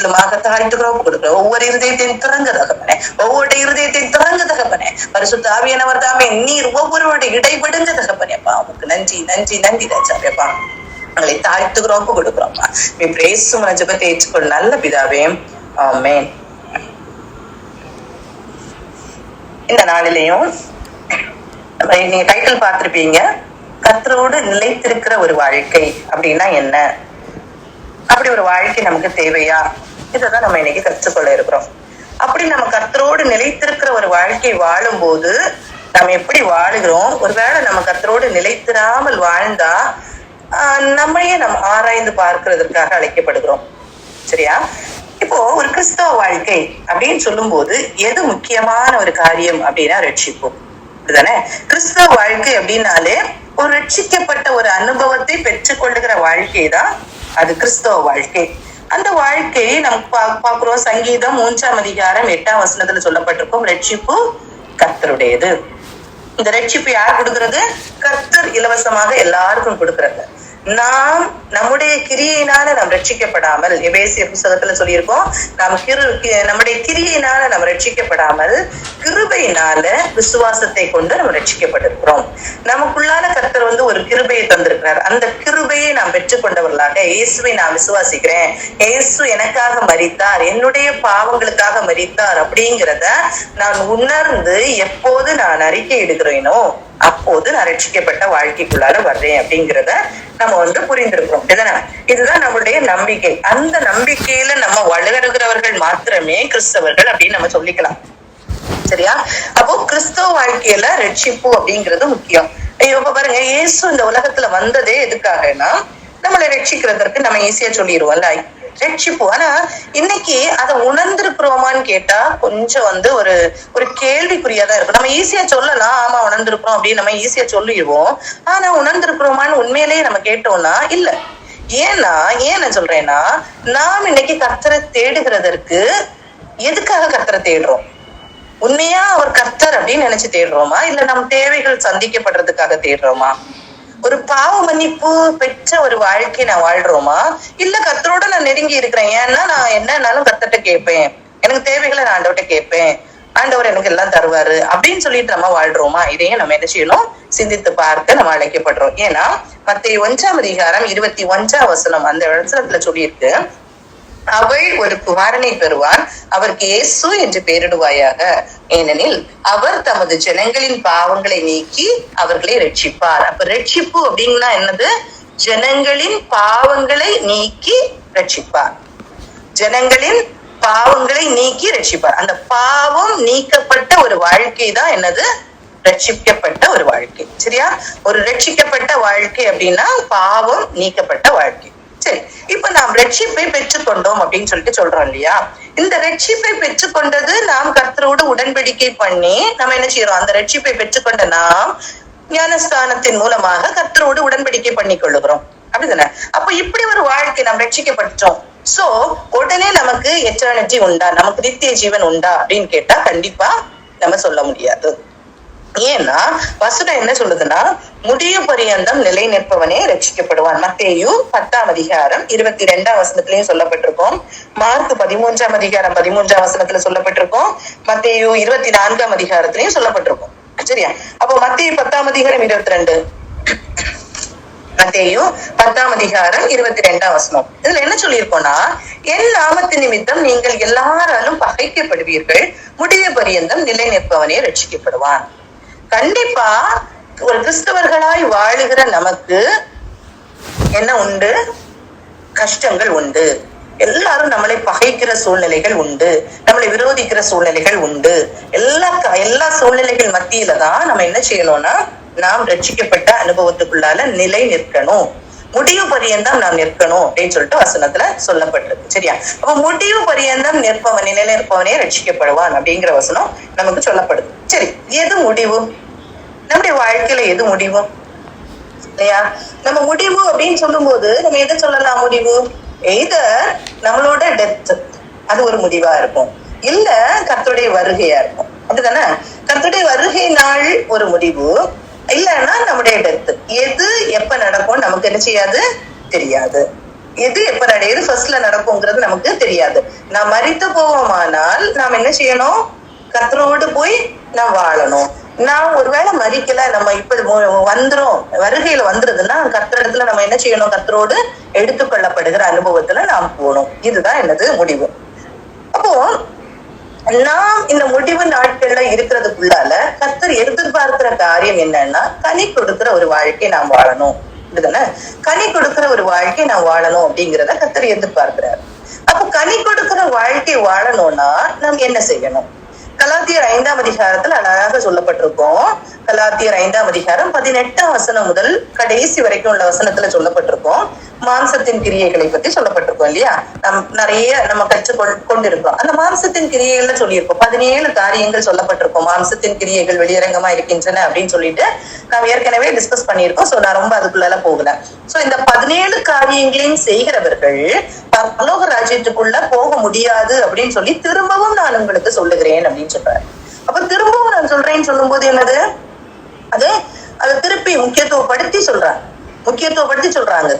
முற்றிலுமாக தாழ்த்துகிறோம், ஒப்பு கொடுக்கிறோம். ஒவ்வொரு இருதயத்தையும் திறங்க தகப்பனே, ஒவ்வொரு இருதயத்தையும் திறங்க தகப்பனே. பரிசுத்த ஆவியானவர் தாமே நீர் ஒவ்வொருவருடைய இடைபடுங்க தகப்பனேப்பா. உனக்கு நன்றி நன்றி நன்றி ராஜாவேப்பா. உங்களை தாழ்த்துகிறோம், ஒப்பு கொடுக்கிறோம்ப்பா. நீ பிரேசும் ஜெபத்தை ஏற்றுக்கொள் நல்ல பிதாவே, ஆமென். இந்த நாளிலையும் நீங்க டைட்டில் பார்த்திருப்பீங்க, கர்த்தரோடு நிலைத்திருக்கிற ஒரு வாழ்க்கை அப்படின்னா என்ன, அப்படி ஒரு வாழ்க்கை நமக்கு தேவையா, இதைதான் நம்ம இன்னைக்கு கற்றுக்கொள்ள இருக்கிறோம். அப்படி நம்ம கர்த்தரோடு நிலைத்திருக்கிற ஒரு வாழ்க்கை வாழும் போது நம்ம எப்படி வாழுகிறோம், ஒருவேளை நம்ம கர்த்தரோடு நிலைத்திராமல் வாழ்ந்தா நம்மையே நம்ம ஆராய்ந்து பார்க்கிறதுக்காக அழைக்கப்படுகிறோம். சரியா? இப்போ ஒரு கிறிஸ்தவ வாழ்க்கை அப்படின்னு சொல்லும் போது எது முக்கியமான ஒரு காரியம் அப்படின்னா ரட்சிப்பு. இதுதானே கிறிஸ்தவ வாழ்க்கை அப்படின்னாலே ஒரு ரட்சிக்கப்பட்ட ஒரு அனுபவத்தை பெற்றுக் கொள்ளுகிற வாழ்க்கை தான் அது கிறிஸ்தவ வாழ்க்கை. அந்த வாழ்க்கையை நமக்கு பார்க்கிறோம். சங்கீதம் 3ஆம் அதிகாரம் 8ஆம் வசனத்துல சொல்லப்பட்டிருக்கும், ரட்சிப்பு கர்த்தருடையது. இந்த ரட்சிப்பு யார் கொடுக்கிறது? கர்த்தர் இலவசமாக எல்லாருக்கும் கொடுக்கிறது. நாம் நம்முடைய கிரியையினால நாம் ரட்சிக்கப்படாமல், எபேசியர் புத்தகத்துல சொல்லியிருக்கோம், நம்முடைய கிரியையினால நாம் ரட்சிக்கப்படாமல் கிருபையினால விசுவாசத்தை கொண்டு நம்ம ரட்சிக்கப்பட்டிருக்கிறோம். நமக்குள்ளான கர்த்தர் ஒரு கிருபையை தந்திருக்கிறார். அந்த கிருபையை நாம் பெற்றுக்கொண்டவர்களாக இயேசுவை நான் விசுவாசிக்கிறேன், இயேசு எனக்காக மரித்தார், என்னுடைய பாவங்களுக்காக மரித்தார் அப்படிங்கிறத நான் உணர்ந்து எப்போது நான் அறிக்கை எடுக்கிறேனோ அப்போது நான் ரட்சிக்கப்பட்ட வாழ்க்கைக்குள்ளார வர்றேன் அப்படிங்கிறத நம்ம புரிந்திருக்கிறோம். இதுதான் நம்மளுடைய நம்பிக்கை. அந்த நம்பிக்கையில நம்ம வளருகிறவர்கள் மாத்திரமே கிறிஸ்தவர்கள் அப்படின்னு நம்ம சொல்லிக்கலாம். சரியா? அப்போ கிறிஸ்தவ வாழ்க்கையில ரட்சிப்பு அப்படிங்கிறது முக்கியம். இப்ப பாருங்க, இயேசு இந்த உலகத்துல வந்ததே எதுக்காகனா நம்மளை ரட்சிக்கிறதுக்கு. நம்ம ஈஸியா சொல்லிடுவோம்ல ரட்சிப்பு. ஆனா இன்னைக்கு அதை உணர்ந்திருக்கிறோமான்னு கேட்டா கொஞ்சம் ஒரு கேள்விக்குறியாதான் இருக்கும். நம்ம ஈஸியா சொல்லலாம், ஆமா உணர்ந்திருக்கிறோம் அப்படின்னு நம்ம ஈஸியா சொல்லிடுவோம். ஆனா உணர்ந்திருக்கிறோமான்னு உண்மையிலேயே நம்ம கேட்டோம்னா இல்ல. ஏன் நான் சொல்றேன்னா, நாம் இன்னைக்கு கர்த்தரை தேடுகிறதற்கு எதுக்காக கர்த்தரை தேடுறோம்? உண்மையா அவர் கர்த்தர் அப்படின்னு நினைச்சு தேடுறோமா, இல்ல நம் தேவைகள் சந்திக்கப்படுறதுக்காக தேடுறோமா? ஒரு பாவ மன்னிப்பு பெற்ற ஒரு வாழ்க்கை நான் வாழ்றோமா, இல்ல கர்த்தரோட நான் நெருங்கி இருக்கிறேன், ஏன்னா நான் என்னன்னாலும் கர்த்தர்ட்ட கேட்பேன், எனக்கு தேவைகளை நான் ஆண்டவர்கிட்ட கேட்பேன், ஆண்டவர் எனக்கு எல்லாம் தருவாரு அப்படின்னு சொல்லிட்டு நம்ம வாழ்றோமா? இதையும் நம்ம என்ன செய்யணும், சிந்தித்து பார்க்க நம்ம அழைக்கப்படுறோம். ஏன்னா மத்தேயு 1ஆம் அதிகாரம் 21ஆம் வசனம் அந்த வசனத்துல சொல்லியிருக்கு, அவள் ஒரு குமாரனை பெறுவான், அவருக்கு இயேசு என்று பெயரிடுவாயாக, ஏனெனில் அவர் தமது ஜனங்களின் பாவங்களை நீக்கி அவர்களை ரட்சிப்பார். அப்ப ரட்சிப்பு அப்படின்னா என்னது? ஜனங்களின் பாவங்களை நீக்கி ரட்சிப்பார். ஜனங்களின் பாவங்களை நீக்கி ரட்சிப்பார். அந்த பாவம் நீக்கப்பட்ட ஒரு வாழ்க்கை தான் என்னது? ரட்சிக்கப்பட்ட ஒரு வாழ்க்கை. சரியா? ஒரு ரட்சிக்கப்பட்ட வாழ்க்கை அப்படின்னா பாவம் நீக்கப்பட்ட வாழ்க்கை. சரி, இப்ப நாம் ரட்சிப்பை பெற்றுக்கொண்டோம் அப்படின்னு சொல்லிட்டு சொல்றோம் இல்லையா? இந்த ரட்சிப்பை பெற்றுக்கொண்டது நாம் கர்த்தரோடு உடன்படிக்கை பண்ணி நம்ம என்ன செய்யறோம்? அந்த ரட்சிப்பை பெற்றுக்கொண்ட நாம் ஞானஸ்தானத்தின் மூலமாக கர்த்தரோடு உடன்படிக்கை பண்ணி கொள்ளுகிறோம். அப்படிதானே? அப்ப இப்படி ஒரு வாழ்க்கை நாம் ரட்சிக்கப்பட்டோம். சோ உடனே நமக்கு எட்டர்னிட்டி உண்டா, நமக்கு நித்திய ஜீவன் உண்டா அப்படின்னு கேட்டா கண்டிப்பா நம்ம சொல்ல முடியாது. ஏன்னா வசனம் என்ன சொல்லுதுன்னா, முடிய பரியந்தம் நிலை நிற்பவனே ரட்சிக்கப்படுவான். மத்தேயு 10ஆம் அதிகாரம் 22ஆம் வசனத்திலையும் சொல்லப்பட்டிருக்கோம், மார்க் 13ஆம் அதிகாரம் 13ஆம் வசனத்துல சொல்லப்பட்டிருக்கோம், மத்தேயு 24ஆம் அதிகாரத்திலையும் சொல்லப்பட்டிருக்கும். சரியா? அப்போ மத்தேயு 10ஆம் அதிகாரம் 22, மத்தேயு 10ஆம் அதிகாரம் 22ஆம் வசனம் இதுல என்ன சொல்லியிருக்கோம்னா, என் நாமத்தின் நிமித்தம் நீங்கள் எல்லாராலும் பகைக்கப்படுவீர்கள், முடிய பரியந்தம் நிலை நிற்பவனே ரட்சிக்கப்படுவான். கண்டிப்பா ஒரு கிறிஸ்தவர்களாய் வாழுகிற நமக்கு என்ன உண்டு? கஷ்டங்கள் உண்டு. எல்லாரும் நம்மளை பகைக்கிற சூழ்நிலைகள் உண்டு, நம்மளை விரோதிக்கிற சூழ்நிலைகள் உண்டு. எல்லா சூழ்நிலைகள் மத்தியில தான் நம்ம என்ன செய்யணும்னா, நாம் ரட்சிக்கப்பட்ட அனுபவத்துக்குள்ளால நிலை நிற்கணும், முடிவு பரியந்தம் நாம் நிற்கணும் அப்படின்னு சொல்லிட்டு வசனத்துல சொல்லப்பட்டிருக்கு. சரியா? அப்ப முடிவு பரியந்தம் நிலை நிற்பவனே ரட்சிக்கப்படுவான் அப்படிங்கிற வசனம் நமக்கு சொல்லப்படுது. சரி, எது முடிவு? நம்முடைய வாழ்க்கையில எது முடிவு இல்லையா? நம்ம முடிவு அப்படின்னு சொல்லும் போது நம்ம எதை சொல்லலாம்? முடிவு எய்தர் நம்மளோட டெத், அது ஒரு முடிவா இருக்கும், இல்ல கர்த்தருடைய வருகையா இருக்கும். அப்படிதானே? கர்த்தருடைய வருகை நாள் ஒரு முடிவு, இல்லைன்னா நம்முடைய டெத். எது எப்ப நடக்கும் நமக்கு என்ன செய்யாது, தெரியாது. எது எப்ப எது ஃபர்ஸ்ட்ல நடக்குங்கிறது நமக்கு தெரியாது. நாம் மரித்து போவோமானால் நாம் என்ன செய்யணும்? கர்த்தரோடு போய் நாம் வாழணும். நான் ஒருவேளை மறிக்கல, நம்ம இப்ப வந்துரும், வருகையில வந்துருதுன்னா கர்த்தரிடத்துல நம்ம என்ன செய்யணும்? கர்த்தரோடு எடுத்துக்கொள்ளப்படுகிற அனுபவத்துல நாம் போகணும். இதுதான் என்னது முடிவு. அப்போ நாம் இந்த முடிவு நாட்கள்ல இருக்கிறதுக்குள்ளால கர்த்தர் எதிர்பார்க்கிற காரியம் என்னன்னா, கனி கொடுக்கிற ஒரு வாழ்க்கை நாம் வாழணும். இதுதானே கனி கொடுக்கிற ஒரு வாழ்க்கை நாம் வாழணும் அப்படிங்கிறத கர்த்தர் எதிர்பார்க்கிறார். அப்போ கனி கொடுக்கிற வாழ்க்கை வாழணும்னா நாம் என்ன செய்யணும்? கலாத்தியர் 5ஆம் அதிகாரத்துல அழகாக சொல்லப்பட்டிருக்கோம். கலாத்தியர் 5ஆம் அதிகாரம் 18ஆம் வசனம் முதல் கடைசி வரைக்கும் உள்ள வசனத்துல சொல்லப்பட்டிருக்கோம். மாம்சத்தின் கிரியைகளை பத்தி சொல்லப்பட்டிருக்கோம் இல்லையா? நிறைய நம்ம கற்றுக்கொண்டிருக்கோம். அந்த மாம்சத்தின் கிரியைகள்ல சொல்லியிருக்கோம். 17 காரியங்கள் சொல்லப்பட்டிருக்கோம். மாம்சத்தின் கிரியைகள் வெளியரங்கமா இருக்கின்றன அப்படின்னு சொல்லிட்டு நாம் ஏற்கனவே டிஸ்கஸ் பண்ணியிருக்கோம். சோ நான் ரொம்ப அதுக்குள்ள போகல. சோ இந்த 17 காரியங்களையும் செய்கிறவர்கள் பரலோக ராஜ்யத்துக்குள்ள போக முடியாது அப்படின்னு சொல்லி திரும்பவும் நான் உங்களுக்கு சொல்லுகிறேன் அப்படின்னு சொல்றாரு. அப்ப திரும்பவும் நான் சொல்றேன்னு சொல்லும் போது என்னது? அதை திருப்பி முக்கியத்துவப்படுத்தி சொல்றாங்க.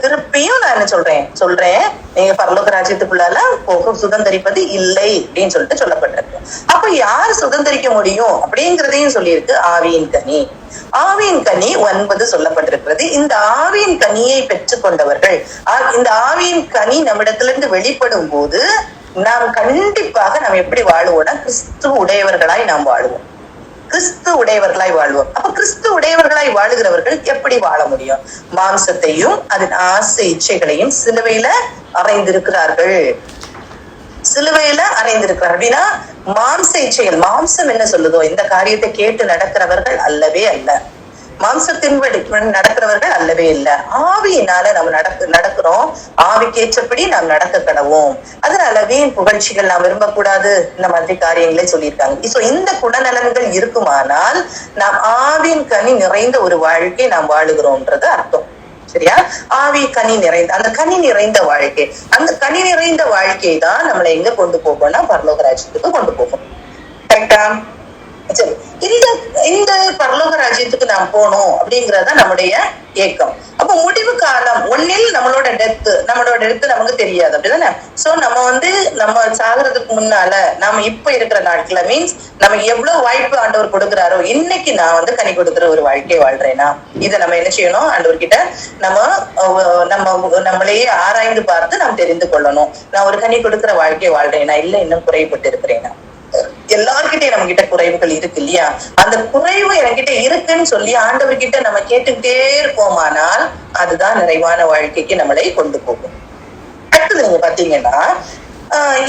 திருப்பியும் நான் என்ன சொல்றேன் நீங்க பரலோக ராஜ்யத்துக்குள்ளால போக சுதந்திரிப்பது இல்லை அப்படின்னு சொல்லிட்டு சொல்லப்பட்டிருக்கு. அப்ப யார் சுதந்திரிக்க முடியும் அப்படிங்கிறதையும் சொல்லியிருக்கு. ஆவியின் கனி 9 சொல்லப்பட்டிருக்கிறது. இந்த ஆவியின் கனியை பெற்றுக்கொண்டவர்கள், இந்த ஆவியின் கனி நம்மிடத்துல இருந்து வெளிப்படும் போது நாம் கண்டிப்பாக நாம் எப்படி வாழ்வோம்னா கிறிஸ்துவ உடையவர்களாய் நாம் வாழ்வோம். அப்ப கிறிஸ்து உடையவர்களாய் வாழுகிறவர்கள் எப்படி வாழ முடியும்? மாம்சத்தையும் அதன் ஆசை இச்சைகளையும் சிலுவையில அறைந்திருக்கிறார்கள். அப்படின்னா மாம்ச இச்சைகள், மாம்சம் என்ன சொல்லுதோ இந்த காரியத்தை கேட்டு நடக்கிறவர்கள் அல்லவே அல்ல. மாம்சத்தின்படி நடக்கிறவர்கள் அல்லவே இல்ல. ஆவியினால நம்ம நடக்கிறோம். ஆவிக்கேற்றபடி நாம் நடக்க கடவோம். அதனால வீண் புகழ்ச்சிகள் நாம் விரும்பக்கூடாது. இந்த மாதிரி காரியங்களே சொல்லியிருக்காங்க. சோ இந்த குணநலன்கள் இருக்குமானால் நாம் ஆவியின் கனி நிறைந்த ஒரு வாழ்க்கை நாம் வாழுகிறோம்ன்றது அர்த்தம். சரியா? ஆவி கனி நிறைந்த, அந்த கனி நிறைந்த வாழ்க்கை, அந்த கனி நிறைந்த வாழ்க்கை தான் நம்மளை எங்க கொண்டு போகணும்னா பரலோக ராஜ்யத்துக்கு கொண்டு போகும். கரெக்டா? சரி, இந்த பரலோக ராஜ்யத்துக்கு நாம் போகணும் அப்படிங்கறத நம்முடைய ஏக்கம். அப்ப முடிவு காலம் ஒன்னில் நம்மளோட டெத் நமக்கு தெரியாது, அப்படிதானே? சோ நம்ம சாகிறதுக்கு முன்னால நாம இப்ப இருக்கிற நாட்கள மீன்ஸ் நமக்கு எவ்வளவு வாய்ப்பு ஆண்டவர் கொடுக்குறாரோ, இன்னைக்கு நான் கனி கொடுக்குற ஒரு வாழ்க்கை வாழ்றேனா, இதை நம்ம என்ன செய்யணும்? ஆண்டவர்கிட்ட நம்மளையே ஆராய்ந்து பார்த்து நாம் தெரிந்து கொள்ளணும். நான் ஒரு கனி கொடுக்குற வாழ்க்கை வாழ்றேனா, இல்ல இன்னும் குறைபட்டு இருக்கிறேனா? எல்லார்கிட்டயும் நம்ம கிட்ட குறைவுகள் இருக்கு இல்லையா? அந்த குறைவு என்கிட்ட இருக்குன்னு சொல்லி ஆண்டவர்கிட்ட நம்ம கேட்டுக்கிட்டே இருப்போமானால் அதுதான் நிறைவான வாழ்க்கைக்கு நம்மளை கொண்டு போகும். அடுத்தது நீங்க பாத்தீங்கன்னா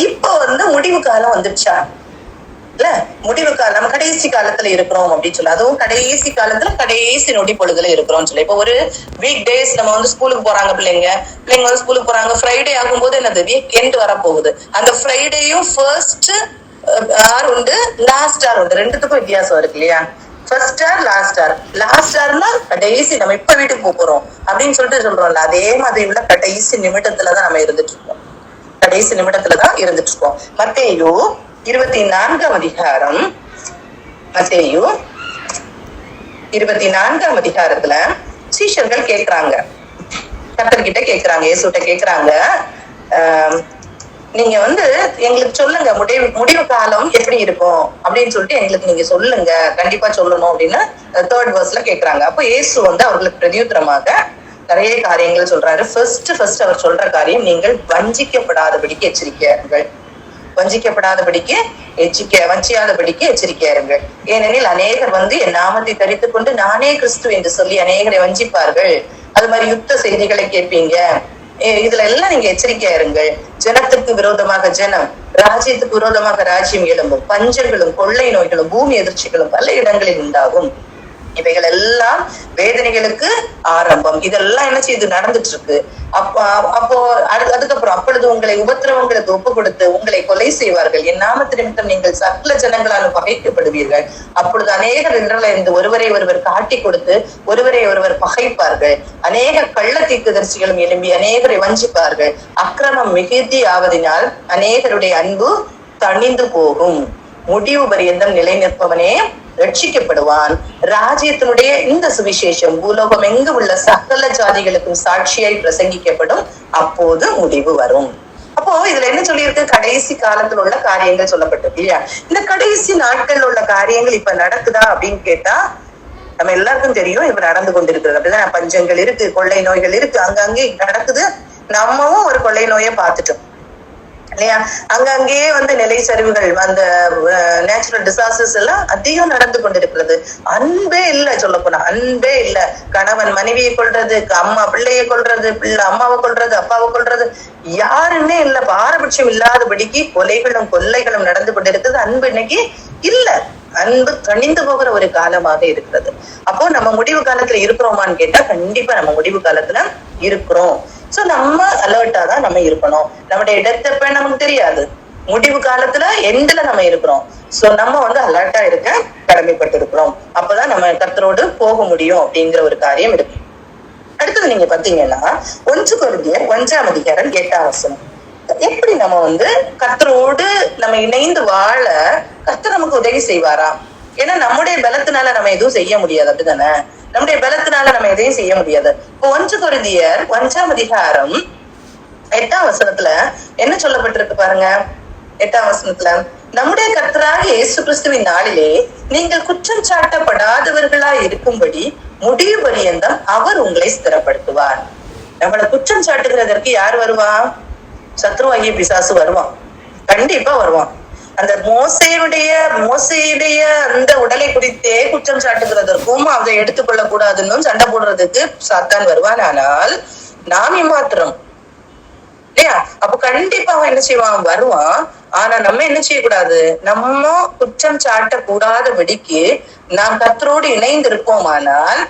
இப்ப முடிவு காலம் வந்துருச்சா இல்ல? முடிவு காலம், நம்ம கடைசி காலத்துல இருக்கிறோம் அப்படின்னு சொல்லி, அதுவும் கடைசி காலத்துல கடைசி நொடி பொழுதுல இருக்கிறோம்னு சொல்லி. இப்ப ஒரு வீக் டேஸ் நம்ம ஸ்கூலுக்கு போறாங்க பிள்ளைங்க ஸ்கூலுக்கு போறாங்க. ஃப்ரைடே ஆகும்போது என்னது? வீக் எண்ட் வரப்போகுது. அந்த ஃப்ரைடேயும் ஃபர்ஸ்ட் ஆர் உண்டு, லாஸ்ட் ஆர் உண்டு. ரெண்டுத்துக்கும் வித்தியாசம் இருக்கு இல்லையா? ஃபர்ஸ்ட் ஆர் லாஸ்ட் ஆர்னா கடைசி நம்ம இப்ப வீட்டுக்கு போறோம் அப்படின்னு சொல்லிட்டு சொல்றோம்ல, அதே மாதிரி உள்ள கடைசி நிமிடத்துலதான் நம்ம இருந்துட்டு இருக்கோம். மத்தேயு 24ஆம் அதிகாரம், மத்தேயு 24ஆம் அதிகாரத்துல சீஷர்கள் கேக்குறாங்க, கர்த்தர்கிட்ட கேக்குறாங்க, இயேசுட்ட கேக்குறாங்க, நீங்க எங்களுக்கு சொல்லுங்க முடிவு காலம் எப்படி இருக்கும் அப்படின்னு சொல்லிட்டு எங்களுக்கு நீங்க சொல்லுங்க, கண்டிப்பா சொல்லணும் அப்படின்னு 3rd verseல கேக்குறாங்க. அப்போ இயேசு அவர்களுக்கு பிரதியுத்தரமாக நிறைய காரியங்கள் சொல்றாரு. ஃபர்ஸ்ட் அவர் சொல்ற காரியம், நீங்கள் வஞ்சிக்கப்படாதபடிக்கு எச்சரிக்கையாருங்கள். வஞ்சியாதபடிக்கு எச்சரிக்கையாருங்கள். ஏனெனில் அநேகர் என் நாமத்தை தரித்துக் கொண்டு நானே கிறிஸ்து என்று சொல்லி அநேகரை வஞ்சிப்பார்கள். அது மாதிரி யுத்த செய்திகளை கேட்பீங்க. இதுல எல்லாம் நீங்க எச்சரிக்கையா இருங்கள். ஜனத்துக்கு விரோதமாக ஜனம், ராஜ்யத்துக்கு விரோதமாக ராஜ்யம் எழும்பும். பஞ்சங்களும் கொள்ளை நோய்களும் பூமி எதிர்ச்சிகளும் பல இடங்களில் உண்டாகும். இவைகள் எல்லாம் வேதனைகளுக்கு ஆரம்பம். இதெல்லாம் என்ன செய்து நடந்துட்டு இருக்கு. அப்போ அதுக்கப்புறம் அப்பொழுது உங்களை உபத்திரவங்களுக்கு ஒப்பு கொடுத்து உங்களை கொலை செய்வார்கள். என் நாமத்து நிமித்தம் நீங்கள் சகல ஜனங்களாலும் பகைக்கப்படுவீர்கள். அப்பொழுது அநேகர் இருந்து ஒருவரை ஒருவர் காட்டி கொடுத்து ஒருவரை ஒருவர் பகைப்பார்கள். அநேக கள்ள தீர்க்கதரிசிகளும் எழும்பி அநேகரை வஞ்சிப்பார்கள். அக்கிரமம் மிகுதி ஆவதினால் அநேகருடைய அன்பு தணிந்து போகும். முடிவு பரியந்தம் நிலை நிற்பவனே ரட்சிக்கப்படுவான். ராஜ்யத்தினுடைய இந்த சுவிசேஷம் பூலோகம் எங்கு உள்ள சகல ஜாதிகளுக்கும் சாட்சியாய் பிரசங்கிக்கப்படும். அப்போது முடிவு வரும். அப்போ இதுல என்ன சொல்லியிருக்கு? கடைசி காலத்துல உள்ள காரியங்கள் சொல்லப்பட்டிருக்கு இல்லையா? இந்த கடைசி நாட்கள்ல உள்ள காரியங்கள் இப்ப நடக்குதா அப்படின்னு கேட்டா நம்ம எல்லாருக்கும் தெரியும் இப்ப நடந்து கொண்டிருக்கிறது. அப்படிதான் பஞ்சங்கள் இருக்கு, கொள்ளை நோய்கள் இருக்கு, அங்கங்கே நடக்குது. நம்மவும் ஒரு கொள்ளை நோயை பார்த்துட்டோம் இல்லையா? அங்கங்கேயே நிலை சரிவுகள், அந்த நேச்சுரல் டிசாஸ்டர்ஸ் எல்லாம் அதிகம் நடந்து கொண்டிருக்கிறது. அன்பே இல்ல, சொல்ல போனா அன்பே இல்ல. கணவன் மனைவியை கொள்றது, அம்மா பிள்ளையை கொள்றது, பிள்ளை அம்மாவை கொள்றது, அப்பாவை கொள்றது, யாருன்னே இல்ல. பாரபட்சம் இல்லாதபடிக்கு கொலைகளும் கொள்ளைகளும் நடந்து கொண்டிருக்கிறது. அன்பு இன்னைக்கு இல்ல. அன்பு கணிந்து போகிற ஒரு காலமாக இருக்கிறது. அப்போ நம்ம முடிவு காலத்துல இருக்கிறோமான்னு கேட்டா கண்டிப்பா நம்ம முடிவு காலத்துல இருக்கிறோம். சோ நம்ம அலர்ட்டா தான் நம்ம இருக்கணும். நம்முடைய டெத் எப்ப நமக்கு தெரியாது. முடிவு காலத்துல எண்ட்ல நம்ம இருக்கிறோம். சோ நம்ம அலர்ட்டா இருக்க கடமைப்பட்டு இருக்கிறோம். அப்பதான் நம்ம கர்த்தரோடு போக முடியும் அப்படிங்கிற ஒரு காரியம் இருக்கு. அடுத்தது நீங்க பாத்தீங்கன்னா 1 கொரிந்தியர் 1ஆம் அதிகாரம் 8ஆம் வசனம். எப்படி நம்ம கர்த்தரோடு நம்ம இணைந்து வாழ கர்த்தர் நமக்கு உதவி செய்வாரா? ஏன்னா நம்முடைய பலத்தினால நம்ம எதுவும் செய்ய முடியாது. அப்படித்தானே? நம்முடைய பலத்தினால நம்ம எதையும் செய்ய முடியாது. இப்போ 1 கொரிந்தியர் 1ஆம் அதிகாரம் 8ஆம் வசனத்துல என்ன சொல்லப்பட்டிருக்கு பாருங்க. 8ஆம் வசனத்துல, நம்முடைய கர்த்தராகிய இயேசு கிறிஸ்துவின் நாளிலே நீங்கள் குற்றம் சாட்டப்படாதவர்களா இருக்கும்படி முடிவு பரியந்தம் அவர் உங்களை ஸ்திரப்படுத்துவார். நம்மளை குற்றம் சாட்டுகிறதற்கு யார் வருவா? சத்ருவாகிய பிசாசு வருவான். கண்டிப்பா வருவான். அந்த மோசையுடைய அந்த உடலை குறித்தே குற்றம் சாட்டுகிறதற்கும் அதை எடுத்துக்கொள்ள கூடாதுன்னு சண்டை போடுறதுக்கு சாத்தான் வருவான். ஆனால் நாம் ஏமாத்திரம் இல்லையா? அப்ப கண்டிப்பா அவன் என்ன செய்வான்? வருவான். ஆனா நம்ம என்ன செய்யக்கூடாது? நம்ம குற்றம் சாட்டக்கூடாதபடிக்கு நாம் கர்த்தரோடு இணைந்து இருப்போமானால்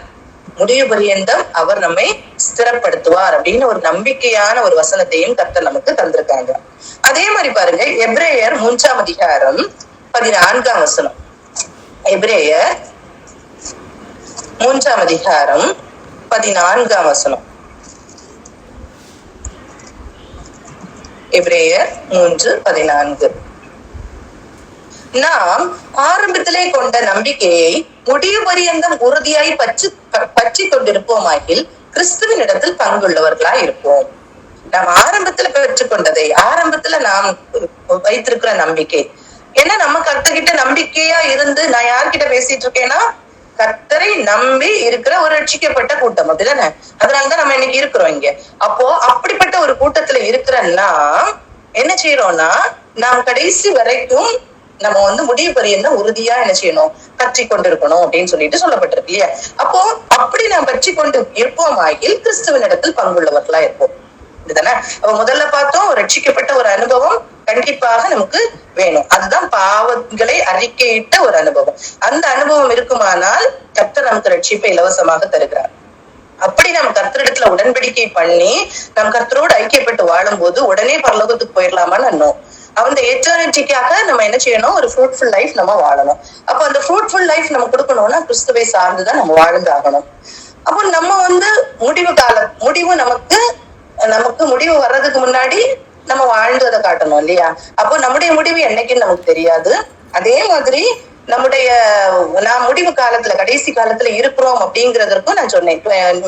முடிவு பரியந்தம் அவர் நம்மை ஸ்திரப்படுத்துவார் அப்படின்னு ஒரு நம்பிக்கையான ஒரு வசனத்தையும் கர்த்தர் நமக்கு தந்திருக்காங்க. அதே மாதிரி பாருங்க, எபிரேயர் 3ஆம் அதிகாரம் 14ஆம் வசனம். எபிரேயர் 3ஆம் அதிகாரம் 14ஆம் வசனம். எபிரேயர் 3:14. நாம் ஆரம்பத்திலே கொண்ட நம்பிக்கையை முடிவு பரியந்தம் உறுதியாய் பற்றி கொண்டிருப்போமாகில் கிறிஸ்துவின் இடத்தில் பங்குள்ளவர்களாய் இருப்போம். நாம் ஆரம்பத்துல பெற்றுக்கொண்டதை, ஆரம்பத்துல நாம் வைத்திருக்கிற நம்பிக்கை, ஏன்னா நம்ம கர்த்தர்கிட்ட நம்பிக்கையா இருந்து, நான் யார்கிட்ட பேசிட்டு இருக்கேன்னா கர்த்தரை நம்பி இருக்கிற ஒரு ரட்சிக்கப்பட்ட கூட்டம். அப்படிதானே? அதனாலதான் நம்ம இன்னைக்கு இருக்கிறோம் இங்க. அப்போ அப்படிப்பட்ட ஒரு கூட்டத்துல இருக்கிறன்னா என்ன செய்யறோம்னா, நாம் கடைசி வரைக்கும் நம்ம முடிவு பரியந்தம் உறுதியா என்ன செய்யணும்? பற்றி கொண்டிருக்கணும் அப்படின்னு சொல்லிட்டு சொல்லப்பட்டிருக்கு இல்லையா? அப்போ அப்படி நாம் பற்றி கொண்டு இருப்போமாகில் கிறிஸ்துவின் இடத்தில் பங்குள்ளவர்களா இருப்போம். இதுதானே? அப்ப முதல்ல பார்த்தோம், ரட்சிக்கப்பட்ட ஒரு அனுபவம் கண்டிப்பாக நமக்கு வேணும். அதுதான் பாவங்களை அறிக்கையிட்ட ஒரு அனுபவம். அந்த அனுபவம் இருக்குமானால் கர்த்தர் நமக்கு ரட்சிப்பை இலவசமாக தருகிறார். அப்படி நம்ம கர்த்தரிடத்துல உடன்படிக்கை பண்ணி நம்ம கர்த்தரோடு ஐக்கியப்பட்டு வாழும் போது உடனே பரலோகத்துக்கு போயிடலாமான்னு அண்ணோம். அந்த எட்டர்னிட்டிக்காக நம்ம என்ன செய்யணும்? ஒரு ஃப்ரூட்ஃபுல் லைஃப் நம்ம வாழணும். அப்போ அந்த ஃப்ரூட்ஃபுல் லைஃப் நம்ம கொடுக்கணும்னா கிறிஸ்துவை சார்ந்துதான் நம்ம வாழ்ந்தாகணும். அப்போ நம்ம முடிவு நமக்கு முடிவு வர்றதுக்கு முன்னாடி நம்ம வாழ்ந்து அதை காட்டணும் இல்லையா? அப்போ நம்முடைய முடிவு என்னைக்குன்னு நமக்கு தெரியாது. அதே மாதிரி நான் முடிவு காலத்துல, கடைசி காலத்துல இருக்கிறோம் அப்படிங்கிறதற்கும் நான் சொன்னேன்.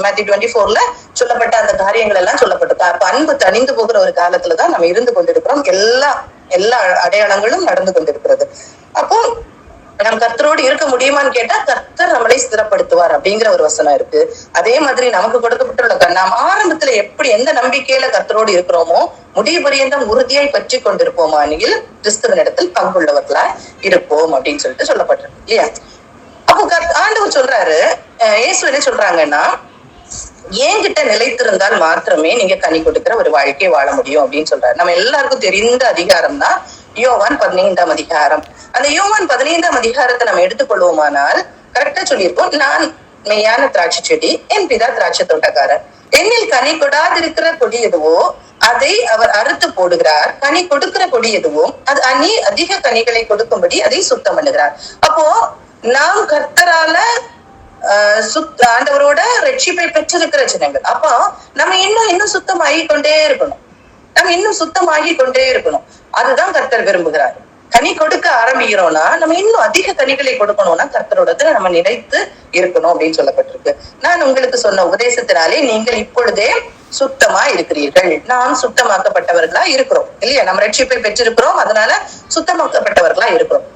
Matthew 24ல சொல்லப்பட்ட அந்த காரியங்கள் எல்லாம் சொல்லப்பட்டிருக்கு. அப்ப அன்பு தணிந்து போகிற ஒரு காலத்துலதான் நம்ம இருந்து கொண்டிருக்கிறோம். எல்லா அடையாளங்களும் நடந்து கொண்டிருக்கிறது. அப்போ நம்ம கர்த்தரோடு இருக்க முடியுமான்னு கேட்டா கர்த்தர் நம்மளை ஸ்திரப்படுத்துவார் அப்படிங்கிற ஒரு வசனம் இருக்கு. அதே மாதிரி நமக்கு கொடுக்கப்பட்டுள்ள நாம் ஆரம்பத்துல எப்படி எந்த நம்பிக்கையில கர்த்தரோடு இருக்கிறோமோ முடிவு பரியந்தம் உறுதியாய் பற்றி கொண்டிருப்போமானில் கிறிஸ்துவின் இடத்தில் பங்குள்ளவர்களா இருப்போம் அப்படின்னு சொல்லிட்டு சொல்லப்பட்டிருக்கு இல்லையா? அப்போ ஆண்டவர் சொல்றாரு, இயேசு என்ன சொல்றாங்கன்னா, என்கிட்ட நிலைத்திருந்தால் மாத்திரமே நீங்க கனி கொடுக்கிற ஒரு வாழ்க்கையை வாழ முடியும் அப்படின்னு சொல்றாரு. நம்ம எல்லாருக்கும் தெரிந்த அதிகாரம் தான் யோவான் 15ஆம் அதிகாரம். அந்த யோவான் 15ஆம் அதிகாரத்தை நம்ம எடுத்துக்கொள்வோமானால் கரெக்டா சொல்லியிருக்கோம், நான் மெய்யான திராட்சை செடி, என் பிதா திராட்சை தோட்டக்காரர். என்னில் கனி கொடாதிருக்கிற கொடி எதுவோ அதை அவர் அறுத்து போடுகிறார். கனி கொடுக்கிற கொடி எதுவோ அது அதிக கனிகளை கொடுக்கும்படி அதை சுத்தம் பண்ணுகிறார். அப்போ நாம் கர்த்தரால ஆண்டவரோட ரட்சிப்பை பெற்றிருக்கிற ஜனங்கள். அப்போ நம்ம இன்னும் சுத்தமாகி கொண்டே இருக்கணும். நம்ம இன்னும் சுத்தமாகி கொண்டே இருக்கணும். அதுதான் கர்த்தர் விரும்புகிறார். கனி கொடுக்க ஆரம்பிக்கிறோம்னா நம்ம இன்னும் அதிக கனிகளை கொடுக்கணும்னா கர்த்தரோடத்துல நம்ம நிலைத்து இருக்கணும் அப்படின்னு சொல்லப்பட்டிருக்கு. நான் உங்களுக்கு சொன்ன உபதேசத்தினாலே நீங்கள் இப்பொழுதே சுத்தமா இருக்கிறீர்கள். நாம் சுத்தமாக்கப்பட்டவர்களா இருக்கிறோம் இல்லையா? நம்ம ரட்சிப்பை பெற்றிருக்கிறோம், அதனால சுத்தமாக்கப்பட்டவர்களா இருக்கிறோம்.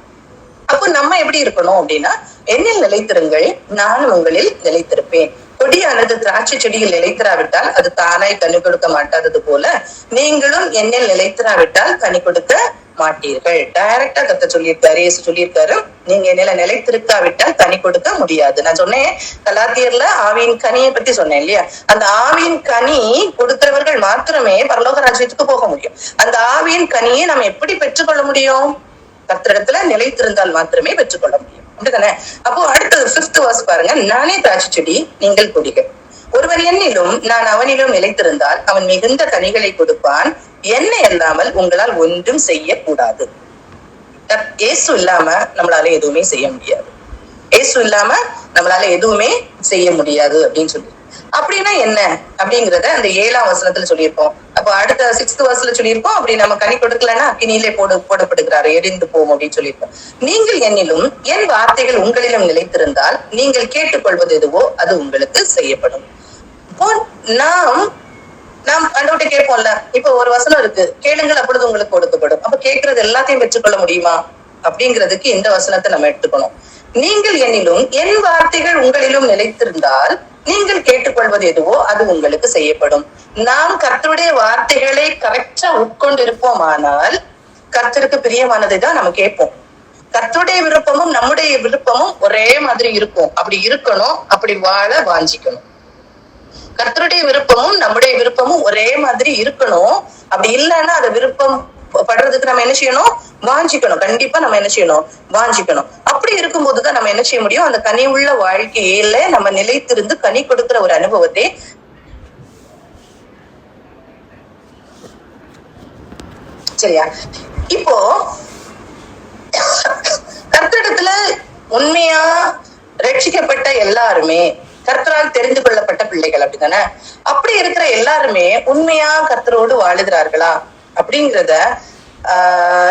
அப்போ நம்ம எப்படி இருக்கணும் அப்படின்னா, என்னில் நிலைத்திருங்கள், நானும் உங்களில் நிலைத்திருப்பேன். கொடியானது திராட்சை செடியில் நிலைத்திராவிட்டால் அது தானாய் கனி கொடுக்க மாட்டாதது போல நீங்களும் என்னில் நிலைத்திராவிட்டால் கனி கொடுக்க மாட்டீர்கள். டைரக்டா கத்த சொல்லியிருக்காரு, இயேசு சொல்லியிருக்காரு, நீங்க என்னில நிலைத்திருக்காவிட்டால் கனி கொடுக்க முடியாது. நான் சொன்னேன் கலாத்தியர்ல ஆவியின் கனியை பத்தி சொன்னேன் இல்லையா? அந்த ஆவியின் கனி கொடுக்கிறவர்கள் மாத்திரமே பரலோக ராஜ்யத்துக்கு போக முடியும். அந்த ஆவியின் கனியை நம்ம எப்படி பெற்றுக்கொள்ள முடியும்? கர்த்தரிடத்துல நிலைத்திருந்தால் மாத்திரமே பெற்றுக்கொள்ள முடியும். அப்படிதானே? அப்போ அடுத்தது 5th verse பாருங்க. நானே திராட்சை செடி, நீங்கள் கொடிகள். ஒருவன் என்னிலும் நான் அவனிலும் நிலைத்திருந்தால் அவன் மிகுந்த கனிகளை கொடுப்பான். என்ன இல்லாமல் உங்களால் ஒன்றும் செய்யக்கூடாது. இயேசு இல்லாம நம்மளால எதுவுமே செய்ய முடியாது. இயேசு இல்லாம நம்மளால எதுவுமே செய்ய முடியாது அப்படின்னு சொல்லி, அப்படின்னா என்ன அப்படிங்கறத அந்த 7ஆம் வசனத்துல சொல்லியிருப்போம். அப்ப அடுத்த 6th verseல சொல்லியிருப்போம், அப்படி நம்ம கனி கொடுக்கலன்னா அக்கினியிலே போடப்படுகிறாரு, எரிந்து போவோம் அப்படின்னு சொல்லியிருப்போம். நீங்கள் என்னிலும் என் வார்த்தைகள் உங்களிலும் நிலைத்திருந்தால் நீங்கள் கேட்டுக்கொள்வது எதுவோ அது உங்களுக்கு செய்யப்படும். இப்போ நாம் ஆண்டவர்கிட்ட கேட்போம்ல, இப்ப ஒரு வசனம் இருக்கு, கேளுங்கள் அப்பொழுது உங்களுக்கு கொடுக்கப்படும். அப்ப கேட்கறது எல்லாத்தையும் பெற்றுக்கொள்ள முடியுமா அப்படிங்கிறதுக்கு இந்த வசனத்தை நம்ம எடுத்துக்கணும். நீங்கள் என்னிலும் என் வார்த்தைகள் உங்களிலும் நிலைத்திருந்தால் நீங்கள் கேட்டுக்கொள்வது எதுவோ அது உங்களுக்கு செய்யப்படும். நாம் கர்த்தருடைய வார்த்தைகளை கரெக்டா உட்கொண்டு இருப்போமானால் கர்த்தருக்கு பிரியமானதை தான் நம்ம கேட்போம். கர்த்தருடைய விருப்பமும் நம்முடைய விருப்பமும் ஒரே மாதிரி இருக்கும். அப்படி இருக்கணும், அப்படி வாழ வாஞ்சிக்கணும். கர்த்தருடைய விருப்பமும் நம்முடைய விருப்பமும் ஒரே மாதிரி இருக்கணும். அப்படி இல்லைன்னா அதை விருப்பம் படுறதுக்கு நம்ம என்ன செய்யணும்? வாஞ்சிக்கணும். கண்டிப்பா நம்ம என்ன செய்யணும்? வாஞ்சிக்கணும். அப்படி இருக்கும்போதுதான் நம்ம என்ன செய்ய முடியும்? அந்த கனி உள்ள வாழ்க்கையில நம்ம நிலைத்திருந்து கனி கொடுக்கிற ஒரு அனுபவத்தை சரியா? இப்போ கர்த்தரிடத்துல உண்மையா ரட்சிக்கப்பட்ட எல்லாருமே கர்த்தரால் தெரிந்து கொள்ளப்பட்ட பிள்ளைகள், அப்படித்தானே? அப்படி இருக்கிற எல்லாருமே உண்மையா கர்த்தரோடு வாழுகிறார்களா அப்படிங்கிறத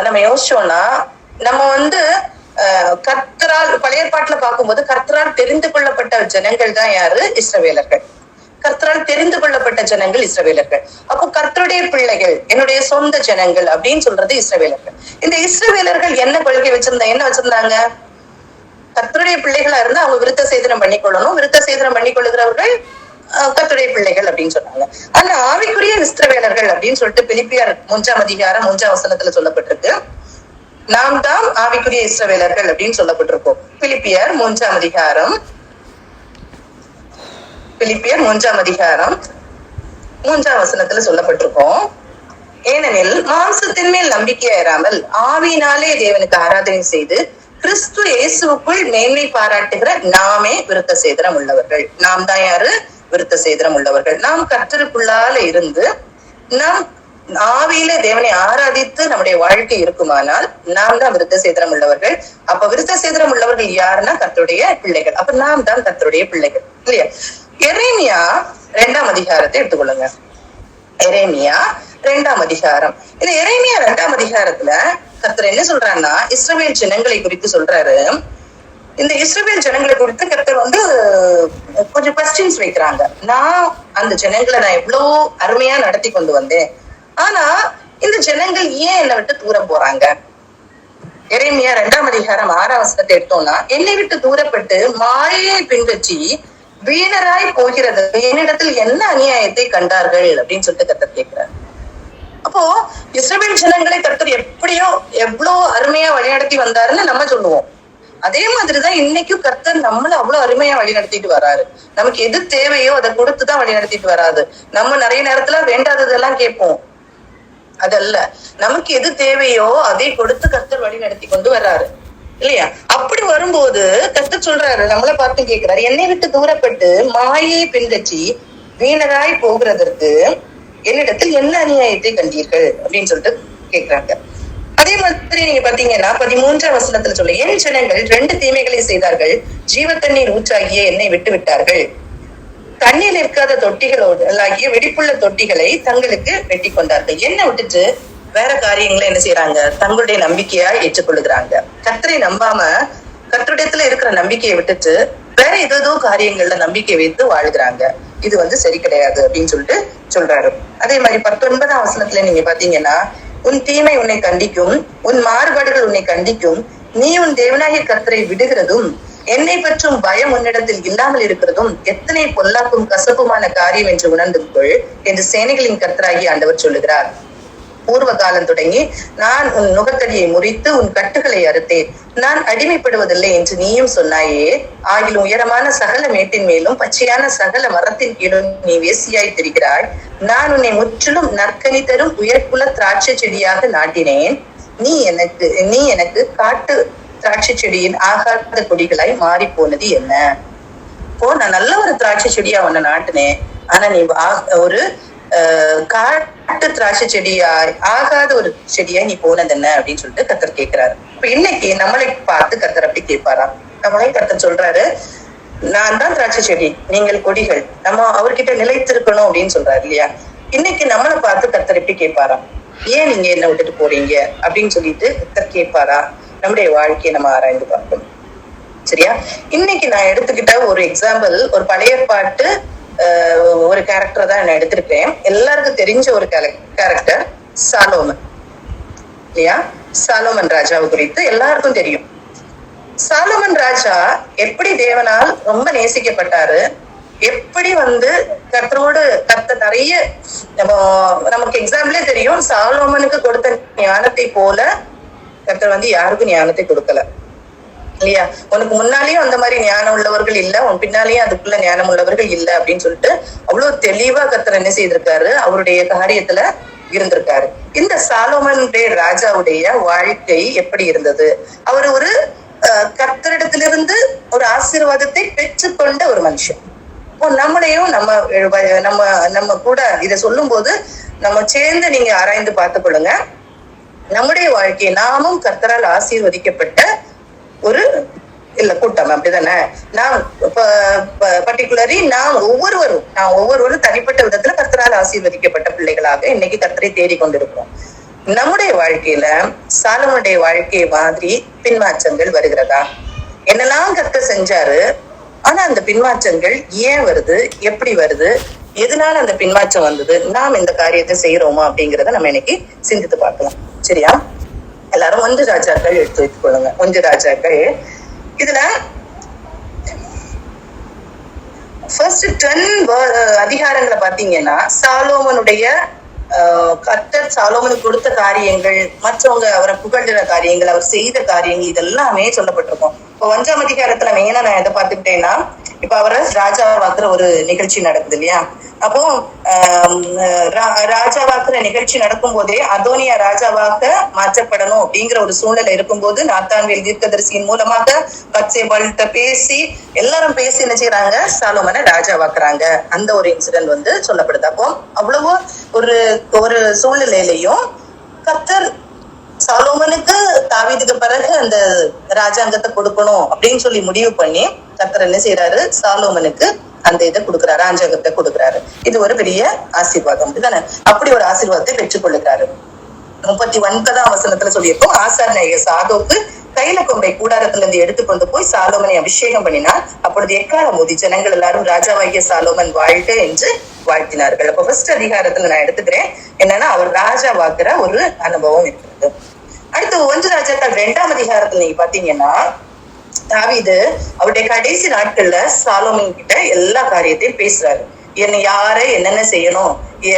நம்ம யோசிச்சோம்னா, நம்ம கர்த்தரால் பழைய ஏற்பாட்டுல பார்க்கும்போது கர்த்தரால் தெரிந்து கொள்ளப்பட்ட ஜனங்கள் தான் யாரு? இஸ்ரவேலர்கள். கர்த்தரால் தெரிந்து கொள்ளப்பட்ட ஜனங்கள் இஸ்ரவேலர்கள். அப்போ கர்த்தருடைய பிள்ளைகள், என்னுடைய சொந்த ஜனங்கள் அப்படின்னு சொல்றது இஸ்ரவேலர்கள். இந்த இஸ்ரவேலர்கள் என்ன கொள்கை வச்சிருந்தாங்க? கர்த்தருடைய பிள்ளைகளா இருந்தா அவங்க விருத்த சேதனம் பண்ணிக்கொள்ளணும், விருத்த சேதனம் பண்ணிக்கொள்ளுகிறவர்கள் கர்த்தருடைய பிள்ளைகள் அப்படின்னு சொன்னாங்க. ஆனா ஆவிக்குரிய இஸ்ரவேலர்கள் அப்படின்னு சொல்லிட்டு பிலிப்பியர் 3ஆம் அதிகாரம் 3ஆம் வசனத்துல சொல்லப்பட்டிருக்கு. நாம் தான் ஆவிக்குரிய இஸ்ரவேலர்கள் அப்படின்னு சொல்லப்பட்டிருக்கோம். பிலிப்பியர் 3ஆம் அதிகாரம் 3ஆம் வசனத்துல சொல்லப்பட்டிருக்கோம். ஏனெனில் மாம்சத்தின் மேல் நம்பிக்கையாயிராமல் ஆவியினாலே தேவனுக்கு ஆராதனை செய்து கிறிஸ்து இயேசுவுக்குள் மேன்மை பாராட்டுகிற நாமே விருத்த சேதனம் உள்ளவர்கள். நாம் தான் யாரு? விருத்த சேதனம் உள்ளவர்கள். நாம் கர்த்தருக்குள்ளால இருந்து நாம் ஆவியில தேவனை ஆராதித்து நம்முடைய வாழ்க்கை இருக்குமானால் நாம் தான் விருத்த சேதனம் உள்ளவர்கள். அப்ப விருத்த சேதனம் உள்ளவர்கள் யாருன்னா கர்த்தருடைய பிள்ளைகள். அப்ப நாம் தான் கர்த்தருடைய பிள்ளைகள் இல்லையா? எரேமியா 2ஆம் அதிகாரத்தை எடுத்துக்கொள்ளுங்க. எரேமியா 2ஆம் அதிகாரம். இந்த எரேமியா 2ஆம் அதிகாரத்துல கர்த்தர் என்ன சொல்றாருன்னா, இஸ்ரவேல் ஜனங்களை குறித்து சொல்றாரு. இந்த இஸ்ரவேல் ஜனங்களை குறித்து கர்த்தர் கொஞ்சம் கொஸ்டின்ஸ் வைக்கிறாங்க. நான் அந்த ஜனங்களை எவ்வளவு அருமையா நடத்தி கொண்டு வந்தேன், ஆனா இந்த ஜனங்கள் ஏன் என்னை விட்டு தூரம் போறாங்க? எரேமியா 2ஆம் அதிகாரம் 6ஆம் வசனத்தை எடுத்தோம்னா, என்னை விட்டு தூரப்பட்டு மாயையை பின்பற்றி வீணராய் போகிறது என்னிடத்தில் என்ன அநியாயத்தை கண்டார்கள் அப்படின்னு சொல்லிட்டு கர்த்தர் கேட்கிறார். அப்போ இஸ்ரவேல் ஜனங்களை கர்த்தர் எவ்வளவு அருமையா வழிநடத்தி வந்தாருன்னு நம்ம சொல்லுவோம். அதே மாதிரிதான் இன்னைக்கும் கர்த்தர் நம்மள அவ்வளவு அருமையா வழி நடத்திட்டு வராரு. நமக்கு எது தேவையோ அதை கொடுத்துதான் வழி நடத்திட்டு வராது. நம்ம நிறைய நேரத்துல வேண்டாததெல்லாம் கேட்போம், அதல்ல. நமக்கு எது தேவையோ அதை கொடுத்து கர்த்தர் வழி நடத்தி கொண்டு வர்றாரு இல்லையா? அப்படி வரும்போது கர்த்தர் சொல்றாரு, நம்மள பார்த்து கேட்கிறாரு, என்னை விட்டு தூரப்பட்டு மாயை பின்பற்றி வீணராய் போகிறதற்கு என்னிடத்தில் என்ன அநியாயத்தை கண்டீர்கள் அப்படின்னு சொல்லிட்டு கேட்கிறாங்க. அதே மாதிரி நீங்க பாத்தீங்கன்னா 13ஆம் வசனத்துல சொல்ல, என் ஜனங்கள் 2 தீமைகளை செய்தார்கள், ஜீவ தண்ணீர் ஊற்றாகிய என்னை விட்டு விட்டார்கள், தண்ணீர் இருக்காத தொட்டிகளோடு ஆகிய வெடிப்புள்ள தொட்டிகளை தங்களுக்கு வெட்டி கொண்டார்கள். என்ன விட்டுட்டு வேற காரியங்களை என்ன செய்யறாங்க, தங்களுடைய நம்பிக்கையா ஏற்றுக்கொள்ளுகிறாங்க. கர்த்தரை நம்பாம கர்த்தரிடத்துல இருக்கிற நம்பிக்கையை விட்டுட்டு வேற ஏதோ காரியங்கள்ல நம்பிக்கை வைத்து வாழ்கிறாங்க. இது சரி கிடையாது அப்படின்னு சொல்லிட்டு சொல்றாரு. அதே மாதிரி 19ஆம் வசனத்துல நீங்க பாத்தீங்கன்னா, உன் தீமை உன்னை கண்டிக்கும், உன் மாறுபாடுகள் உன்னை கண்டிக்கும், நீ உன் தேவனாகிய கர்த்தரை விடுகிறதும் என்னை பற்றும் பயம் உன்னிடத்தில் இல்லாமல் இருக்கிறதும் எத்தனை பொல்லாக்கும் கசப்புமான காரியம் என்று உணர்ந்து கொள் என்று சேனைகளின் கர்த்தராகி ஆண்டவர் சொல்லுகிறார். பூர்வ காலம் தொடங்கி நான் உன் நுகத்தடியை முறித்து உன் கட்டுகளை அறுத்தேன், நான் அடிமைப்படுவதில்லை என்று நீயும் சொன்னாயே. ஆகிலும் உயரமான சகல மேட்டின் மேலும் பச்சையான சகல மரத்தின் கீழும் நீ வேசியாய் திரிகிறாய். நான் உன்னை முற்றிலும் நற்கனி தரும் உயர்குல திராட்சை செடியாக நாட்டினேன். நீ எனக்கு காட்டு திராட்சை செடியின் ஆகாத கொடிகளாய் மாறி போனது என்ன? நான் நல்ல ஒரு திராட்சை செடியா உன்னை நாட்டினேன், ஆனா நீ ஒரு காட்டு திராட்சை செடியா ஆகாத ஒரு செடியா நீ போனது என்ன அப்படின்னு சொல்லிட்டு கர்த்தர் கேட்கிறாரு. இப்ப இன்னைக்கு நம்மளை பார்த்து கர்த்தர் அப்படி கேட்பாராம். நம்மளே கர்த்தர் சொல்றாரு, நான் தான் திராட்சை செடி, நீங்கள் கொடிகள், நம்ம அவர்கிட்ட நிலைத்திருக்கணும் அப்படின்னு சொல்றாரு இல்லையா? இன்னைக்கு நம்மளை பார்த்து கர்த்தர் எப்படி கேட்பாராம், ஏன் நீங்க என்ன விட்டுட்டு போறீங்க அப்படின்னு சொல்லிட்டு கர்த்தர் கேட்பாரா? நம்முடைய வாழ்க்கையை நம்ம ஆராய்ந்து பார்க்கணும். சரியா? இன்னைக்கு நான் எடுத்துக்கிட்ட ஒரு எக்ஸாம்பிள், ஒரு பழைய பாட்டு ஒரு கேரக்டர் தான் நான் எடுத்திருக்கேன். எல்லாருக்கும் தெரிஞ்ச ஒரு கேரக்டர் சாலோமன் இல்லையா? சாலோமன் ராஜாவை குறித்து எல்லாருக்கும் தெரியும். சாலோமன் ராஜா எப்படி தேவனால் ரொம்ப நேசிக்கப்பட்டாரு, எப்படி கர்த்தரோடு கர்த்தர் நிறைய நமக்கு எக்ஸாம்பிளே தெரியும். சாலோமனுக்கு கொடுத்த ஞானத்தை போல கர்த்தர் யாருக்கும் ஞானத்தை கொடுக்கல இல்லையா? உனக்கு முன்னாலேயும் அந்த மாதிரி ஞானம் உள்ளவர்கள் இல்ல, உன் பின்னாலேயும் அதுக்குள்ள ஞானம் உள்ளவர்கள் இல்ல அப்படின்னு சொல்லிட்டு அவ்வளவு தெளிவா கர்த்தர் என்ன செய்திருக்காரு, அவருடைய காரியத்துல இருந்திருக்காரு. இந்த சாலோமனுடைய ராஜாவுடைய வாழ்க்கை எப்படி இருந்தது? அவர் ஒரு கர்த்தரிடத்திலிருந்து ஒரு ஆசீர்வாதத்தை பெற்றுக்கொண்ட ஒரு மனுஷன். நம்மளையும் நம்ம கூட இதை சொல்லும் போது நம்ம சேர்ந்து நீங்க ஆராய்ந்து பார்த்துக் கொள்ளுங்க. நம்முடைய வாழ்க்கையை நாமும் கர்த்தரால் ஆசீர்வதிக்கப்பட்ட ஒரு கூட்டம், அப்படிதானே? நாம் பர்டிகுலரி நாம் ஒவ்வொருவரும் தனிப்பட்ட விதத்துல கர்த்தரால் ஆசீர்வதிக்கப்பட்ட பிள்ளைகளாக இன்னைக்கு கர்த்தரை தேடிக்கொண்டிருக்கிறோம். நம்முடைய வாழ்க்கையில சாலோமனுடைய வாழ்க்கை மாதிரி பின்மாற்றங்கள் வருகிறதா? என்னெல்லாம் கர்த்தர் செஞ்சாரு, ஆனா அந்த பின்மாற்றங்கள் ஏன் வருது, எப்படி வருது, எதனால அந்த பின்மாற்றம் வந்தது, நாம் இந்த காரியத்தை செய்யறோமா அப்படிங்கிறத நம்ம இன்னைக்கு சிந்தித்து பார்க்கலாம். சரியா? எல்லாரும் 1 ராஜாக்கள் எடுத்து வைத்துக் கொள்ளுங்க. 1 ராஜாக்கள். இதுல ஃபர்ஸ்ட் 10 அதிகாரங்களை பாத்தீங்கன்னா சாலோமனுடைய கர்த்தர் சாலோமனுக்கு கொடுத்த காரியங்கள், மற்றவங்க அவரை புகழ்கிற காரியங்கள், அவர் செய்த காரியங்கள், இதெல்லாமே சொல்லப்பட்டிருக்கும். இப்போ 1ஆம் அதிகாரத்துல மெயினா நான் எதை பார்த்துக்கிட்டேன்னா, இப்ப அவரை ராஜாவாக்குற ஒரு நிகழ்ச்சி நடக்குது இல்லையா? அப்போ ராஜாவாக்குற நிகழ்ச்சி நடக்கும் போதே அதோனியா ராஜாவாக மாற்றப்படணும் அப்படிங்கிற ஒரு சூழ்நிலை இருக்கும்போது நாத்தான்வேல் தீர்க்கதரிசியின் மூலமாக பத்சேபாள்கிட்ட பேசி எல்லாரும் பேசி என்ன செய்யறாங்க, சாலோமனை ராஜாவாக்குறாங்க. அந்த ஒரு இன்சிடென்ட் சொல்லப்படுது. அப்போ அவ்வளவு ஒரு சூழ்நிலையிலையும் கர்த்தர் சாலோமனுக்கு தாவீதுக்கு பிறகு அந்த ராஜாங்கத்தை கொடுக்கணும் அப்படின்னு சொல்லி முடிவு பண்ணி கர்த்தர் என்ன செய்யறாரு, சாலோமனுக்கு அந்த இதை கொடுக்குறாரு, ராஜாங்கத்தை கொடுக்குறாரு. இது ஒரு பெரிய ஆசீர்வாதம் இதுதானே? அப்படி ஒரு ஆசீர்வாதத்தை பெற்றுக் கொள்ளுகிறாரு. 39ஆம் வசனத்துல சொல்லியிருக்கோம், ஆசார் நாயகர் சாதோக்கு கையில கொம்பை கூடாரத்துல இருந்து எடுத்துக்கொண்டு போய் சாலோமனை அபிஷேகம் பண்ணினார். அப்பொழுது எக்காலம் மோதி ஜனங்கள் எல்லாரும் ராஜாவாகிய சாலோமன் வாழ்க என்று வாழ்த்தினார்கள். அப்ப ஃபர்ஸ்ட் அதிகாரத்துல நான் எடுத்துக்கிறேன் என்னன்னா, அவர் ராஜாவாக்குற ஒரு அனுபவம் இருக்கிறது. அடுத்து 1 ராஜாக்கள் 2ஆம் அதிகாரத்துல நீங்க பாத்தீங்கன்னா, தாவீது அவருடைய கடைசி நாட்கள்ல சாலோமன் கிட்ட எல்லா காரியத்தையும் பேசுறாரு. யாரை என்னென்ன செய்யணும்,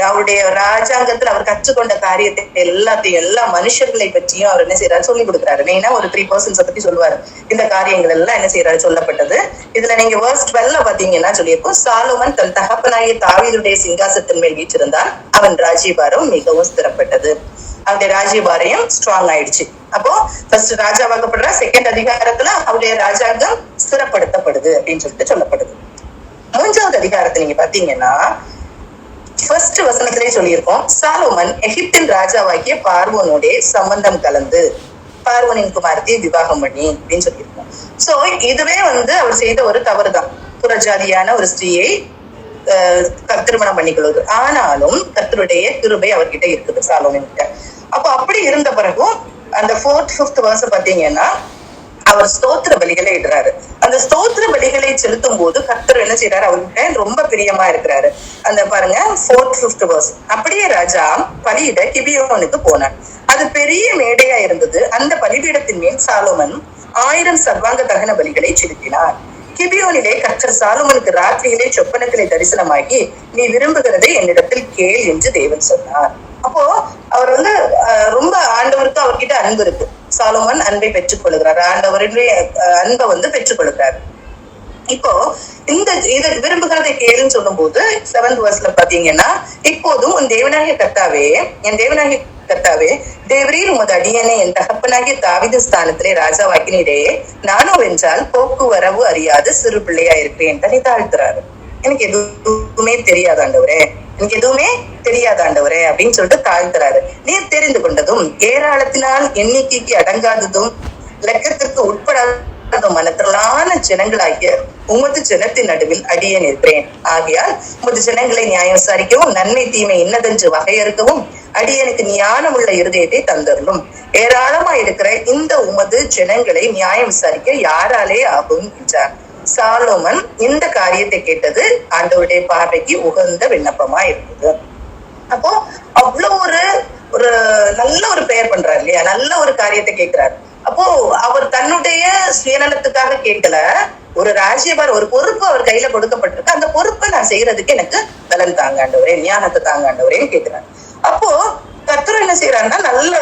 அவருடைய ராஜாங்கத்துல அவர் கற்றுக்கொண்ட காரியத்தை எல்லாத்தையும், எல்லா மனுஷர்களை பற்றியும் அவர் என்ன செய்யறாரு சொல்லி கொடுக்குறாரு. மெயினா ஒரு 3 பர்சன்ஸ் பத்தி சொல்லுவாரு. இந்த காரியங்கள் எல்லாம் என்ன செய்யறாரு சொல்லப்பட்டது. இதுல நீங்க verse 12 பாத்தீங்கன்னா சொல்லியிருக்கோம், சாலோமன் தன் தகப்பனாகிய தாவீதுடைய சிங்காசத்தின் மேல் வீற்றிருந்தான், அவன் ராஜ்யபாரம் மிகவும் ஸ்திரப்பட்டது. அவருடைய ராஜ்யபாரியம் ஸ்ட்ராங் ஆயிடுச்சு. அப்போ ஃபர்ஸ்ட் ராஜாவாக்கப்படுற, 2nd அதிகாரத்துல அவருடைய ராஜாங்கம் ஸ்திரப்படுத்தப்படுது அப்படின்னு சொல்லிட்டு சொல்லப்படுது. 3வது அதிகாரத்தை நீங்க பாத்தீங்கன்னா ஃபர்ஸ்ட் வசனத்திலே சொல்லியிருக்கோம், சாலோமன் எகிப்தின் ராஜாவாகிய பார்வோனோட சம்பந்தம் கலந்து பார்வோனின் குமாரத்தை விவாகம் பண்ணி அப்படின்னு சொல்லியிருக்கோம். சோ இதுவே அவர் செய்த ஒரு தவறுதான், புறஜாதியான ஒரு ஸ்திரீயை திருமணம் பண்ணிக்கொள்வது. ஆனாலும் கர்த்தருடைய கிருபை அவர்கிட்ட இருக்குது சாலோமன் கிட்ட. அப்ப அப்படி இருந்த பிறகும் அந்த 4th 5th verse பாத்தீங்கன்னா அவர் ஸ்தோத்திர பலிகளை இடுறாரு. அந்த ஸ்தோத்திர பலிகளை செலுத்தும் போது கர்த்தர் என்ன செய்யறாரு, அவர்கிட்ட ரொம்ப பிரியமா இருக்கிறாரு. அந்த பாருங்க 4th 5th verse. அப்படியே ராஜா பலியிட கிபியோனுக்கு போனான். அது பெரிய மேடையா இருந்தது. அந்த பலிபீடத்தின் மேல் சாலோமன் 1000 சர்வாங்க தகன பலிகளை செலுத்தினார். கிபியோனிலே கர்த்தர் சாலோமனுக்கு ராத்திரியிலே சொப்பனத்திலே தரிசனமாகி, நீ விரும்புகிறதை என்னிடத்தில் கேள் என்று தேவன் சொன்னார். அப்போ அவர் வந்து ரொம்ப ஆண்டவருக்கு அவர்கிட்ட அன்பு இருக்கு. சாலோமன் அன்பை பெற்றுக் கொள்கிறார், ஆண்டவருடைய அன்பை வந்து பெற்றுக் கொள்கிறார். இப்போ இந்த இதை விரும்புகிறதை கேளுன்னு சொல்லும் போது 7th verseல பாத்தீங்கன்னா, இப்போதும் உன் தேவனாகிய கர்த்தாவே, என் தேவனாகிய கர்த்தாவே, தேவரீர் உமது அடியனை என் தகப்பனாகிய தாவீது ஸ்தானத்திலே ராஜாவாக்கினீரே, நானோ வென்றால் போக்குவரவு அறியாத சிறு பிள்ளையா இருக்கிறேன் தனி தாழ்த்துறாரு. எனக்கு எதுவுமே தெரியாது ஆண்டவரே, எனக்கு எதுவுமே தெரியாது ஆண்டவரே அப்படின்னு சொல்லிட்டு தாழ்த்துறாரு. நீர் தெரிந்து கொண்டதும் ஏராளத்தினால் எண்ணிக்கைக்கு அடங்காததும் லக்கத்திற்கு உட்படாத மனத்திரளான ஜனங்களாகிய உமது ஜனத்தின் நடுவில் அடியேன் இருக்கிறேன். ஆகையால் உமது ஜனங்களை நியாயம் விசாரிக்கவும் நன்மை தீமை என்னதென்று வகையறுக்கவும் அடியனுக்கு ஞானம் உள்ள இருதயத்தை தந்தரலும். ஏராளமா இருக்கிற இந்த உமது ஜனங்களை நியாயம் விசாரிக்க யாராலே ஆகும் என்றார். சாலோமன் இந்த காரியத்தை கேட்டது ஆண்டவருடைய பார்வைக்கு உகந்த விண்ணப்பமா இருந்தது. அப்போ அவ்வளவு ஒரு நல்ல ஒரு பெயர் பண்றாரு இல்லையா, நல்ல ஒரு காரியத்தை கேட்கிறாரு. அப்போ அவர் தன்னுடைய சுயநலத்துக்காக கேட்கல, ஒரு ராஜ்யபார் ஒரு பொறுப்பு அவர் கையில கொடுக்கப்பட்டிருக்கு, அந்த பொறுப்பை நான் செய்யறதுக்கு எனக்கு பலன் தாங்க ஆண்டவரே, ஞானத்தை தாங்க ஆண்டவரேன்னு கேட்கிறாரு. அப்போ கர்த்தர் என்ன செய்யறாருன்னா, நல்ல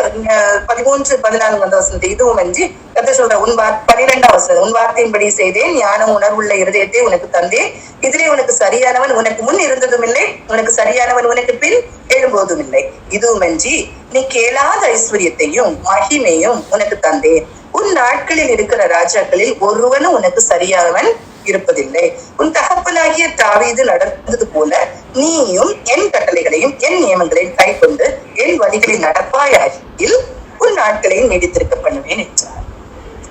13 14 இதுவும் அஞ்சு கர்த்தர் சொல்ற, 12 உன் வார்த்தையின்படி செய்தேன், ஞானம் உணர்வுள்ள இருதயத்தை உனக்கு தந்தேன், இதிலே உனக்கு சரியானவன் உனக்கு முன் இருந்ததும் இல்லை, உனக்கு சரியானவன் உனக்கு பின் எழும்போதும் இல்லை. இதுவும் அஞ்சி நீ கேளாத ஐஸ்வர்யத்தையும் மகிமையும் உனக்கு தந்தேன், உன் நாட்களில் இருக்கிற ராஜாக்களில் ஒருவனும் உனக்கு சரியானவன் இருப்பதில்லை, உன் தகப்பனாகிய தாவீது நடந்தது போல நீயும் என் கட்டளைகளையும் என் நியமங்களையும் கை கொண்டு என் வழிகளில் நடப்பாயாகில் உன் நாட்களையும் நீடித்திருக்க பண்ணுவேன் என்றார்.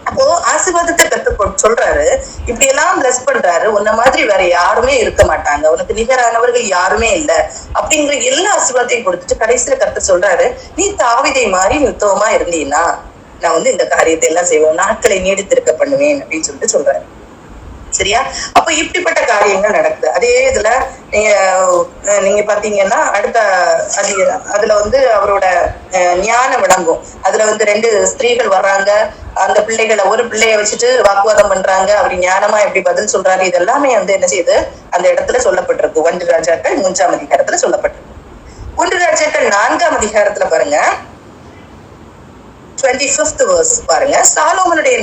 அப்போ ஆசீர்வாதத்தை கத்து சொல்றாரு, இப்படி எல்லாம் பிளஸ் பண்றாரு. உன்ன மாதிரி வேற யாருமே இருக்க மாட்டாங்க, உனக்கு நிகரானவர்கள் யாருமே இல்ல அப்படிங்கிற எல்லா ஆசீர்வாதத்தையும் கொடுத்துட்டு கடைசியில கத்து சொல்றாரு, நீ தாவீதை மாதிரி உத்தமமா இருந்தீன்னா நான் வந்து இந்த காரியத்தை எல்லாம் செய்வேன், நாட்களை நீடித்திருக்க பண்ணுவேன் அப்படின்னு சொல்லிட்டு சொல்றாரு. சரியா? அப்ப இப்படிப்பட்ட காரியங்கள் நடக்குது. அதே இதுல நீங்க பாத்தீங்கன்னா அடுத்த அதுல வந்து அவரோட ஞானம் விளங்கும். அதுல வந்து 2 ஸ்திரீகள் வர்றாங்க, அந்த பிள்ளைகளை ஒரு பிள்ளைய வச்சுட்டு வாக்குவாதம் பண்றாங்க, அப்படி ஞானமா எப்படி பதில் சொல்றாரு, இதெல்லாமே வந்து என்ன செய்யுது அந்த இடத்துல சொல்லப்பட்டிருக்கு. 1 ராஜாக்கள் 3ஆம் அதிகாரத்துல சொல்லப்பட்டிருக்கு. 1 ராஜாக்கள் 4ஆம் அதிகாரத்துல பாருங்க 25th verse பாருங்க, சாலோமனுடைய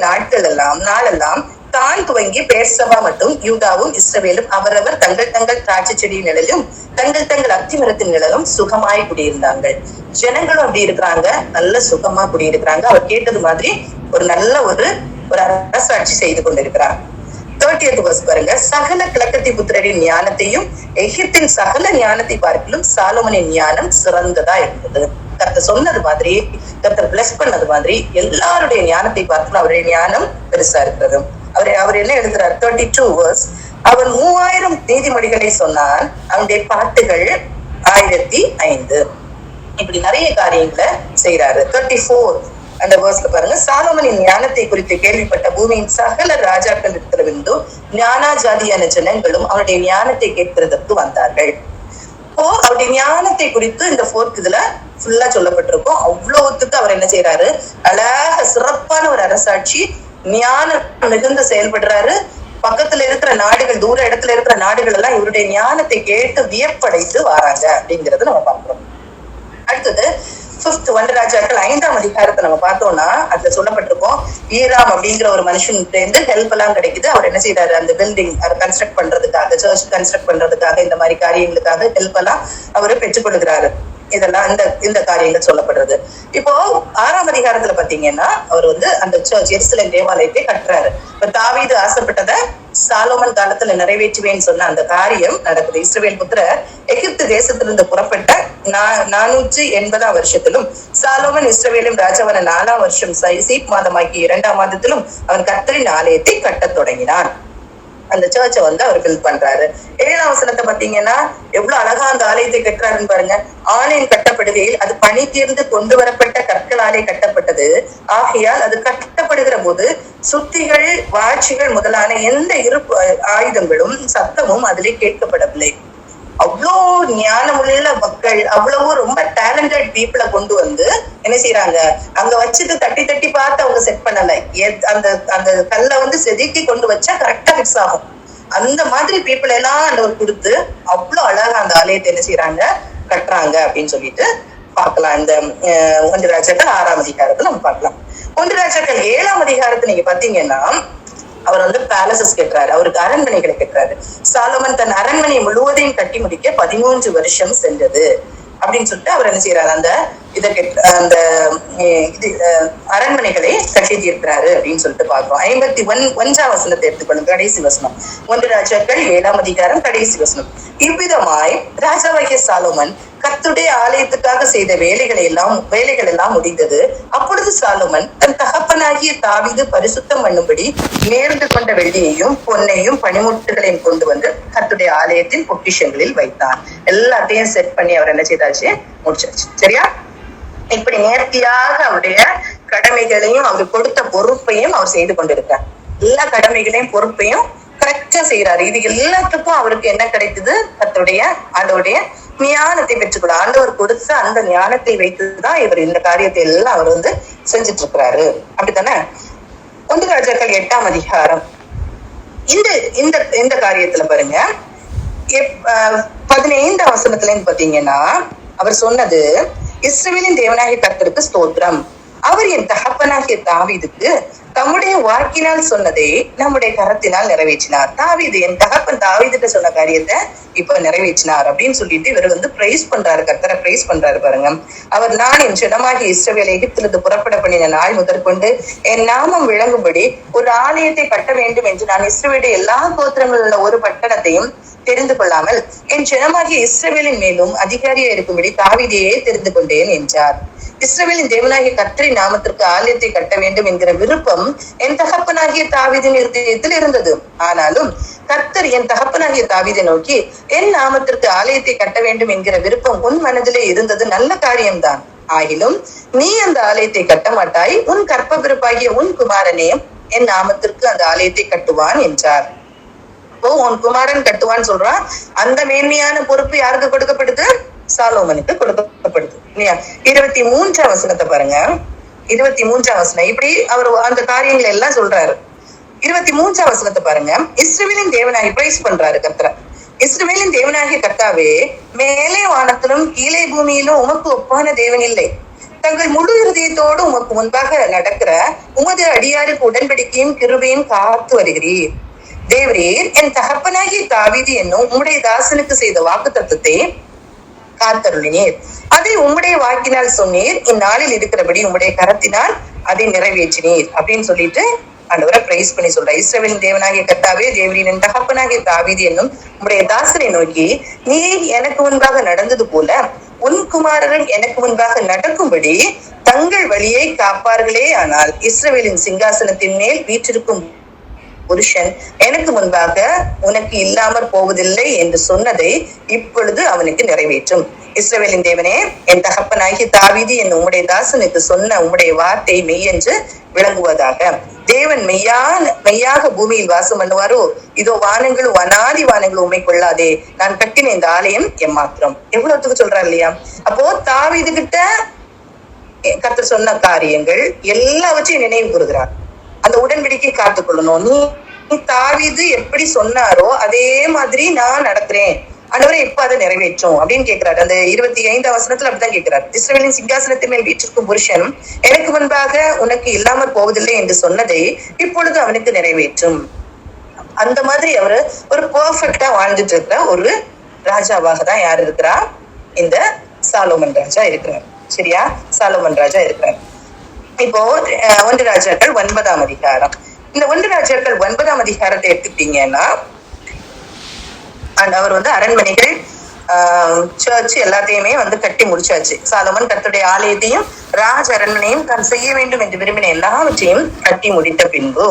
நாளெல்லாம் தான் துவங்கி பேர்சபா மட்டும் யூதாவும் இஸ்ரவேலும் அவரவர் தங்கள் தங்கள் திராட்சை செடியின் நிழலும் தங்கள் தங்கள் அத்தி மரத்தின் நிழலும் சுகமாய் குடியிருந்தார்கள். ஜனங்களும் அப்படி இருக்கிறாங்க, நல்ல சுகமா குடியிருக்கிறாங்க. அவர் கேட்டது மாதிரி ஒரு நல்ல ஒரு அரசாட்சி செய்து கொண்டிருக்கிறார். 30th verse பாருங்க, சகல கிழக்கத்தி புத்திரரின் ஞானத்தையும் எகிப்தின் சகல ஞானத்தை பார்க்கலும் சாலோமனின் ஞானம் சிறந்ததா இருந்தது. கர்த்தர் சொன்னது மாதிரி, கர்த்தர் பிளஸ் பண்ணது மாதிரி எல்லாருடைய ஞானத்தை பார்க்கலும் அவருடைய ஞானம் பெருசா இருக்கிறது. அவர் என்ன எழுதுறார் 32 verse, அவன் 3000 நீதிமொழிகளை சொன்னான், அவனுடைய பாட்டுகள் 1005. இப்படி நிறைய காரியங்களை செய்யறாரு. 34 அந்த வேர்ஸ்ல பாருங்க, சாலோமனின் ஞானத்தை குறித்து கேள்விப்பட்ட பூமியின் சகல ராஜாக்கள் இருக்கிறவிருந்தும் ஞானா ஜாதியான ஜனங்களும் அவனுடைய ஞானத்தை கேட்கிறதற்கு வந்தார்கள். இப்போ அவருடைய ஞானத்தை குறித்து இந்த 4th இதுல ஃபுல்லா சொல்லப்பட்டிருக்கும். அவ்வளவுத்துக்கு அவர் என்ன செய்யறாரு, அழக சிறப்பான ஒரு அரசாட்சி, ஞானம் மிகுந்து செயல்படுறாரு. பக்கத்துல இருக்கிற நாடுகள், தூர இடத்துல இருக்கிற நாடுகள் எல்லாம் இவருடைய ஞானத்தை கேட்டு வியப்படைத்து வராங்க அப்படிங்கறத நம்ம பார்க்கிறோம். அடுத்தது 5th 1 ராஜாக்கள் 5ஆம் அதிகாரத்தை நம்ம பார்த்தோம்னா அதுல சொல்லப்பட்டிருக்கோம், ஈராம் அப்படிங்கிற ஒரு மனுஷன்கிட்ட இருந்து ஹெல்ப் எல்லாம் கிடைக்குது. அவர் என்ன செய்யறாரு, அந்த பில்டிங் அதை கன்ஸ்ட்ரக்ட் பண்றதுக்காக, சர்ச் கன்ஸ்ட்ரக்ட் பண்றதுக்காக, இந்த மாதிரி காரியங்களுக்காக ஹெல்ப் எல்லாம் அவரு பெற்றுக் கொள்கிறாரு. இதெல்லாம் இந்த காரியங்கள் சொல்லப்படுறது. இப்போ 6ஆம் அதிகாரத்துல பாத்தீங்கன்னா அவர் வந்து அந்த சர்ச் எருசலேம் தேவாலயத்தை கட்டுறாரு. இப்ப தாவீது ஆசைப்பட்டதை சாலோமன் காலத்துல நிறைவேற்றுவேன்னு சொன்ன அந்த காரியம் நடக்குது. இஸ்ரவேல் புத்திரர் எகிப்து தேசத்திலிருந்து புறப்பட்ட 480ஆம் வருஷத்திலும் சாலோமன் இஸ்ரவேலும் ராஜாவான 4ஆம் வருஷம் சீப் மாதமாக்கி 2ஆம் மாதத்திலும் அவன் கர்த்தரின் ஆலயத்தை கட்டத் தொடங்கினான். அந்த சர்ச்சை வந்து அவர் பில்ட் பண்றாரு. 7ஆம் வசனத்தை பாத்தீங்கன்னா எவ்வளவு அழகா அந்த ஆலயத்தை கட்டுறாருன்னு பாருங்க. ஆலயம் கட்டப்படுகையில் அது பனி தீர்ந்து கொண்டு வரப்பட்ட கற்களாலே கட்டப்பட்டது. ஆகையால் அது கட்டப்படுகிற போது சுத்திகள், வாட்சிகள் முதலான எந்த இரு ஆயுதங்களும் சத்தமும் அதிலே கேட்கப்படவில்லை. அவ்வளோ ஞானமுள்ள மக்கள், அவ்வளவு ரொம்ப டேலண்டட் பீப்புளை கொண்டு வந்து என்ன செய்யறாங்க, அங்க வச்சுட்டு தட்டி தட்டி பார்த்து அவங்க செட் பண்ணல. அந்த அந்த கல்லை வந்து செதுக்கி கொண்டு வச்சா கரெக்டா ஃபிக்ஸ் ஆகும். அந்த மாதிரி பீப்புள் எல்லாம் ஆண்டவர் கொடுத்து அவ்வளவு அழகா அந்த ஆலயத்தை என்ன செய்யறாங்க, கட்டுறாங்க அப்படின்னு சொல்லிட்டு பார்க்கலாம். இந்த 1 ராஜாக்கள் 6ஆம் அதிகாரத்துல நம்ம பார்க்கலாம். 1 ராஜாக்கள் 7ஆம் அதிகாரத்தை நீங்க பாத்தீங்கன்னா அவர் வந்து பேலசஸ் கட்டுறாரு, அவருக்கு அரண்மனைகளை கட்டுறாரு. சாலமன் தன் அரண்மனை முழுவதையும் கட்டி முடிக்க 13 வருஷம் சென்றது அப்படின்னு சொல்லிட்டு அவர் என்ன செய்யறாரு, அந்த அந்த அரண்மனைகளை கட்டி தீர்க்கிறாரு அப்படின்னு சொல்லிட்டு பார்க்கிறோம். 51ஆம் வசனத்தை எடுத்துக்கொள்ளும், கடைசி வசனம். 1 ராஜாக்கள் 7ஆம் அதிகாரம் கடைசி வசனம். இவ்விதமாய் ராஜாவாகிய சாலோமன் கர்த்தருடைய ஆலயத்துக்காக செய்த வேலைகள் எல்லாம் முடிந்தது. அப்பொழுது சாலோமன் தன் தகப்பனாகிய தாவீது பரிசுத்தம் பண்ணும்படி நேர்ந்து கொண்ட வெள்ளியையும் பொன்னையும் பனிமுட்டுகளையும் கொண்டு வந்து கர்த்தருடைய ஆலயத்தின் பொக்கிஷங்களில் வைத்தான். எல்லாத்தையும் செட் பண்ணி அவர் என்ன செய்தாச்சு, முடிச்சாச்சு. சரியா? இப்படி நேர்த்தியாக அவருடைய கடமைகளையும் அவர் கொடுத்த பொறுப்பையும் அவர் செய்து கொண்டிருக்கார். எல்லா கடமைகளையும் பொறுப்பையும் கரெக்டா செய்யறாரு. இது எல்லாத்துக்கும் அவருக்கு என்ன கிடைத்தது, கர்த்தருடைய ஆண்டவருடைய ஞானத்தை பெற்றுக்கொள்ள ஆண்டவர் கொடுத்த அந்த ஞானத்தை வைத்துதான் இவர் இந்த காரியத்தை எல்லாம் அவர் வந்து செஞ்சுட்டு இருக்கிறாரு. அப்படித்தானே? 1 ராஜாக்கள் 8ஆம் அதிகாரம் இந்த இந்த இந்த காரியத்துல பாருங்க, 15ஆம் வசனத்துல இருந்து பாத்தீங்கன்னா அவர் சொன்னது, இஸ்ரவேலின் தேவனாகிய கர்த்தருக்கு ஸ்தோத்திரம், அவர் என் தகப்பனாகிய தாவீதுக்கு தம்முடைய வாக்கினால் சொன்னதை நம்முடைய கரத்தினால் நிறைவேற்றினார். தாவீது, என் தகப்பன் தாவீதுட்ட சொன்ன காரியத்தை இப்ப நிறைவேற்றினார் அப்படின்னு சொல்லிட்டு இவர் வந்து பிரைஸ் பண்றாரு, கர்த்தரை பிரைஸ் பண்றாரு பாருங்க. அவர், நான் என் ஜனமாகிய இஸ்ரவேலை எகிப்திலிருந்து புறப்பட பண்ணின நாள் முதற்கொண்டு என் நாமம் விளங்கும்படி ஒரு ஆலயத்தை கட்ட வேண்டும் என்று நான் இஸ்ரவேலுடைய எல்லா கோத்திரங்களில் உள்ள ஒரு பட்டணத்தையும் தெரிந்து கொள்ளாமல் என் ஜனமாகிய இஸ்ரவேலின் மேலும் அதிகாரியா இருக்கும்படி தாவீதையே தெரிந்து கொண்டேன் என்றார். இஸ்ரவேலின் தேவனாகிய கர்த்தரின் நாமத்திற்கு ஆலயத்தை கட்ட வேண்டும் என்கிற விருப்பம் என் தகப்பனாகிய தாவீதின் இருதயத்தில் இருந்தது. ஆனாலும் கர்த்தர் என் தகப்பனாகிய தாவீதை நோக்கி, என் நாமத்திற்கு ஆலயத்தை கட்ட வேண்டும் என்கிற விருப்பம் உன் மனதிலே இருந்தது நல்ல காரியம்தான். ஆகிலும் நீ அந்த ஆலயத்தை கட்ட மாட்டாய், உன் கற்ப பிறப்பாகிய உன் குமாரனே என் நாமத்திற்கு அந்த ஆலயத்தை கட்டுவான் என்றார். உன் குமாரன் கட்டுவான்னு சொல்றான். அந்த மேன்மையான பொறுப்பு யாருக்கு கொடுக்கப்படுது? சாலோமனுக்கு கொடுக்கப்படுது இல்லையா? 23ஆம் வசனத்தை பாருங்க. 23ஆம் வசனம் இப்படி அவர் அந்த காரியங்களை எல்லாம் சொல்றாரு. 23ஆம் வசனத்தை பாருங்க. இஸ்ரவேலின் தேவனாகி பிரைஸ் பண்றாரு கர்த்தரை. இஸ்ரவேலின் தேவனாகிய கர்த்தாவே, மேலே வானத்திலும் கீழே பூமியிலும் உமக்கு ஒப்பான தேவன் இல்லை. தங்கள் முழு இருதயத்தோடு உமக்கு முன்பாக நடக்கிற உமது அடியாருக்கு உடன்படிக்கையும் கிருபையும் காத்து வருகிறீர். தேவரீர் என் தகப்பனாகிய தாவீது என்னும் உம்முடைய தாசனுக்கு செய்த வாக்கு தத்தத்தை காத்தருளினீர். அதை உம்முடைய வாக்கினால் சொன்னீர். இந்நாளில் இருக்கிறபடி உம்முடைய கரத்தினால் அதை நிறைவேற்றினீர் அப்படின்னு சொல்லிட்டு ஆண்டவரை பிரைஸ் பண்ணி சொல்ற. இஸ்ரவேலின் தேவனாகிய கர்த்தாவே, தேவரீரின் தகப்பனாகிய தாவீது என்னும் உம்முடைய தாசனை நோக்கி, நீர் எனக்கு முன்பாக நடந்தது போல உன் குமாரரும் எனக்கு முன்பாக நடக்கும்படி தங்கள் வழியை காப்பார்களே. ஆனால் இஸ்ரவேலின் சிங்காசனத்தின் மேல் வீற்றிருக்கும் புருஷன் எனக்கு முன்பாக உனக்கு இல்லாமற் போவதில்லை என்று சொன்னதை இப்பொழுது அவனுக்கு நிறைவேற்றும். இஸ்ரவேலின் தேவனே, என் தகப்பனாகிய தாவீது என் உம்முடைய தாசனுக்கு சொன்ன உம்முடைய வார்த்தை மெய் என்று விளங்குவதாக. தேவன் மெய்யாக பூமியில் வாசம் பண்ணுவாரோ? இதோ வானங்களும் அநாதி வானங்களும் உண்மை கொள்ளாதே. நான் கட்டின இந்த ஆலயம் எம்மாத்திரம். எவ்வளவுத்துக்கு சொல்றாரு இல்லையா? அப்போ தாவீது கிட்ட கர்த்தர் சொன்ன காரியங்கள் எல்லாவற்றையும் நினைவு கூறுகிறார். அந்த உடன்படிக்கை காத்துக்கொள்ளணும். நீ தாவீது எப்படி சொன்னாரோ அதே மாதிரி நான் நடக்கிறேன், ஆண்டவரே எப்ப அதை நிறைவேற்றும் அப்படின்னு கேட்கிறாரு. அந்த 25ஆம் வசனத்துல அப்படிதான் கேட்கிறார். இஸ்ரவேலின் சிங்காசனத்தின் மேல் வீற்றிருக்கும் புருஷன் எனக்கு முன்பாக உனக்கு இல்லாமற் போவதில்லை என்று சொன்னதை இப்பொழுது அவனுக்கு நிறைவேற்றும். அந்த மாதிரி அவரு ஒரு பெர்ஃபெக்டா வாழ்ந்துட்டு இருக்கிற ஒரு ராஜாவாக தான் யார் இருக்கிறா? இந்த சாலோமன் ராஜா இருக்கிறார். சரியா? சாலோமன் ராஜா இருக்கிறார். இப்போ 1 ராஜாக்கள் 9ஆம் அதிகாரம். இந்த 1 ராஜாக்கள் 9ஆம் அதிகாரத்தை எடுத்துக்கிட்டீங்கன்னா அவர் வந்து அரண்மனைகள், சர்ச் எல்லாத்தையுமே வந்து கட்டி முடிச்சாச்சு. சாலமன் கர்த்தருடைய ஆலயத்தையும் ராஜ அரண்மனையும் தான் செய்ய வேண்டும் என்று விரும்பின எல்லாவற்றையும் கட்டி முடித்த பின்பு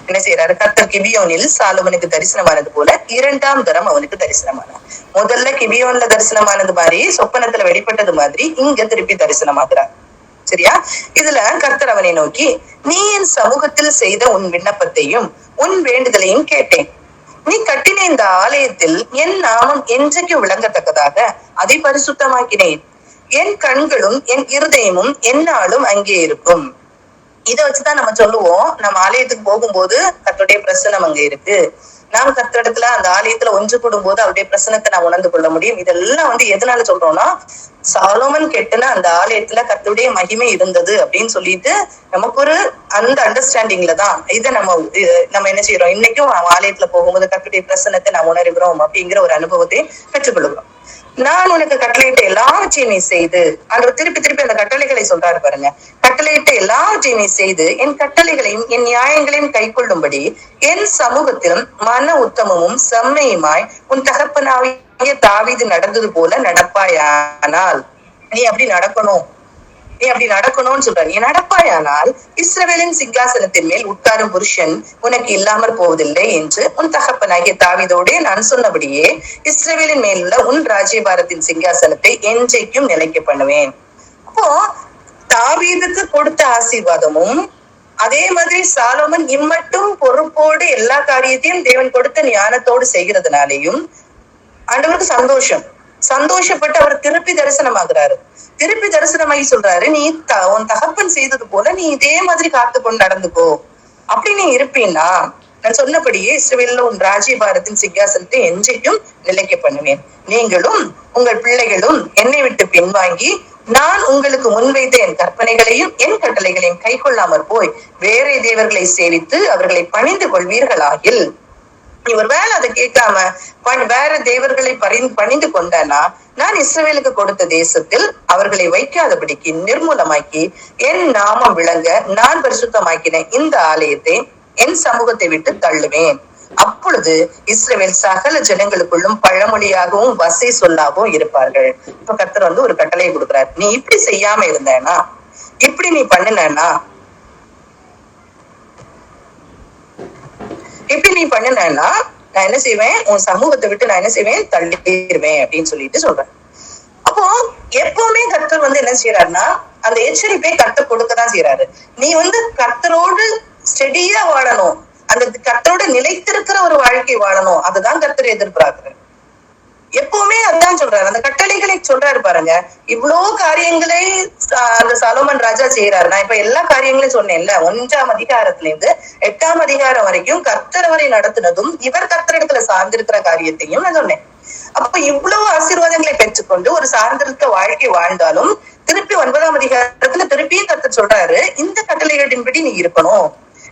என்ன செய்யறாரு? கர்த்தர் கிபியோனில் சாலோமனுக்கு தரிசனமானது போல 2ஆம் தரம் அவனுக்கு தரிசனமானார். முதல்ல கிபியோன்ல தரிசனமானது மாதிரி, சொப்பனத்துல வெளிப்பட்டது மாதிரி இங்க திருப்பி தரிசனமாகிறார். சரியா? இதுல கர்த்தர் அவனை நோக்கி, நீ என் சமூகத்தில் செய்த உன் விண்ணப்பத்தையும் உன் வேண்டுதலையும் கேட்டேன். நீ கட்டின இந்த ஆலயத்தில் என் நாமம் என்றைக்கு விளங்கத்தக்கதாக அதை பரிசுத்தமாக்கினேன். என் கண்களும் என் இருதயமும் எந்நாளும் அங்கே இருக்கும். இதை வச்சுதான் நம்ம சொல்லுவோம், நம்ம ஆலயத்துக்கு போகும்போது கர்த்தருடைய பிரசனம் அங்க இருக்கு. நாம் கர்த்தரிடத்துல அந்த ஆலயத்துல ஒன்று கூடும் போது அவருடைய பிரசனத்தை நான் உணர்ந்து கொள்ள முடியும். இதெல்லாம் எதனால சொல்றோம்னா, சாலோமன் கெட்டுன அந்த ஆலயத்துல கர்த்தருடைய மகிமை இருந்தது அப்படின்னு சொல்லிட்டு நமக்கு ஒரு அந்த அண்டர்ஸ்டாண்டிங்ல தான் இதை நம்ம என்ன செய்யறோம், இன்னைக்கும் ஆலயத்துல போகும்போது கர்த்தருடைய பிரசனத்தை நாம் உணர்கிறோம் அப்படிங்கிற ஒரு அனுபவத்தை பெற்றுக்கொள்கிறோம். நான் உனக்கு கட்டளையிட்ட எல்லாவற்றையும் நீ செய்து, ஆண்டவர் திருப்பி திருப்பி அந்த கட்டளைகளை சொல்றாரு பாருங்க. கட்டளையிட்ட எல்லாவற்றையும் நீ செய்து என் கட்டளைகளையும் என் நியாயங்களையும் கை கொள்ளும்படி என் சமூகத்திலும் மன உத்தமமும் செம்மையுமாய் உன் தகப்பனாகிய தாவீது நடந்தது போல நடப்பாயானால், நீ அப்படி நடக்கணும்னு சொல்ற. நீ நடப்பாயானால் இஸ்ரவேலின் சிங்காசனத்தின் மேல் உட்காரும் புருஷன் உனக்கு இல்லாமல் போவதில்லை என்று உன் தகப்பனாகிய தாவீதோடே நான் சொன்னபடியே இஸ்ரவேலின் மேலுள்ள உன் ராஜ்யபாரத்தின் சிங்காசனத்தை என்றைக்கும் நிலைக்க பண்ணுவேன். அப்போ தாவீதுக்கு கொடுத்த ஆசீர்வாதமும் அதே மாதிரி சாலோமன் இம்மட்டும் பொறுப்போடு எல்லா காரியத்தையும் தேவன் கொடுத்த ஞானத்தோடு செய்கிறதுனாலையும் ஆண்டவருக்கு சந்தோஷப்பட்டு அவர் திருப்பி தரிசனமாகிறாரு. திருப்பி தரிசனமாகி சொல்றாரு, நீ உன் தகப்பன் செய்தது போல நீ இதே மாதிரி காத்து கொண்டு நடந்துக்கோ. அப்படி நீ இருப்பீன்னா நான் சொன்னபடியே இஸ்ரவேல்ல உன் ராஜ்யபாரத்தின் சிங்காசனத்தை என்றைக்கும் நிலைக்க பண்ணுவேன். நீங்களும் உங்கள் பிள்ளைகளும் என்னை விட்டு பின்வாங்கி நான் உங்களுக்கு முன்வைத்த என் கற்பனைகளையும் என் கட்டளைகளையும் கை கொள்ளாமற் போய் வேற தேவர்களை சேவித்து அவர்களை பணிந்து கொள்வீர்களாகில், இவர் வேலை அதை கேட்காம வேற தேவர்களை பணிந்து கொண்டானா நான் இஸ்ரவேலுக்கு கொடுத்த தேசத்தில் அவர்களை வைக்காதபடிக்கு நிர்மூலமாக்கி என் நாமம் விளங்க நான் பரிசுத்தமாக்கின இந்த ஆலயத்தை என் சமூகத்தை விட்டு தள்ளுவேன். அப்பொழுது இஸ்ரவேல் சகல ஜனங்களுக்குள்ளும் பழமொழியாகவும் வசை சொல்லாகவும் இருப்பார்கள். இப்ப கர்த்தர் ஒரு கட்டளையை கொடுக்கிறார். நீ இப்படி செய்யாம இருந்தேனா, இப்படி நீ பண்ணினா, இப்படி நீ பண்ணினா நான் என்ன செய்வேன், உன் சமூகத்தை விட்டு நான் என்ன செய்வேன், தள்ளிடுவேன் அப்படின்னு சொல்லிட்டு சொல்றேன். அப்போ எப்பவுமே கர்த்தர் என்ன செய்யறாருன்னா அந்த எச்சரிப்பை கர்த்தர் கொடுக்கதான் செய்யறாரு. நீ கர்த்தரோடு ஸ்டெடியா வாழணும், அந்த கர்த்தரோட நிலைத்திருக்கிற ஒரு வாழ்க்கை வாழணும். அதுதான் கர்த்தர் எதிர்பார்க்கிறார். எப்பவுமே அதுதான் சொல்றாரு. அந்த கட்டளைகளை சொல்றாரு பாருங்க. இவ்வளவு காரியங்களை அந்த சாலோமன் ராஜா செய்யறாரு. நான் இப்ப எல்லா காரியங்களையும் சொன்னேன்ல, 1ஆம் அதிகாரத்துல இருந்து 8ஆம் அதிகாரம் வரைக்கும் கர்த்தர் அவரை நடத்தினதும் இவர் கர்த்தரிடத்துல சார்ந்திருக்கிற காரியத்தையும் நான் சொன்னேன். அப்ப இவ்வளவு ஆசீர்வாதங்களை பெற்றுக்கொண்டு ஒரு சார்ந்திருக்க வாழ்க்கை வாழ்ந்தாலும் திருப்பி 9ஆம் அதிகாரத்துல திருப்பியும் கர்த்தர் சொல்றாரு, இந்த கட்டளைகளின்படி நீ இருக்கணும்.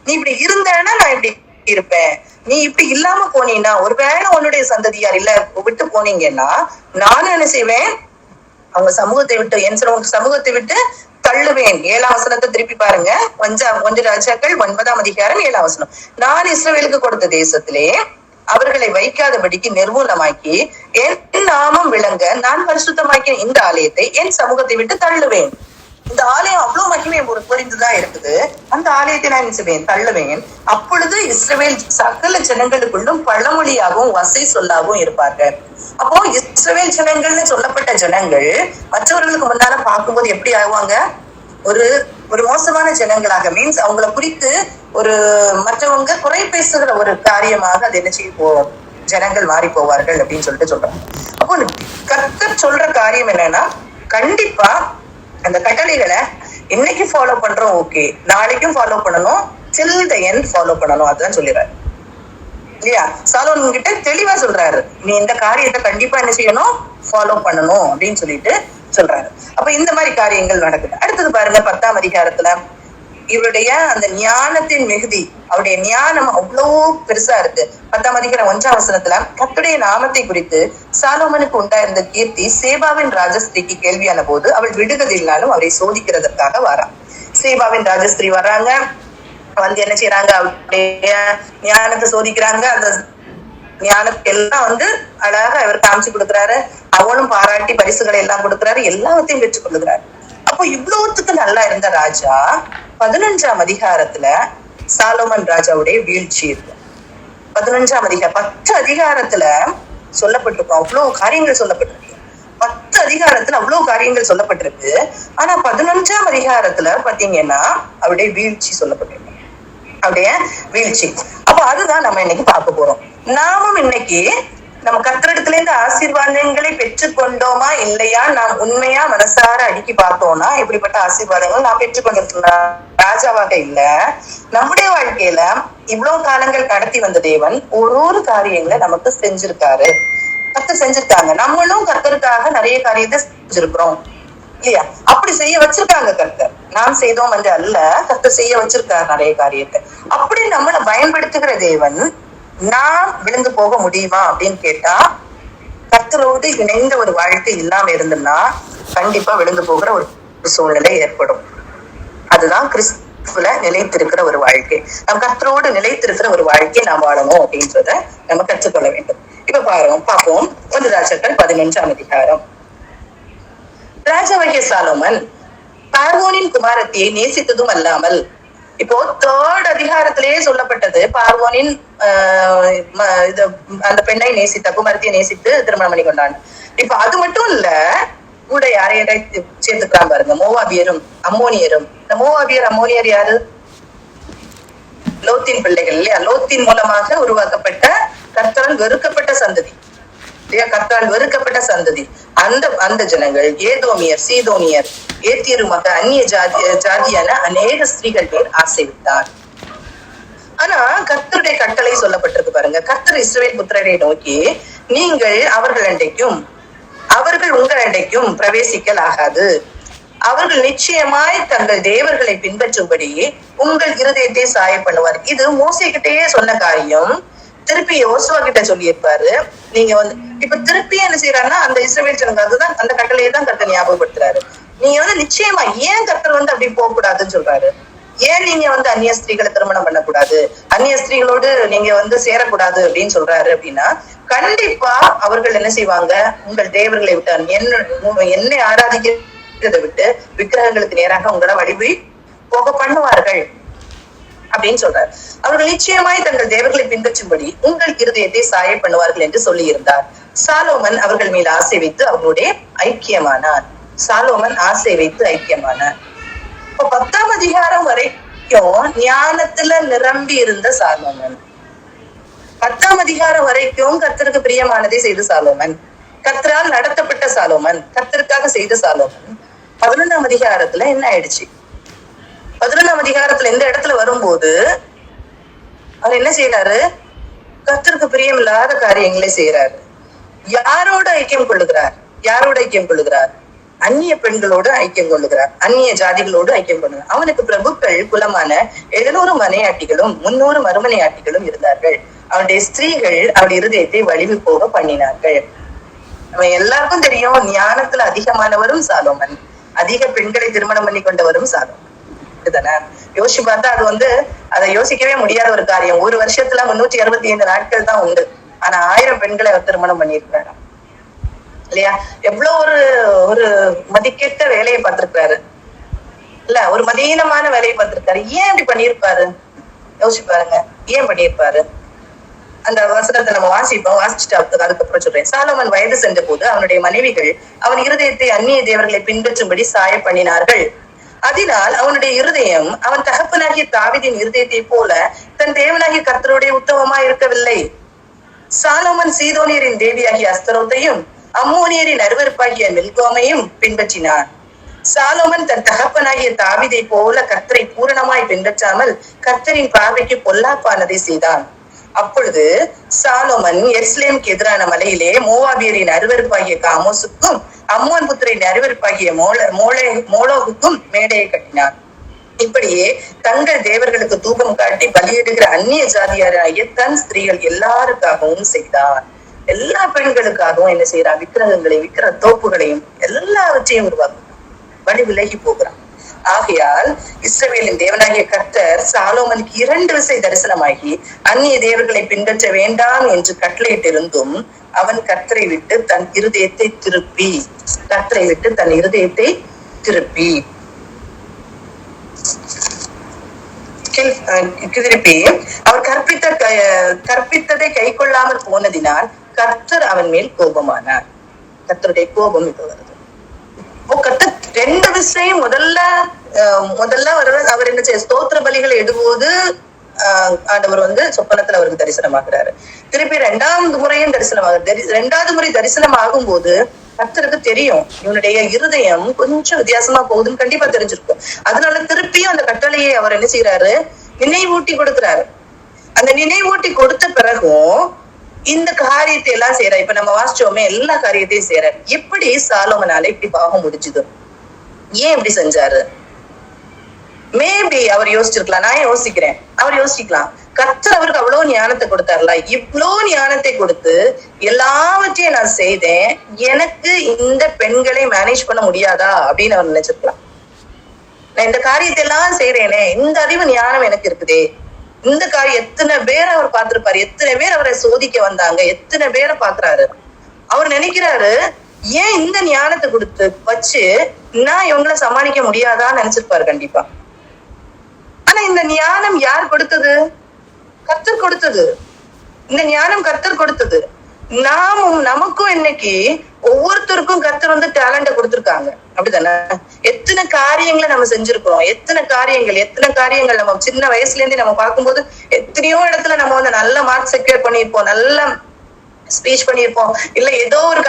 நீ இப்படி இருந்தானா நான் இப்படி இருப்பேன். நீ இப்படி இல்லாம போனீங்கன்னா, ஒருவேளை உன்னுடைய சந்ததியார் இல்ல விட்டு போனீங்கன்னா நானும் என்ன செய்வேன், அவங்க சமூகத்தை விட்டு என் சமூகத்தை விட்டு தள்ளுவேன். 7ஆம் வசனத்தை திருப்பி பாருங்க. 1 ராஜாக்கள் 9ஆம் அதிகாரம் 7ஆம் வசனம். நான் இஸ்ரவேலுக்கு கொடுத்த தேசத்திலே அவர்களை வைக்காதபடிக்கு நிர்மூலமாக்கி என் நாமம் விளங்க நான் பரிசுத்தமாக்கிய இந்த ஆலயத்தை என் சமூகத்தை விட்டு தள்ளுவேன். இந்த ஆலயம் அவ்வளவு மகிமை புரிந்துதான் இருக்குது. அந்த ஆலயத்தை நான் என்ன செய்வேன், தள்ளுவேன். அப்பொழுது இஸ்ரவேல் சகல ஜனங்களுக்குள்ளும் பழமொழியாகவும் வசை சொல்லாகவும் இருப்பார்கள். அப்போ இஸ்ரவேல் ஜனங்கள்னு சொல்லப்பட்ட ஜனங்கள் மற்றவர்களுக்கு முன்னால பார்க்கும்போது எப்படி ஆகுவாங்க, ஒரு மோசமான ஜனங்களாக, மீன்ஸ் அவங்கள குறித்து ஒரு மற்றவங்க குறை பேசுகிற ஒரு காரியமாக அது என்ன செய்ய போவோம், ஜனங்கள் மாறி போவார்கள் அப்படின்னு சொல்றாங்க. அப்போ கர்த்தர் சொல்ற காரியம் என்னன்னா, கண்டிப்பா அந்த கட்டளைகளை இன்னைக்கு ஃபாலோ பண்றோம், ஓகே, நாளைக்கும் ஃபாலோ பண்ணணும், till the end ஃபாலோ பண்ணணும். அதுதான் சொல்லிடுறாரு இல்லையா? சாலோமன் கிட்ட தெளிவா சொல்றாரு, நீ இந்த காரியத்தை கண்டிப்பா என்ன செய்யணும், ஃபாலோ பண்ணணும் அப்படின்னு சொல்லிட்டு சொல்றாரு. அப்ப இந்த மாதிரி காரியங்கள் நடக்குது. அடுத்தது பாருங்க, 10ஆம் அதிகாரத்துல இவருடைய அந்த ஞானத்தின் மிகுதி, அவருடைய ஞானம் அவ்வளவு பெருசா இருக்கு. 10ஆம் அதிகாரம் 1ஆம் வசனத்துல கர்த்தருடைய நாமத்தை குறித்து சாலோமனுக்கு உண்டாயிருந்த கீர்த்தி சேபாவின் ராஜஸ்திரிக்கு கேள்வியான போது அவள் விடுகதில்னாலும் அவரை சோதிக்கிறதற்காக வரான். சேபாவின் ராஜஸ்திரி வர்றாங்க, என்ன செய்யறாங்க, அவருடைய ஞானத்தை சோதிக்கிறாங்க. அந்த ஞானத்தை எல்லாம் அழகா இவர் காமிச்சு கொடுக்குறாரு. அவனும் பாராட்டி பரிசுகளை எல்லாம் கொடுக்குறாரு, எல்லாத்தையும் பெற்றுக் கொள்ளுகிறாரு. அப்போ இவ்வளவுத்துக்கு நல்லா இருந்த ராஜா 11ஆம் அதிகாரத்துல சாலோமன் ராஜாவுடைய வீழ்ச்சி இருக்கு. 15ஆம் அதிகாரம் 10 அதிகாரத்துல சொல்லப்பட்டிருக்கும், அவ்வளவு காரியங்கள் சொல்லப்பட்டிருக்கு. 10 அதிகாரத்துல அவ்வளவு காரியங்கள் சொல்லப்பட்டிருக்கு. ஆனா 15ஆம் அதிகாரத்துல பாத்தீங்கன்னா அவருடைய வீழ்ச்சி சொல்லப்பட்டிருக்கு, அவருடைய வீழ்ச்சி. அப்ப அதுதான் நம்ம இன்னைக்கு பார்க்க போறோம். நாமும் இன்னைக்கு நம்ம கர்த்தரிடத்துல இருந்து ஆசீர்வாதங்களை பெற்றுக் கொண்டோமா இல்லையா, நாம் உண்மையா மனசார அடுக்கி பார்த்தோம்னா இப்படிப்பட்ட ஆசீர்வாதங்கள் நாம் பெற்றுக்கொண்டிருக்கலாம். ராஜாவாக இல்ல, நம்முடைய வாழ்க்கையில இவ்வளவு காலங்கள் கடத்தி வந்த தேவன் ஒரு காரியங்களை நமக்கு செஞ்சிருக்காரு, கர்த்தர் செஞ்சிருக்காங்க. நம்மளும் கர்த்தருக்காக நிறைய காரியத்தை செஞ்சிருக்கிறோம் இல்லையா? அப்படி செய்ய வச்சிருக்காங்க கர்த்தர். நாம் செய்தோம் என்று அல்ல, கர்த்தர் செய்ய வச்சிருக்காரு நிறைய காரியத்தை. அப்படி நம்மளை பயன்படுத்துகிற தேவன் நாம் விழுந்து போக முடியுமா அப்படின்னு கேட்டா, கர்த்தரோடு இணைந்த ஒரு வாழ்க்கை இல்லாம இருந்தோம்னா கண்டிப்பா விழுந்து போகிற ஒரு சூழ்நிலை ஏற்படும். அதுதான் கிறிஸ்துல நிலைத்திருக்கிற ஒரு வாழ்க்கை. நம் கர்த்தரோடு நிலைத்திருக்கிற ஒரு வாழ்க்கை நாம் வாழணும் அப்படின்றத நம்ம கற்றுக்கொள்ள வேண்டும். இப்ப பார்ப்போம் 1 ராஜாக்கள் 11ஆம் அதிகாரம். ராஜாவாகிய சாலோமன் பார்வோனின் குமாரத்தியை நேசித்ததும் அல்லாமல், இப்போ 3rd அதிகாரத்திலேயே சொல்லப்பட்டது பார்வோனின் அந்த பெண்ணை நேசித்த, குமாரத்தியை நேசித்து திருமணம் பண்ணி கொண்டான். இப்ப அது மட்டும் இல்ல, கூட யாரையும் சேர்த்துக்கிறான் பாருங்க, மோவாபியரும் அம்மோனியரும். இந்த மோவாபியர் அம்மோனியர் யாரு? லோத்தின் பிள்ளைகள் இல்லையா? லோத்தின் மூலமாக உருவாக்கப்பட்ட கர்த்தரால் வெறுக்கப்பட்ட சந்ததி இல்லையா? கர்த்தரால் வெறுக்கப்பட்ட சந்ததி. அந்த ஜனங்கள் ஏதோமியர், சீதோனியர், ஏத்தியரு மக அந்நிய ஜாதியான அநேக ஸ்திரீகள் பேர் ஆசை விட்டார். ஆனா கர்த்தருடைய கட்டளை சொல்லப்பட்டிருக்கு பாருங்க. கர்த்தர் இஸ்ரவேல் புத்திரரை நோக்கி, நீங்கள் அவர்கள் அண்டைக்கும் அவர்கள் உங்கள் அண்டைக்கும் பிரவேசிக்கல் ஆகாது. அவர்கள் நிச்சயமாய் தங்கள் தேவர்களை பின்பற்றும்படி உங்கள் இருதயத்தை சாய பண்ணுவார். இது மோசே கிட்டேயே சொன்ன காரியம். திருப்பி யோசுவா கிட்ட சொல்லியிருப்பாரு. நீங்க இப்ப திருப்பி என்ன செய்யறாருன்னா, அந்த இஸ்ரவேல் ஜனங்க அதுதான் அந்த கட்டளையை தான் கர்த்தர் ஞாபகப்படுத்துறாரு. நீங்க நிச்சயமா ஏன் கர்த்தர் அப்படி போக கூடாதுன்னு சொல்றாரு? ஏன் நீங்க அந்நிய ஸ்திரீகளை திருமணம் பண்ணக்கூடாது, அந்நிய ஸ்திரீகளோடு நீங்க சேரக்கூடாது அப்படின்னு சொல்றாரு அப்படின்னா, கண்டிப்பா அவர்கள் என்ன செய்வாங்க, உங்கள் தேவர்களை விட்டு என்னை ஆராதிக்கிறதை விட்டு விக்கிரகங்களுக்கு நேராக உங்களை வழிபடி போக பண்ணுவார்கள் அப்படின்னு சொல்றாரு. அவர்கள் நிச்சயமாய் தங்கள் தேவர்களை பின்பற்றும்படி உங்கள் இருதயத்தை சாய பண்ணுவார்கள் என்று சொல்லி இருந்தார். சாலோமன் அவர்கள் மேல் ஆசை வைத்து அவர்களுடைய ஐக்கியமானார். சாலோமன் ஆசை வைத்து ஐக்கியமானார். இப்ப 10ஆம் அதிகாரம் வரைக்கும் ஞானத்துல நிரம்பி இருந்த சாலோமன், 10ஆம் அதிகாரம் வரைக்கும் கர்த்தருக்கு பிரியமானதை செய்த சாலோமன், கர்த்தரால் நடத்தப்பட்ட சாலோமன், கர்த்தருக்காக செய்த சாலோமன் 11ஆம் அதிகாரத்துல என்ன ஆயிடுச்சு? 11ஆம் அதிகாரத்துல இந்த இடத்துல வரும்போது அவர் என்ன செய்யறாரு? கர்த்தருக்கு பிரியம் இல்லாத காரியங்களை செய்யறாரு. யாரோட ஐக்கியம் கொள்ளுகிறார்? யாரோட ஐக்கியம் கொள்ளுகிறார்? அந்நிய பெண்களோடு ஐக்கியம் கொள்ளுகிறார், அந்நிய ஜாதிகளோடு ஐக்கியம் கொள்ளுகிறார். அவனுக்கு பிரபுக்கள் குலமான 700 மனையாட்டிகளும் 300 மறுமனையாட்டிகளும் இருந்தார்கள். அவனுடைய ஸ்திரீகள் அவருடைய இருதயத்தை வலிவு போக பண்ணினார்கள். அவன் எல்லாருக்கும் தெரியும், ஞானத்துல அதிகமானவரும் சாலோமன், அதிக பெண்களை திருமணம் பண்ணி கொண்டவரும் சாலோமன். இதுதானே யோசிச்சு பார்த்தா அது அதை யோசிக்கவே முடியாத ஒரு காரியம். ஒரு வருஷத்துல 365 நாட்கள் தான் உண்டு. ஆனா 1000 பெண்களை அவர் திருமணம் பண்ணியிருக்கிறாரு இல்லையா? எவ்வளவு ஒரு மதிக்கெட்ட வேலையை பார்த்திருக்காரு இல்ல, ஒரு மதீனமான வேலையை பார்த்திருக்காரு. ஏன் இப்படி பண்ணியிருப்பாரு? யோசிச்சு பாருங்க, ஏன் பண்ணியிருப்பாரு? அந்த வசனத்தை நம்ம வாசிச்சுட்டு அதுக்கப்புறம் சொல்றேன். சாலோமன் வயது சென்ற போது அவனுடைய மனைவிகள் அவன் இருதயத்தை அந்நிய தேவர்களை பின்பற்றும்படி சாய பண்ணினார்கள். அதனால் அவனுடைய இருதயம் அவன் தகப்பனாகிய தாவீதின் இருதயத்தை போல தன் தேவனாகிய கர்த்தருடைய உத்தமமா இருக்கவில்லை. சாலோமன் சீதோனியரின் தேவியாகிய அஸ்தரோத்தையும் அம்மோனியரின் அருவருப்பாகிய மில்கோமையும் பின்பற்றினான். சாலோமன் தன் தகப்பனாகிய தாவீதை போல கர்த்தரை பூரணமாய் பின்பற்றாமல் கர்த்தரின் பார்வைக்கு பொல்லாப்பானதை செய்தான். அப்பொழுது சாலோமன் எருசலேமுக்கு எதிரான மலையிலே மோவாபியரின் அருவருப்பாகிய காமோசுக்கும் அம்மோன் புத்திரின் அருவருப்பாகிய மோளோகுக்கும் மேடையை கட்டினான். இப்படியே தங்கள் தேவர்களுக்கு தூபம் காட்டி பலியிடுகிற அந்நிய ஜாதியாராகிய தன் ஸ்திரீகள் எல்லாருக்காகவும் செய்தார். எல்லா பெண்களுக்காகவும் என்ன செய்யறான்? விக்கிரகங்களை, விக்கிர தோப்புகளையும் எல்லாவற்றையும் உருவாக்குறான், வழி விலகி போகிறான். ஆகையால் இஸ்ரவேலின் தேவனாகிய கர்த்தர் சாலோமனுக்கு 2 விசை தரிசனமாகி அந்நிய தேவர்களை பின்பற்ற வேண்டாம் என்று கட்டளையிட்டிருந்தும் அவன் கர்த்தரை விட்டு தன் இருதயத்தை திருப்பி பேச்சில் திருப்பி அவர் கற்பித்ததை கை கொள்ளாமல் போனதினால் கர்த்தர் அவன் மேல் கோபமானார். கர்த்தருடைய கோபம் இது வருது. கர்த்தர் 2 விஷயம் முதல்ல அவர் என்ன செய்ய ஸ்தோத்திர பலிகளை இடும்போது ஆண்டவர் சொப்பனத்துல அவருக்கு தரிசனமாகிறாரு. திருப்பி 2வது முறையும் தரிசனமாகுது. 2வது முறை தரிசனம் ஆகும் போது கர்த்தருக்கு தெரியும் இவனுடைய இருதயம் கொஞ்சம் வித்தியாசமா போகுதுன்னு கண்டிப்பா தெரிஞ்சிருக்கும். அதனால திருப்பியும் அந்த கட்டளையை அவர் என்ன செய்யறாரு, நினைவூட்டி கொடுக்கிறாரு. அந்த நினைவூட்டி கொடுத்த பிறகும் இந்த காரியத்தை எல்லாம் செய்யறாரு. இப்ப நம்ம வாசிச்சோமே எல்லா காரியத்தையும் செய்யறாரு. எப்படி சாலோமனால இப்படி பாவம் முடிச்சுது? ஏன் இப்படி செஞ்சாரு? மேபி அவர் யோசிச்சிருக்கலாம். நான் யோசிக்கிறேன், அவர் யோசிக்கலாம். கர்த்தர் அவருக்கு அவ்வளவு ஞானத்தை கொடுத்தாருல, இவ்வளவு ஞானத்தை கொடுத்து எல்லாவற்றையும் நான் செய்தேன், எனக்கு இந்த பெண்களை மேனேஜ் பண்ண முடியாதா அப்படின்னு அவர் நினைச்சிருக்கலாம். நான் இந்த காரியத்தை எல்லாம் செய்யறேனே, இந்த அறிவு ஞானம் எனக்கு இருக்குதே, இந்த காரியம் எத்தனை பேர் அவர் பார்த்திருப்பாரு, எத்தனை பேர் அவரை சோதிக்க வந்தாங்க, எத்தனை பேரை பாக்குறாரு. அவர் நினைக்கிறாரு ஏன் இந்த ஞானத்தை கொடுத்து வச்சு நான் இவங்களை சமாளிக்க முடியாதான்னு நினைச்சிருப்பாரு கண்டிப்பா. ஆனா இந்த ஞானம் யார் கொடுத்தது? கர்த்தர் கொடுத்தது. இந்த ஞானம் கர்த்தர் கொடுத்தது. நமக்கும் இன்னைக்கு ஒவ்வொருத்தருக்கும் கர்த்தர் டேலண்ட கொடுத்திருக்காங்க, அப்படித்தானே? எத்தனை காரியங்களை நம்ம செஞ்சிருக்கிறோம், எத்தனை காரியங்கள் நம்ம சின்ன வயசுல இருந்தே நம்ம பார்க்கும்போது எத்தனையோ இடத்துல நம்ம நல்ல மார்க் செக்யூர் பண்ணிருப்போம், நல்ல ஸ்பீச் பண்ணிருப்போம், இல்ல ஏதோ ஒரு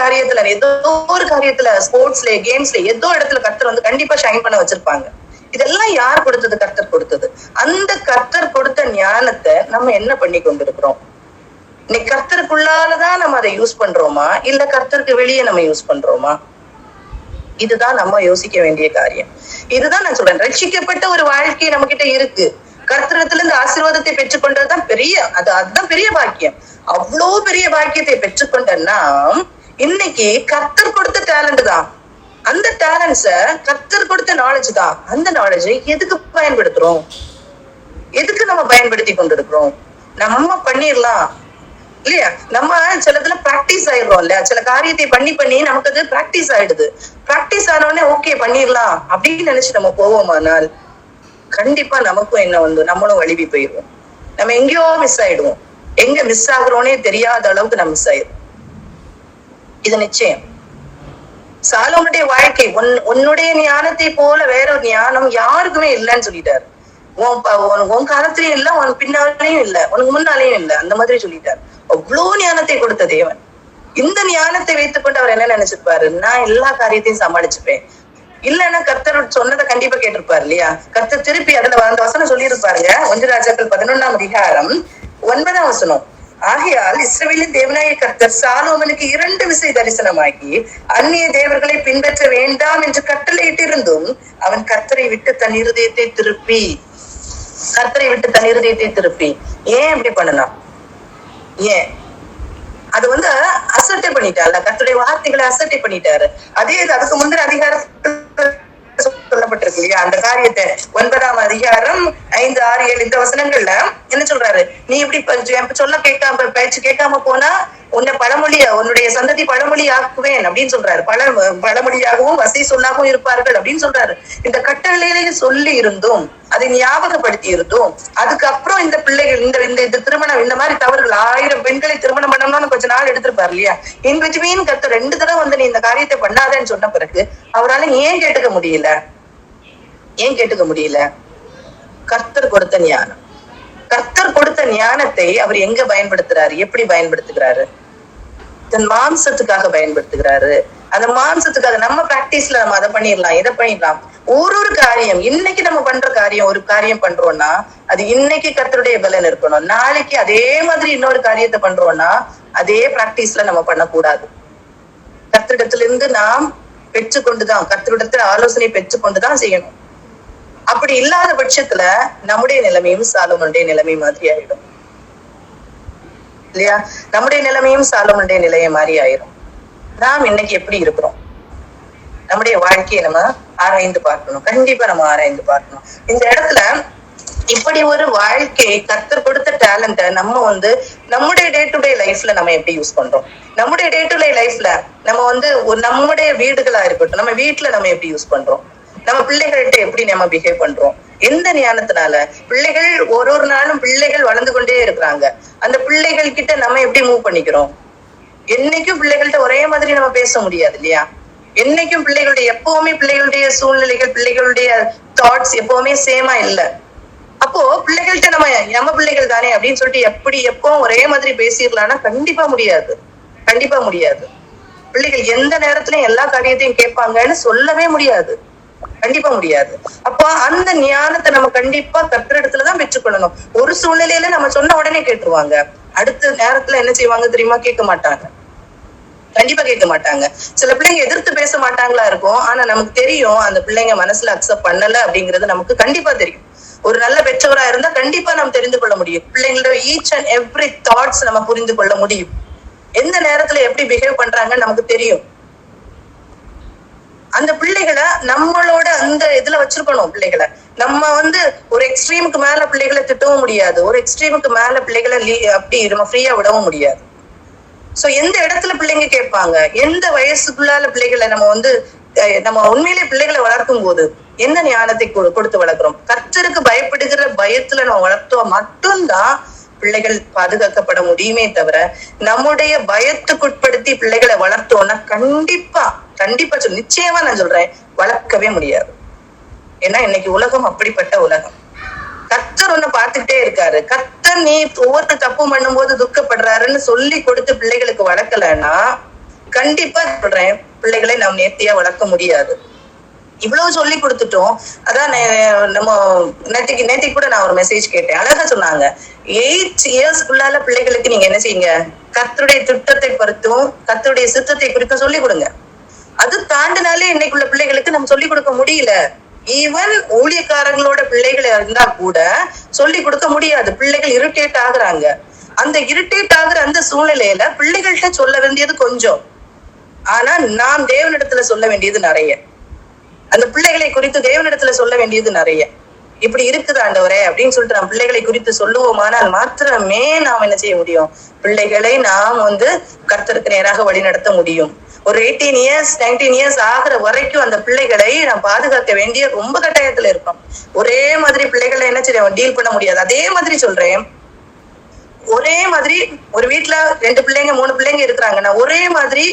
காரியத்துல ஸ்போர்ட்ஸ்ல கேம்ஸ்ல ஏதோ இடத்துல கர்த்தர் கண்டிப்பா ஷைன் பண்ண வச்சிருப்பாங்க. இதெல்லாம் யார் கொடுத்தது? கர்த்தர் கொடுத்தது. அந்த கர்த்தர் கொடுத்த ஞானத்தை நம்ம என்ன பண்ணி கொண்டிருக்கிறோம்? இன்னைக்கு கர்த்தருக்குள்ளாலதான் நம்ம அதை யூஸ் பண்றோமா, இல்ல கர்த்தருக்கு வெளியே நம்ம யூஸ் பண்றோமா? இதுதான் நம்ம யோசிக்க வேண்டிய காரியம். இதுதான் நான் சொல்றேன், ரட்சிக்கப்பட்ட ஒரு வாழ்க்கை நம்ம கிட்ட இருக்கு. கர்த்தரிடத்துல இருந்து ஆசீர்வாதத்தை பெற்றுக்கொண்டதுதான் அதுதான் பெரிய பாக்கியம். அவ்வளவு பெரிய பாக்கியத்தை பெற்றுக்கொண்ட நாம் இன்னைக்கு கர்த்தர் கொடுத்த டேலண்ட் தான், அந்த டேலண்ட்ஸ கர்த்தர் கொடுத்த நாலேஜ் தான், அந்த நாலேஜை எதுக்கு பயன்படுத்துறோம்? எதுக்கு நம்ம பயன்படுத்தி கொண்டிருக்கிறோம்? நம்ம பண்ணிடலாம் இல்லையா? நம்ம சிலதுல பிராக்டிஸ் ஆயிடுறோம் இல்லையா? சில காரியத்தை பண்ணி நமக்கு அது பிராக்டிஸ் ஆயிடுது. பிராக்டிஸ் ஆனோடனே ஓகே பண்ணிடலாம் அப்படின்னு நினைச்சு நம்ம போவோமானால் கண்டிப்பா நமக்கும் என்ன நம்மளும் வலிவி போயிடுவோம். நம்ம எங்கேயோ மிஸ் ஆயிடுவோம். எங்க மிஸ் ஆகுறோன்னே தெரியாத அளவுக்கு நம்ம மிஸ் ஆயிடும். இது நிச்சயம். சாலோமனுடைய வாழ்க்கை உன்னுடைய ஞானத்தை போல வேற ஒரு ஞானம் யாருக்குமே இல்லைன்னு சொல்லிட்டாரு. உன் காலத்திலயும் இல்ல, உன் பின்னாலையும் இல்ல, உனக்கு முன்னாலேயும் இல்ல, அந்த மாதிரி சொல்லிட்டாரு. அவ்வளவு ஞானத்தை கொடுத்த தேவன். இந்த ஞானத்தை வைத்துக் கொண்டு அவர் என்ன நினைச்சிருப்பாரு? நான் எல்லா காரியத்தையும் சமாளிச்சுப்பேன். இல்லன்னா கர்த்தர் சொன்னதை கண்டிப்பா கேட்டிருப்பாரு இல்லையா? கர்த்தர் திருப்பி அதுல அந்த வசனம் சொல்லியிருப்பாருங்க. 1 ராஜாக்கள் 11ஆம் அதிகாரம் 9ஆம் வசனம். ஆகையால் இஸ்ரவேலின் தேவனாகிய கர்த்தர் சாலோமனுக்கு 2 விசை தரிசனமாகி அந்நிய தேவர்களை பின்பற்ற வேண்டாம் என்று கட்டளையிட்டிருந்தும் அவன் கர்த்தரை விட்டு தன் இருதயத்தை திருப்பி ஏன் இப்படி பண்ணலாம்? ஏன் அது அசட்டை பண்ணிட்டாரு, கர்த்தருடைய வார்த்தைகளை அசட்டை பண்ணிட்டாரு. அதே அதுக்கு முந்தின அதிகாரத்துல சொல்லப்பட்டிருக்கு இல்லையா? அந்த காரியத்தை 9ஆம் அதிகாரம் 5, 6, 7 இந்த வசனங்கள்ல என்ன சொல்றாரு? நீ இப்படி சொல்ல பேச்சு கேட்காம போனா உன்னுடைய சந்ததி பழமொழி ஆக்குவேன் அப்படின்னு சொல்றாரு. பழமொழியாகவும் வசை சொல்லாகவும் இருப்பார்கள் அப்படின்னு சொல்றாரு. இந்த கட்டளையில சொல்லி இருந்தும் அதை ஞாபகப்படுத்தி இருந்தும் அதுக்கப்புறம் இந்த பிள்ளைகள் இந்த திருமணம் இந்த மாதிரி தவறுகள் 1000 பெண்களை திருமணம் பண்ணணும்னு கொஞ்ச நாள் எடுத்திருப்பாரு இல்லையா? இன் பிட்வீன் கர்த்தர் 2 தடவை நீ இந்த காரியத்தை பண்ணாதேன்னு சொன்ன பிறகு அவரால் ஏன் கேட்டுக்க முடியல? கர்த்தர் கொடுத்த ஞானம். கர்த்தர் கொடுத்த ஞானத்தை அவர் எங்க பயன்படுத்துறாரு? எப்படி பயன்படுத்துகிறாரு? தன் மாம்சத்துக்காக பயன்படுத்துகிறாரு. அந்த மாம்சத்துக்காக நம்ம பிராக்டிஸ்ல நம்ம அதை பண்ணிடலாம், இதை பண்ணிடலாம். ஒரு காரியம் இன்னைக்கு நம்ம பண்ற காரியம், ஒரு காரியம் பண்றோம்னா அது இன்னைக்கு கர்த்தருடைய பலன் இருக்கணும். நாளைக்கு அதே மாதிரி இன்னொரு காரியத்தை பண்றோம்னா அதே பிராக்டிஸ்ல நம்ம பண்ணக்கூடாது. கர்த்தரிடத்துல இருந்து நாம் பெற்றுக்கொண்டுதான், கர்த்தரிடத்துல ஆலோசனை பெற்றுக்கொண்டுதான் செய்யணும். அப்படி இல்லாத பட்சத்துல நம்முடைய நிலைமையும் சாலோமனுடைய நிலைமை மாதிரி ஆயிடும் இல்லையா? நம்முடைய நிலைமையும் சாலோமனுடைய நிலையை மாதிரி ஆயிரும். நாம் இன்னைக்கு எப்படி இருக்கிறோம்? நம்முடைய வாழ்க்கையை நம்ம ஆராய்ந்து பார்க்கணும். கண்டிப்பா நம்ம ஆராய்ந்து பார்க்கணும். இந்த இடத்துல இப்படி ஒரு வாழ்க்கை கர்த்தர் கொடுத்த டேலண்ட நம்ம நம்முடைய டே டு டே லைஃப்ல நம்ம எப்படி யூஸ் பண்றோம்? நம்முடைய டே டு டே லைஃப்ல நம்ம நம்முடைய வீடுகளா இருக்கட்டும், நம்ம வீட்டுல நம்ம எப்படி யூஸ் பண்றோம்? நம்ம பிள்ளைகள்கிட்ட எப்படி நம்ம பிஹேவ் பண்றோம்? எந்த ஞானத்தினால? பிள்ளைகள் ஒரு நாளும் பிள்ளைகள் வளர்ந்து கொண்டே இருக்கிறாங்க. அந்த பிள்ளைகள் கிட்ட நம்ம எப்படி மூவ் பண்ணிக்கிறோம்? என்னைக்கும் பிள்ளைகள்கிட்ட ஒரே மாதிரி நம்ம பேச முடியாது இல்லையா? என்னைக்கும் பிள்ளைகளுடைய எப்பவுமே பிள்ளைகளுடைய சூழ்நிலைகள், பிள்ளைகளுடைய தாட்ஸ் எப்பவுமே சேமா இல்ல. அப்போ பிள்ளைகள்கிட்ட நம்ம பிள்ளைகள் தானே அப்படின்னு சொல்லிட்டு எப்படி எப்பவும் ஒரே மாதிரி பேசிடலாம்னா கண்டிப்பா முடியாது. கண்டிப்பா முடியாது. பிள்ளைகள் எந்த நேரத்திலயும் எல்லா காரியத்தையும் கேட்பாங்கன்னு சொல்லவே முடியாது. கண்டிப்பா முடியாது. அப்போ அந்த ஞானத்தை நம்ம கண்டிப்பா கர்த்தரிடத்துலதான் பெற்றுக்கொள்ளணும். ஒரு சூழ்நிலையில நம்ம சொன்ன உடனே கேட்டுருவாங்க, அடுத்த நேரத்துல என்ன செய்வாங்க தெரியுமா? கேட்க மாட்டாங்க. கண்டிப்பா கேட்க மாட்டாங்க. சில பிள்ளைங்க எதிர்த்து பேச மாட்டாங்களா இருக்கும். ஆனா நமக்கு தெரியும் அந்த பிள்ளைங்க மனசுல அக்செப்ட் பண்ணல அப்படிங்கிறது நமக்கு கண்டிப்பா தெரியும். ஒரு நல்ல பெற்றவரா இருந்தா கண்டிப்பா நம்ம தெரிந்து கொள்ள முடியும். பிள்ளைங்களோட ஈச் அண்ட் எவ்ரி தாட்ஸ் நம்ம புரிந்து கொள்ள முடியும். எந்த நேரத்துல எப்படி பிஹேவ் பண்றாங்கன்னு நமக்கு தெரியும். அந்த பிள்ளைகளை நம்மளோட அந்த இதுல வச்சிருக்கணும். பிள்ளைகளை நம்ம ஒரு எக்ஸ்ட்ரீமுக்கு மேல பிள்ளைகளை திட்டவும் முடியாது. ஒரு எக்ஸ்ட்ரீமுக்கு மேல பிள்ளைகளை அப்படி நம்ம ஃப்ரீயா விடவும் முடியாது. சோ எந்த இடத்துல பிள்ளைங்க கேட்பாங்க, எந்த வயசுக்குள்ளால பிள்ளைகளை நம்ம உண்மையிலே பிள்ளைகளை வளர்க்கும் போது எந்த ஞானத்தை கொடுத்து வளர்க்கிறோம்? கர்த்தருக்கு பயப்படுகிற பயத்துல நம்ம வளர்த்தோம் மட்டும்தான் பிள்ளைகள் பாதுகாக்கப்பட முடியுமே தவிர, நம்முடைய பயத்துக்குட்படுத்தி பிள்ளைகளை வளர்த்தோம்னா கண்டிப்பா நிச்சயமா நான் சொல்றேன், வளர்க்கவே முடியாது. ஏன்னா இன்னைக்கு உலகம் அப்படிப்பட்ட உலகம். கர்த்தர் ஒண்ணு பார்த்துட்டே இருக்காரு. கர்த்தர் நீ ஒவ்வொரு தப்பு பண்ணும் போது துக்கப்படுறாருன்னு சொல்லி கொடுத்து பிள்ளைகளுக்கு வளர்க்கலன்னா கண்டிப்பா சொல்றேன், பிள்ளைகளை நாம் நேர்த்தியா வளர்க்க முடியாது. இவ்வளவு சொல்லி கொடுத்துட்டோம். அதான் நம்ம நேற்றுக்கு கூட நான் ஒரு மெசேஜ் கேட்டேன். அழகா சொன்னாங்க, 8 இயர்ஸ்க்குள்ளால பிள்ளைகளுக்கு நீங்க என்ன செய்யுங்க, கர்த்தருடைய திட்டத்தை பொறுத்தும் கர்த்தருடைய சித்தத்தை குறித்தும் சொல்லி கொடுங்க. அது தாண்டினாலே இன்னைக்குள்ள பிள்ளைகளுக்கு நம்ம சொல்லி கொடுக்க முடியல. ஈவன் ஊழியக்காரங்களோட பிள்ளைகள் இருந்தா கூட சொல்லி கொடுக்க முடியாது. பிள்ளைகள் இரிட்டேட் ஆகுறாங்க. அந்த இரிட்டேட் ஆகுற அந்த சூழ்நிலையில பிள்ளைகள்கிட்ட சொல்ல வேண்டியது கொஞ்சம், ஆனா நாம் தேவனிடத்துல சொல்ல வேண்டியது நிறைய. அந்த பிள்ளைகளை குறித்து தேவனிடத்துல சொல்ல வேண்டியது நிறைய. இப்படி இருக்குது ஆண்டவரே அப்படின்னு சொல்லிட்டு நாம் பிள்ளைகளை குறித்து சொல்லுவோமானால் மாத்திரமே நாம் என்ன செய்ய முடியும்? பிள்ளைகளை நாம் கர்த்தருக்கு நேராக வழி நடத்த முடியும். ஒரு 18 இயர்ஸ் 19 இயர்ஸ் ஆகுற வரைக்கும் அந்த பிள்ளைகளை நாம் பாதுகாக்க வேண்டிய ரொம்ப கட்டாயத்துல இருக்கோம். ஒரே மாதிரி பிள்ளைகளை என்ன செய்ய டீல் பண்ண முடியாது. அதே மாதிரி சொல்றேன், ஒரே மாதிரி ஒரு வீட்டுல 2 பிள்ளைங்க 3 பிள்ளைங்க இருக்கிறாங்கன்னா ஒரே மாதிரி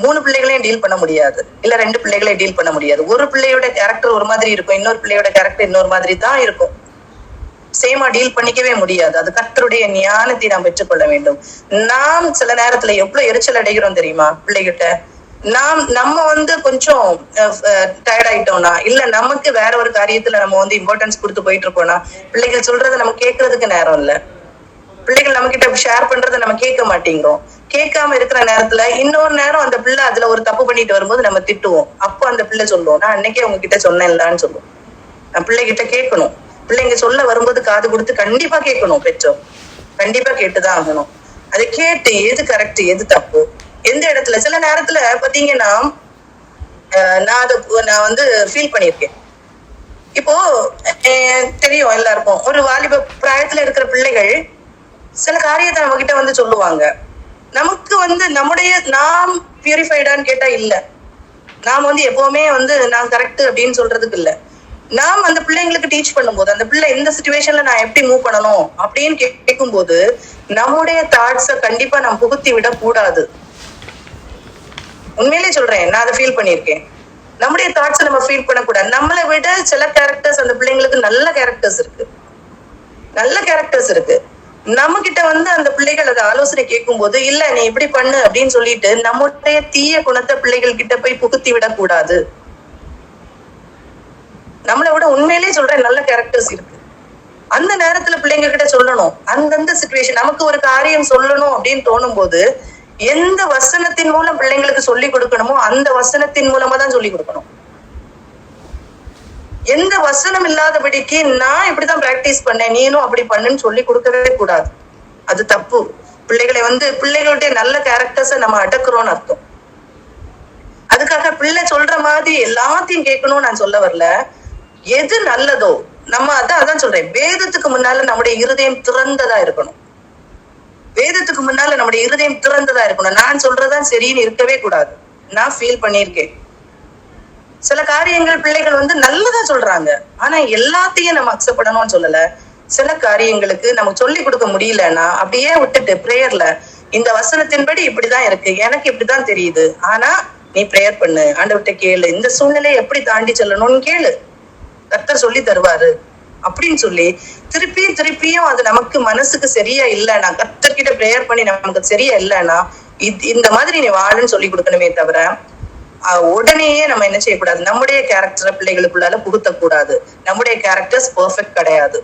3 பிள்ளைகளையும் டீல் பண்ண முடியாது. இல்ல 2 பிள்ளைகளையும் டீல் பண்ண முடியாது. ஒரு பிள்ளையோட கேரக்டர் ஒரு மாதிரி இருக்கும், இன்னொரு பிள்ளையோட கேரக்டர் இன்னொரு மாதிரி தான் இருக்கும். சேமா டீல் பண்ணிக்கவே முடியாது. அது கர்த்தருடைய ஞானத்தை நாம் பெற்றுக்கொள்ள வேண்டும். நாம் சில நேரத்துல எவ்வளவு எரிச்சல் அடைகிறோம் தெரியுமா பிள்ளைகிட்ட? நம்ம கொஞ்சம் டயர்ட் ஆயிட்டோம்னா, இல்ல நமக்கு வேற ஒரு காரியத்துல நம்ம இம்பார்ட்டன்ஸ் கொடுத்து போயிட்டு இருக்கோம்னா, பிள்ளைகள் சொல்றதை நம்ம கேட்கறதுக்கு நேரம் இல்ல. பிள்ளைகள் நம்ம கிட்ட ஷேர் பண்றதை நம்ம கேட்க மாட்டேங்கிறோம். கேட்காம இருக்கிற நேரத்துல இன்னொரு நேரம் அந்த பிள்ளை அதுல ஒரு தப்பு பண்ணிட்டு வரும்போது நம்ம திட்டுவோம். அப்போ அந்த பிள்ளை சொல்லுவோம், நான் அன்னைக்கே உங்ககிட்ட சொன்னேன்லான்னு சொல்லுவோம். நான் பிள்ளைகிட்ட கேட்கணும். பிள்ளைங்க சொல்ல வரும்போது காது கொடுத்து கண்டிப்பா கேட்கணும். பெற்றோர் கண்டிப்பா கேட்டுதான் ஆகணும். அதை கேட்டு எது கரெக்ட் எது தப்பு எந்த இடத்துல. சில நேரத்துல பாத்தீங்கன்னா நான் ஃபீல் பண்ணிருக்கேன். இப்போ தெரியும் எல்லாருக்கும், ஒரு வாலிப பிராயத்துல இருக்கிற பிள்ளைகள் சில காரியத்தை நம்ம கிட்ட சொல்லுவாங்க. நமக்கு நம்முடைய நாம் பியூரிஃபைடான்னு கேட்டா இல்ல. நாம் எப்பவுமே நான் கரெக்ட் அப்படின்னு சொல்றதுக்கு இல்ல. நாம் அந்த பிள்ளைங்களுக்கு டீச் பண்ணும்போது அந்த பிள்ளை எந்த சிச்சுவேஷன்ல நான் எப்படி மூவ் பண்ணணும் அப்படின்னு கேட்கும் போது நம்முடைய தாட்ஸ கண்டிப்பா நாம் புகுத்தி விட கூடாது. உண்மையிலே சொல்றேன், நான் அதை ஃபீல் பண்ணிருக்கேன். நம்முடைய தாட்ஸை நம்ம ஃபீல் பண்ணக்கூடாது. நம்மளை விட சில கேரக்டர்ஸ் அந்த பிள்ளைங்களுக்கு நல்ல கேரக்டர்ஸ் இருக்கு. நம்ம கிட்ட அந்த பிள்ளைகள் அதை ஆலோசனை கேட்கும் போது, இல்ல நீ இப்படி பண்ணு அப்படின்னு சொல்லிட்டு நம்முடைய தீய குணத்தை பிள்ளைகள் கிட்ட போய் புகுத்தி விடக்கூடாது. நம்மளை விட உண்மையிலேயே சொல்றேன் நல்ல கேரக்டர்ஸ் இருக்கு. அந்த நேரத்துல பிள்ளைங்க கிட்ட சொல்லணும். அந்தந்த சிச்சுவேஷன் நமக்கு ஒரு காரியம் சொல்லணும் அப்படின்னு தோணும் போது எந்த வசனத்தின் மூலம் பிள்ளைங்களுக்கு சொல்லி கொடுக்கணுமோ அந்த வசனத்தின் மூலமா தான் சொல்லி கொடுக்கணும். எந்த வசனம் இல்லாதபடிக்கு நான் இப்படிதான் பிராக்டிஸ் பண்ணேன் நீனும் அப்படி பண்ணுன்னு சொல்லி கொடுக்கவே கூடாது. அது தப்பு. பிள்ளைகளை பிள்ளைகளுடைய நல்ல கேரக்டர்ஸை நம்ம அடக்குறோம்னு அர்த்தம். அதுக்காக பிள்ளை சொல்ற மாதிரி எல்லாத்தையும் கேட்கணும்னு நான் சொல்ல வரல. எது நல்லதோ நம்ம அதான் சொல்றேன், வேதத்துக்கு முன்னால நம்முடைய இருதயம் திறந்ததா இருக்கணும். வேதத்துக்கு முன்னால நம்முடைய இருதயம் திறந்ததா இருக்கணும். நான் சொல்றதான் சரின்னு இருக்கவே கூடாது. நான் ஃபீல் பண்ணியிருக்கேன். சில காரியங்கள் பிள்ளைகள் வந்து நல்லதா சொல்றாங்க, ஆனா எல்லாத்தையும் நம்ம அக்செப்ட் பண்ணணும்னு சொல்லல. சில காரியங்களுக்கு நமக்கு சொல்லி கொடுக்க முடியலன்னா அப்படியே விட்டுட்டு பிரேயர்ல இந்த வசனத்தின்படி இப்படிதான் இருக்கு, எனக்கு இப்படிதான் தெரியுது, ஆனா நீ பிரேயர் பண்ணு, ஆண்டவர்கிட்ட கேளு, இந்த சூழ்நிலையை எப்படி தாண்டி செல்லணும்னு கேளு, கர்த்தர் சொல்லி தருவாரு அப்படின்னு சொல்லி திருப்பியும் அது நமக்கு மனசுக்கு சரியா இல்லைன்னா, கர்த்தர்கிட்ட பிரேயர் பண்ணி நமக்கு சரியா இல்லைன்னா இந்த மாதிரி நீ வாழுன்னு சொல்லி கொடுக்கணுமே தவிர உடனேயே நம்ம என்ன செய்யக்கூடாது, நம்முடைய கேரக்டரை பிள்ளைகளுக்குள்ளால புகுத்த கூடாது. நம்முடைய கேரக்டர்ஸ் பெர்ஃபெக்ட் கிடையாது,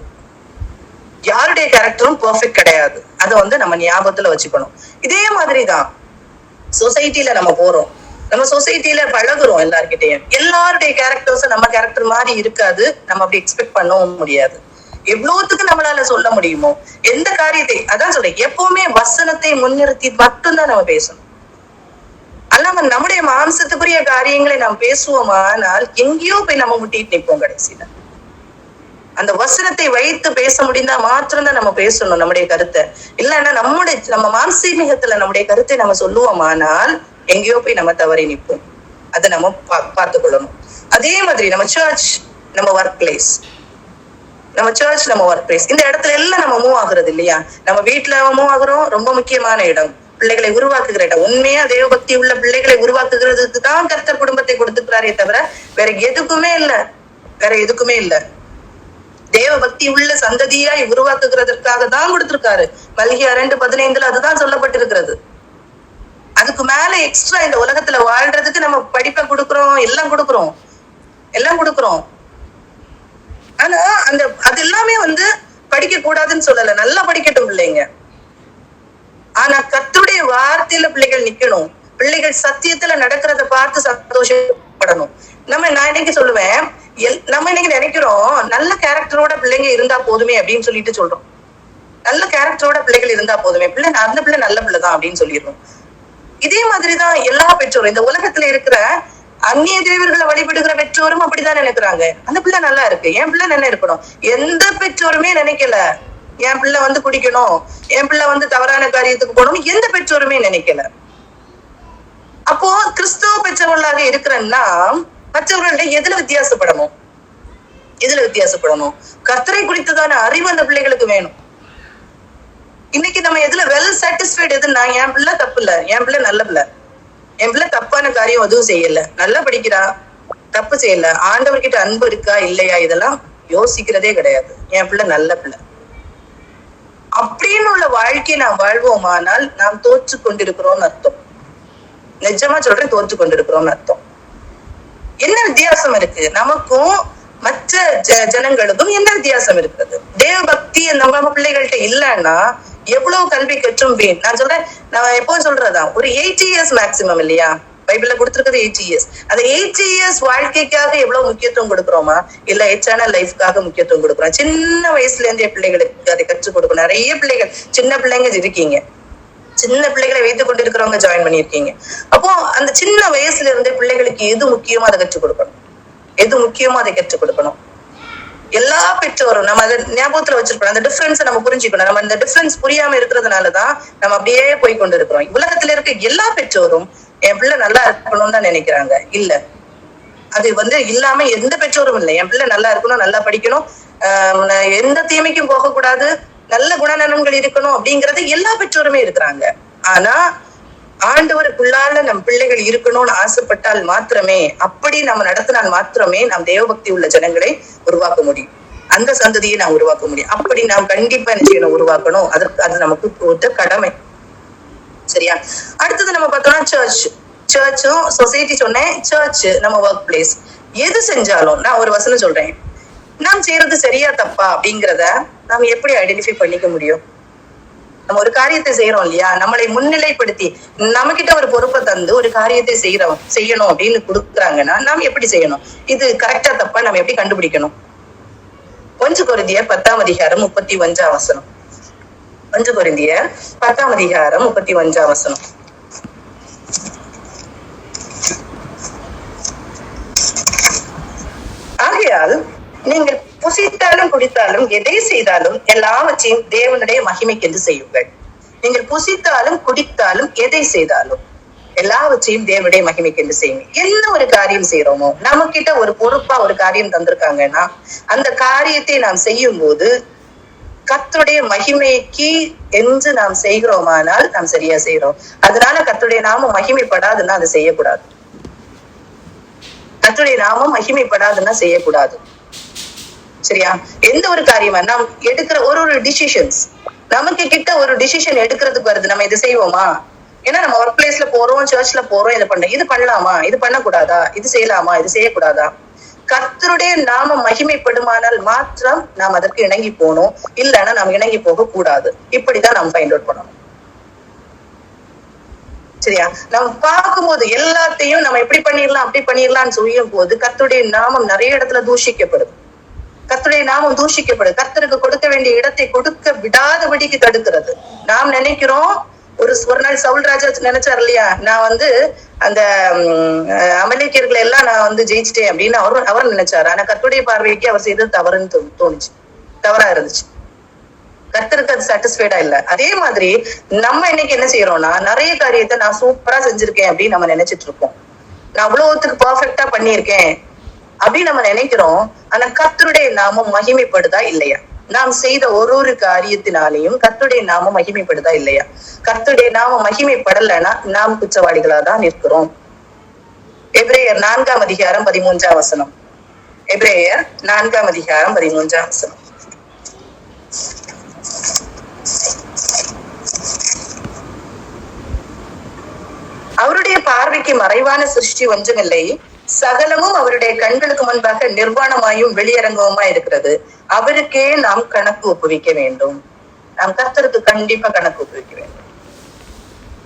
யாருடைய கேரக்டரும் பெர்ஃபெக்ட் கிடையாது. அதை வந்து நம்ம ஞாபகத்துல வச்சுக்கணும். இதே மாதிரிதான் சொசைட்டில நம்ம போறோம், நம்ம சொசைட்டில பழகுறோம், எல்லார்கிட்டையும் எல்லாருடைய கேரக்டர்ஸும் நம்ம கேரக்டர் மாதிரி இருக்காது, நம்ம அப்படி எக்ஸ்பெக்ட் பண்ணவும் முடியாது. எவ்வளவுத்துக்கு நம்மளால சொல்ல முடியுமோ எந்த காரியத்தை, அதான் சொல்றேன், எப்பவுமே வசனத்தை முன்னிறுத்தி மட்டும்தான் நம்ம பேசணும். அல்லாம நம்முடைய மாம்சத்துக்குரிய காரியங்களை நாம் பேசுவோமானால் எங்கேயோ போய் நம்ம முட்டிட்டு நிற்போம். கடைசியில அந்த வசனத்தை வைத்து பேச முடிந்தா மாத்திரம்தான் நம்ம பேசணும் நம்முடைய கருத்தை. இல்லைன்னா நம்ம மாம்சீகத்துல நம்முடைய கருத்தை நம்ம சொல்லுவோமானால் எங்கேயோ போய் நம்ம தவறி நிற்போம். அதை நம்ம பார்த்து கொள்ளணும். அதே மாதிரி நம்ம சர்ச், நம்ம ஒர்க் பிளேஸ், இந்த இடத்துல எல்லாம் நம்ம மூவ் ஆகுறது இல்லையா? நம்ம வீட்டுல மூவ் ஆகுறோம், ரொம்ப முக்கியமான இடம், பிள்ளைகளை உருவாக்குகிற இடம். உண்மையா தேவபக்தி உள்ள பிள்ளைகளை உருவாக்குகிறதுக்கு தான் கர்த்தர் குடும்பத்தை கொடுத்துக்கிறாரே தவிர வேற எதுக்குமே இல்ல. தேவ பக்தி உள்ள சந்ததியாய் உருவாக்குகிறதற்காக தான் கொடுத்திருக்காரு. மல்கியா 2:15 அதுதான் சொல்லப்பட்டிருக்கிறது. அதுக்கு மேல எக்ஸ்ட்ரா இந்த உலகத்துல வாழ்றதுக்கு நம்ம படிப்பை கொடுக்குறோம், எல்லாம் கொடுக்குறோம். ஆனா அது எல்லாமே வந்து படிக்க கூடாதுன்னு சொல்லல, நல்லா படிக்கட்டும் பிள்ளைங்க. ஆனா கர்த்தருடைய வார்த்தையில பிள்ளைகள் நிக்கணும், பிள்ளைகள் சத்தியத்துல நடக்கிறத பார்த்து சந்தோஷப்படணும். நான் இன்னைக்கு சொல்லுவேன், நம்ம இன்னைக்கு நினைக்கிறோம் நல்ல கேரக்டரோட பிள்ளைங்க இருந்தா போதுமே அப்படின்னு சொல்லிட்டு சொல்றோம். நல்ல கேரக்டரோட பிள்ளைகள் இருந்தா போதுமே, அந்த பிள்ளை நல்ல பிள்ளைதான் அப்படின்னு சொல்லிடுறோம். இதே மாதிரிதான் எல்லா பெற்றோரும், இந்த உலகத்துல இருக்கிற அந்நிய தேவர்களை வழிபடுகிற பெற்றோரும் அப்படிதான் நினைக்கிறாங்க. அந்த பிள்ளை நல்லா இருக்கு, என் பிள்ளை நல்லா இருக்கணும். எந்த பெற்றோருமே நினைக்கல என் பிள்ளை வந்து குடிக்கணும், என் பிள்ளை வந்து தவறான காரியத்துக்கு போகணும், எந்த பெற்றோருமே நினைக்கல. அப்போ கிறிஸ்தவ பெற்றவர்களாக இருக்கிறன்னா மற்றவர்கள எதுல வித்தியாசப்படணும்? கர்த்தரை குறித்ததான அறிவு அந்த பிள்ளைகளுக்கு வேணும். இன்னைக்கு நம்ம எதுல வெல் சாட்டிஸ்ஃபைட் எதுன்னா, என் பிள்ளை தப்பு இல்ல, என் பிள்ளை நல்ல பிள்ளை, என் பிள்ளை தப்பான காரியம் எதுவும் செய்யல, நல்லா படிக்கிறா, தப்பு செய்யல, ஆண்டவர்கிட்ட அன்பு இருக்கா இல்லையா, இதெல்லாம் யோசிக்கிறதே கிடையாது. என் பிள்ளை நல்ல பிள்ளை அப்படின்னு உள்ள வாழ்க்கையை நாம் வாழ்வோமானால் நாம் தோற்று கொண்டிருக்கிறோம்னு அர்த்தம். நிஜமா சொல்றேன், தோற்று கொண்டிருக்கிறோம்னு அர்த்தம். என்ன வித்தியாசம் இருக்கு நமக்கும் மற்ற ஜனங்களுக்கும்? என்ன வித்தியாசம் இருக்குது? தேவ பக்தி நம்ம பிள்ளைகள்கிட்ட இல்லைன்னா எவ்வளவு கல்வி கற்றும் வீண். நான் சொல்றேன், நான் எப்பவும் சொல்றதுதான், ஒரு 80 years மேக்சிமம் இல்லையா, பைபிள்ல கொடுத்திருக்கிறது 80 years. அந்த 80 years வாழ்க்கைக்காக எவ்வளவு முக்கியத்துவம் கொடுக்குறோமா, இல்ல எச்சான லைஃப்காக முக்கியத்துவம் கொடுக்குறோம்? சின்ன வயசுல இருந்தே பிள்ளைகளுக்கு அதை கற்றுக் கொடுக்கணும். நிறைய பிள்ளைகள், சின்ன பிள்ளைங்க இருக்கீங்க, சின்ன பிள்ளைகளை வைத்துக் கொண்டிருக்கிறவங்க ஜாயின் பண்ணிருக்கீங்க. அப்போ அந்த சின்ன வயசுல இருந்தே பிள்ளைகளுக்கு எது முக்கியமோ அதை கற்றுக் கொடுக்கணும். எல்லா பெற்றோரும் நம்ம அதை ஞாபகத்துல வச்சிருக்கணும். அந்த டிஃபரன்ஸை நம்ம புரிஞ்சுக்கணும். நம்ம இந்த டிஃபரன்ஸ் புரியாம இருக்கிறதுனாலதான் நம்ம அப்படியே போய் கொண்டு இருக்கிறோம். உலகத்துல இருக்க எல்லா பெற்றோரும் என் பிள்ளை நல்லா இருக்கணும்னு தான் நினைக்கிறாங்க. இல்ல, அது வந்து இல்லாம எந்த பெற்றோரும் இல்லை. என் பிள்ளை நல்லா இருக்கணும், நல்லா படிக்கணும், எந்த தீமைக்கும் போகக்கூடாது, நல்ல குணநலன்கள் இருக்கணும் அப்படிங்கறது எல்லா பெற்றோருமே இருக்கிறாங்க. ஆனா ஆண்டவருக்குள்ளால நம் பிள்ளைகள் இருக்கணும்னு ஆசைப்பட்டால் மாத்திரமே, அப்படி நம்ம நடத்தினால் மாத்திரமே நாம் தேவபக்தி உள்ள ஜனங்களை உருவாக்க முடியும், அந்த சந்ததியை நாம் உருவாக்க முடியும். அப்படி நாம் கண்டிப்பா நிச்சயம் உருவாக்கணும். அது நமக்கு கடமை. சரியா? அடுத்தது நம்ம பார்த்தோம்னா சர்ச்சும் சொசைட்டி சொன்னேன், சர்ச் நம்ம ஒர்க் பிளேஸ். எது செஞ்சாலும் நான் ஒரு வசனம் சொல்றேன், நாம் செய்யறது சரியா தப்பா அப்படிங்கிறத நாம எப்படி ஐடென்டிஃபை பண்ணிக்க முடியும்? நம்ம ஒரு காரியத்தை செய்யறோம் இல்லையா, நம்மளை முன்னிலைப்படுத்தி நம்ம கிட்ட ஒரு பொறுப்பை தந்து ஒரு காரியத்தை செய்யணும் அப்படின்னு கொடுக்குறாங்கன்னா நாம் எப்படி செய்யணும், இது கரெக்டா தப்பா நம்ம எப்படி கண்டுபிடிக்கணும்? 1 கொரிந்தியர் 10:35 1 கொரிந்தியர் 10:35 ஆகையால் நீங்கள் புசித்தாலும் குடித்தாலும் எதை செய்தாலும் எல்லாவற்றையும் தேவனுடைய மகிமைக்கென்று செய்யுங்கள். நீங்கள் புசித்தாலும் குடித்தாலும் எதை செய்தாலும் எல்லாவற்றையும் தேவனுடைய மகிமைக்கு என்று செய்யுங்க. என்ன ஒரு காரியம் செய்யறோமோ, நம்ம கிட்ட ஒரு பொறுப்பா ஒரு காரியம் தந்திருக்காங்கன்னா அந்த காரியத்தை நாம் செய்யும் போது கர்த்தருடைய மகிமைக்கு என்று நாம் செய்கிறோமானால் நாம் சரியா செய்யறோம். அதனால கர்த்தருடைய நாமம் மகிமைப்படாதுன்னா அதை செய்யக்கூடாது. கர்த்தருடைய நாமம் மகிமைப்படாதுன்னா செய்யக்கூடாது. சரியா? எந்த ஒரு காரியமா நாம் எடுக்கிற ஒரு டிசிஷன்ஸ், நமக்கு கிட்ட ஒரு டிசிஷன் எடுக்கிறதுக்கு வருது, நம்ம இதை செய்வோமா? ஏன்னா நம்ம ஒர்க் பிளேஸ்ல போறோம், சர்ச்ல போறோம், இதை பண்றோம், இது பண்ணலாமா, இது பண்ணக்கூடாதா, இது செய்யலாமா, இது செய்யக்கூடாதா? கர்த்தருடைய நாமம் மகிமைப்படுமானால் மாத்திரம் நாம் அதற்கு இணங்கி போகணும், இல்லைன்னா நாம் இணங்கி போக கூடாது. இப்படிதான் நாம் ஃபைண்ட் அவுட் பண்ணணும். சரியா? நம்ம பார்க்கும்போது எல்லாத்தையும் நம்ம எப்படி பண்ணிடலாம் அப்படி பண்ணிடலாம்னு சொல்லும் போது கர்த்தருடைய நாமம் நிறைய இடத்துல தூஷிக்கப்படுது. கர்த்தருடைய நாமம் தூஷிக்கப்படுது. கர்த்தருக்கு கொடுக்க வேண்டிய இடத்தை கொடுக்க விடாதபடிக்கு தடுக்கிறது. நாம் நினைக்கிறோம், ஒரு நாள் சவுல் ராஜா நினைச்சார் இல்லையா, நான் அந்த அமலேக்கியர்களை எல்லாம் நான் ஜெயிச்சிட்டேன் அப்படின்னு அவர் நினைச்சாரு. ஆனா கர்த்தருடைய பார்வைக்கு அவர் செய்தது தவறுன்னு தோணுச்சு, தவறா இருந்துச்சு. கர்த்தருக்கு அது சாட்டிஸ்ஃபைடா இல்ல. அதே மாதிரி நம்ம இன்னைக்கு என்ன செய்யறோம்னா, நிறைய காரியத்தை நான் சூப்பரா செஞ்சிருக்கேன் அப்படின்னு நம்ம நினைச்சிட்டு இருக்கோம். நான் அவ்வளவுத்துக்கு பர்ஃபெக்டா பண்ணியிருக்கேன் அப்படின்னு நம்ம நினைக்கிறோம். ஆனா கர்த்தருடைய நாமம் மகிமைப்படுதா இல்லையா? நாம் செய்த ஒரு காரியத்தினாலையும் கர்த்தருடைய நாமம் மகிமைப்படுதா இல்லையா? கர்த்தருடைய நாமம் மகிமைப்படலைன்னா நாம் குற்றவாளிகளா தான் இருக்கிறோம். எபிரேயர் 4ஆம் அதிகாரம் 13ஆம் வசனம். எபிரேயர் 4ஆம் அதிகாரம் 13ஆம் வசனம். அவருடைய பார்வைக்கு மறைவான சிருஷ்டி ஒன்றுமில்லை, சகலமும் அவருடைய கண்களுக்கு முன்பாக நிர்வாணமாயும் வெளியரங்கவுமா இருக்கிறது. அவருக்கே நாம் கணக்கு ஒப்புவிக்க வேண்டும். நாம் கர்த்தருக்கு கண்டிப்பா கணக்கு ஒப்புவிக்க வேண்டும்.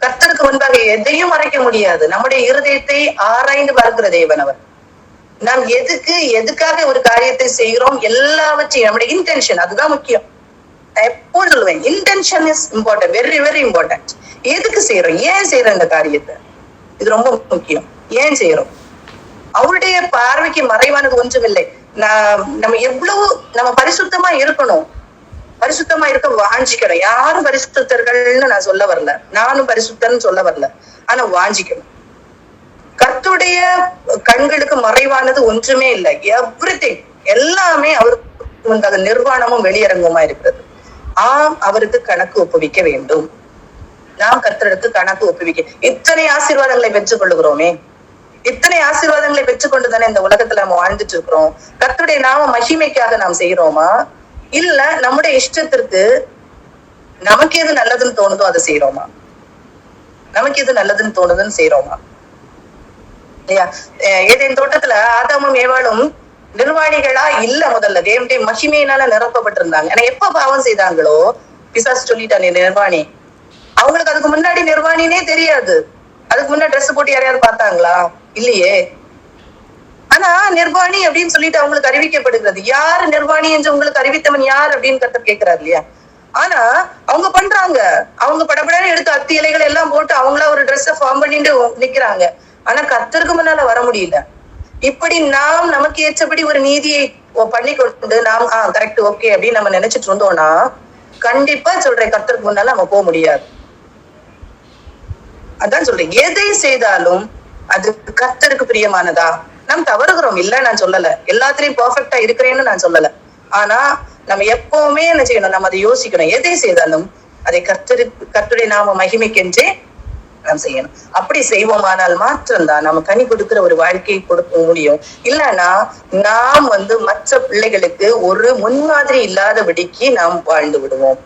கர்த்தருக்கு முன்பாக எதையும் மறைக்க முடியாது. நம்முடைய இருதயத்தை ஆராய்ந்து பார்க்கிற தேவன் அவர். நாம் எதுக்காக ஒரு காரியத்தை செய்கிறோம், எல்லாவற்றையும் நம்முடைய இன்டென்ஷன், அதுதான் முக்கியம். எப்போ சொல்லுவேன், intention is important, very very important. எதுக்கு செய்யறோம், ஏன் செய்யறோம் இந்த காரியத்தை, இது ரொம்ப முக்கியம். ஏன் செய்யறோம்? அவருடைய பார்வைக்கு மறைவானது ஒன்றுமில்லை. நம்ம எவ்வளவு நம்ம பரிசுத்தமா இருக்கணும், பரிசுத்தமா இருக்க வாஞ்சிக்கணும். யாரும் பரிசுத்தர்கள்னு நான் சொல்ல வரல, நானும் பரிசுத்தன்னு சொல்ல வரல, ஆனா வாஞ்சிக்கணும். கர்த்தருடைய கண்களுக்கு மறைவானது ஒன்றுமே இல்லை. எவ்ரிதிங், எல்லாமே அவருக்கு நிர்வாணமும் வெளியரங்கமா இருக்கிறது. அவருக்கு கணக்கு ஒப்புவிக்க வேண்டும். நாம் கர்த்தருக்கு கணக்கு ஒப்புவிக்க இத்தனை ஆசீர்வாதங்களை பெற்றுக் கொள்ளுகிறோமே, இத்தனை ஆசீர்வாதங்களை பெற்றுக்கொண்டுதானே இந்த உலகத்துல நம்ம வாழ்ந்துட்டு இருக்கிறோம். கர்த்தருடைய நாம மகிமைக்காக நாம் செய்யறோமா, இல்ல நம்முடைய இஷ்டத்திற்கு நமக்கு எது நல்லதுன்னு தோணுதோ அதை செய்யறோமா? நமக்கு எது நல்லதுன்னு தோணுதுன்னு செய்யறோமா? இல்லையா? ஏதேன் தோட்டத்துல ஆதாமும் ஏவாளும் நிர்வாணிகளா இல்ல, முதல்ல தேவனுடைய மகிமையினால நிரப்பப்பட்டிருந்தாங்க. ஆனா எப்ப பாவம் செய்தாங்களோ பிசாசு சொல்லிட்டானே நிர்வாணி. அவங்களுக்கு அதுக்கு முன்னாடி நிர்வாணினே தெரியாது. அதுக்கு முன்னாடி ட்ரெஸ் போட்டு யாரையாவது பார்த்தாங்களா? இல்லையே. ஆனா நிர்வாணி அப்படின்னு சொல்லிட்டு அவங்களுக்கு அறிவிக்கப்படுகிறது. யாரு நிர்வாணி என்று உங்களுக்கு அறிவித்தவன் யார் அப்படின்னு கர்த்தர் கேட்கிறாரு இல்லையா? ஆனா அவங்க பண்றாங்க, அவங்க படப்படன்னு எடுத்து அத்தி இலைகள் எல்லாம் போட்டு அவங்களா ஒரு ட்ரெஸ்ஸ ஃபார்ம் பண்ணிட்டு நிக்கிறாங்க. ஆனா கர்த்தருக்கு முன்னால வர முடியல. இப்படி நாம் நமக்கு ஏற்றபடி ஒரு நீதியை பண்ணி கொண்டு நாம் கரெக்ட் ஓகே அப்படின்னு நம்ம நினைச்சிட்டு இருந்தோம்னா கண்டிப்பா சொல்றேன், கர்த்தருக்கு முன்னால நம்ம போக முடியாது. அதான் சொல்றேன், எதை செய்தாலும் அது கர்த்தருக்கு பிரியமானதா? நாம் தவறுகிறோம் இல்ல நான் சொல்லல, எல்லாத்திலையும் பெர்ஃபெக்டா இருக்கிறேன்னு நான் சொல்லல. ஆனா நம்ம எப்பவுமே என்ன செய்யணும், நம்ம அதை யோசிக்கணும். எதை செய்தாலும் அதை கர்த்தருடைய நாம மகிமைக்கென்றே நாம் செய்யணும். அப்படி செய்வோமானால் மாத்திரம்தான் நம்ம கனி கொடுக்கிற ஒரு வாழ்க்கையை கொடுக்க முடியும். இல்லைன்னா நாம் மற்ற பிள்ளைகளுக்கு ஒரு முன்மாதிரி இல்லாதபடிக்கு நாம் வாழ்ந்து விடுவோம்.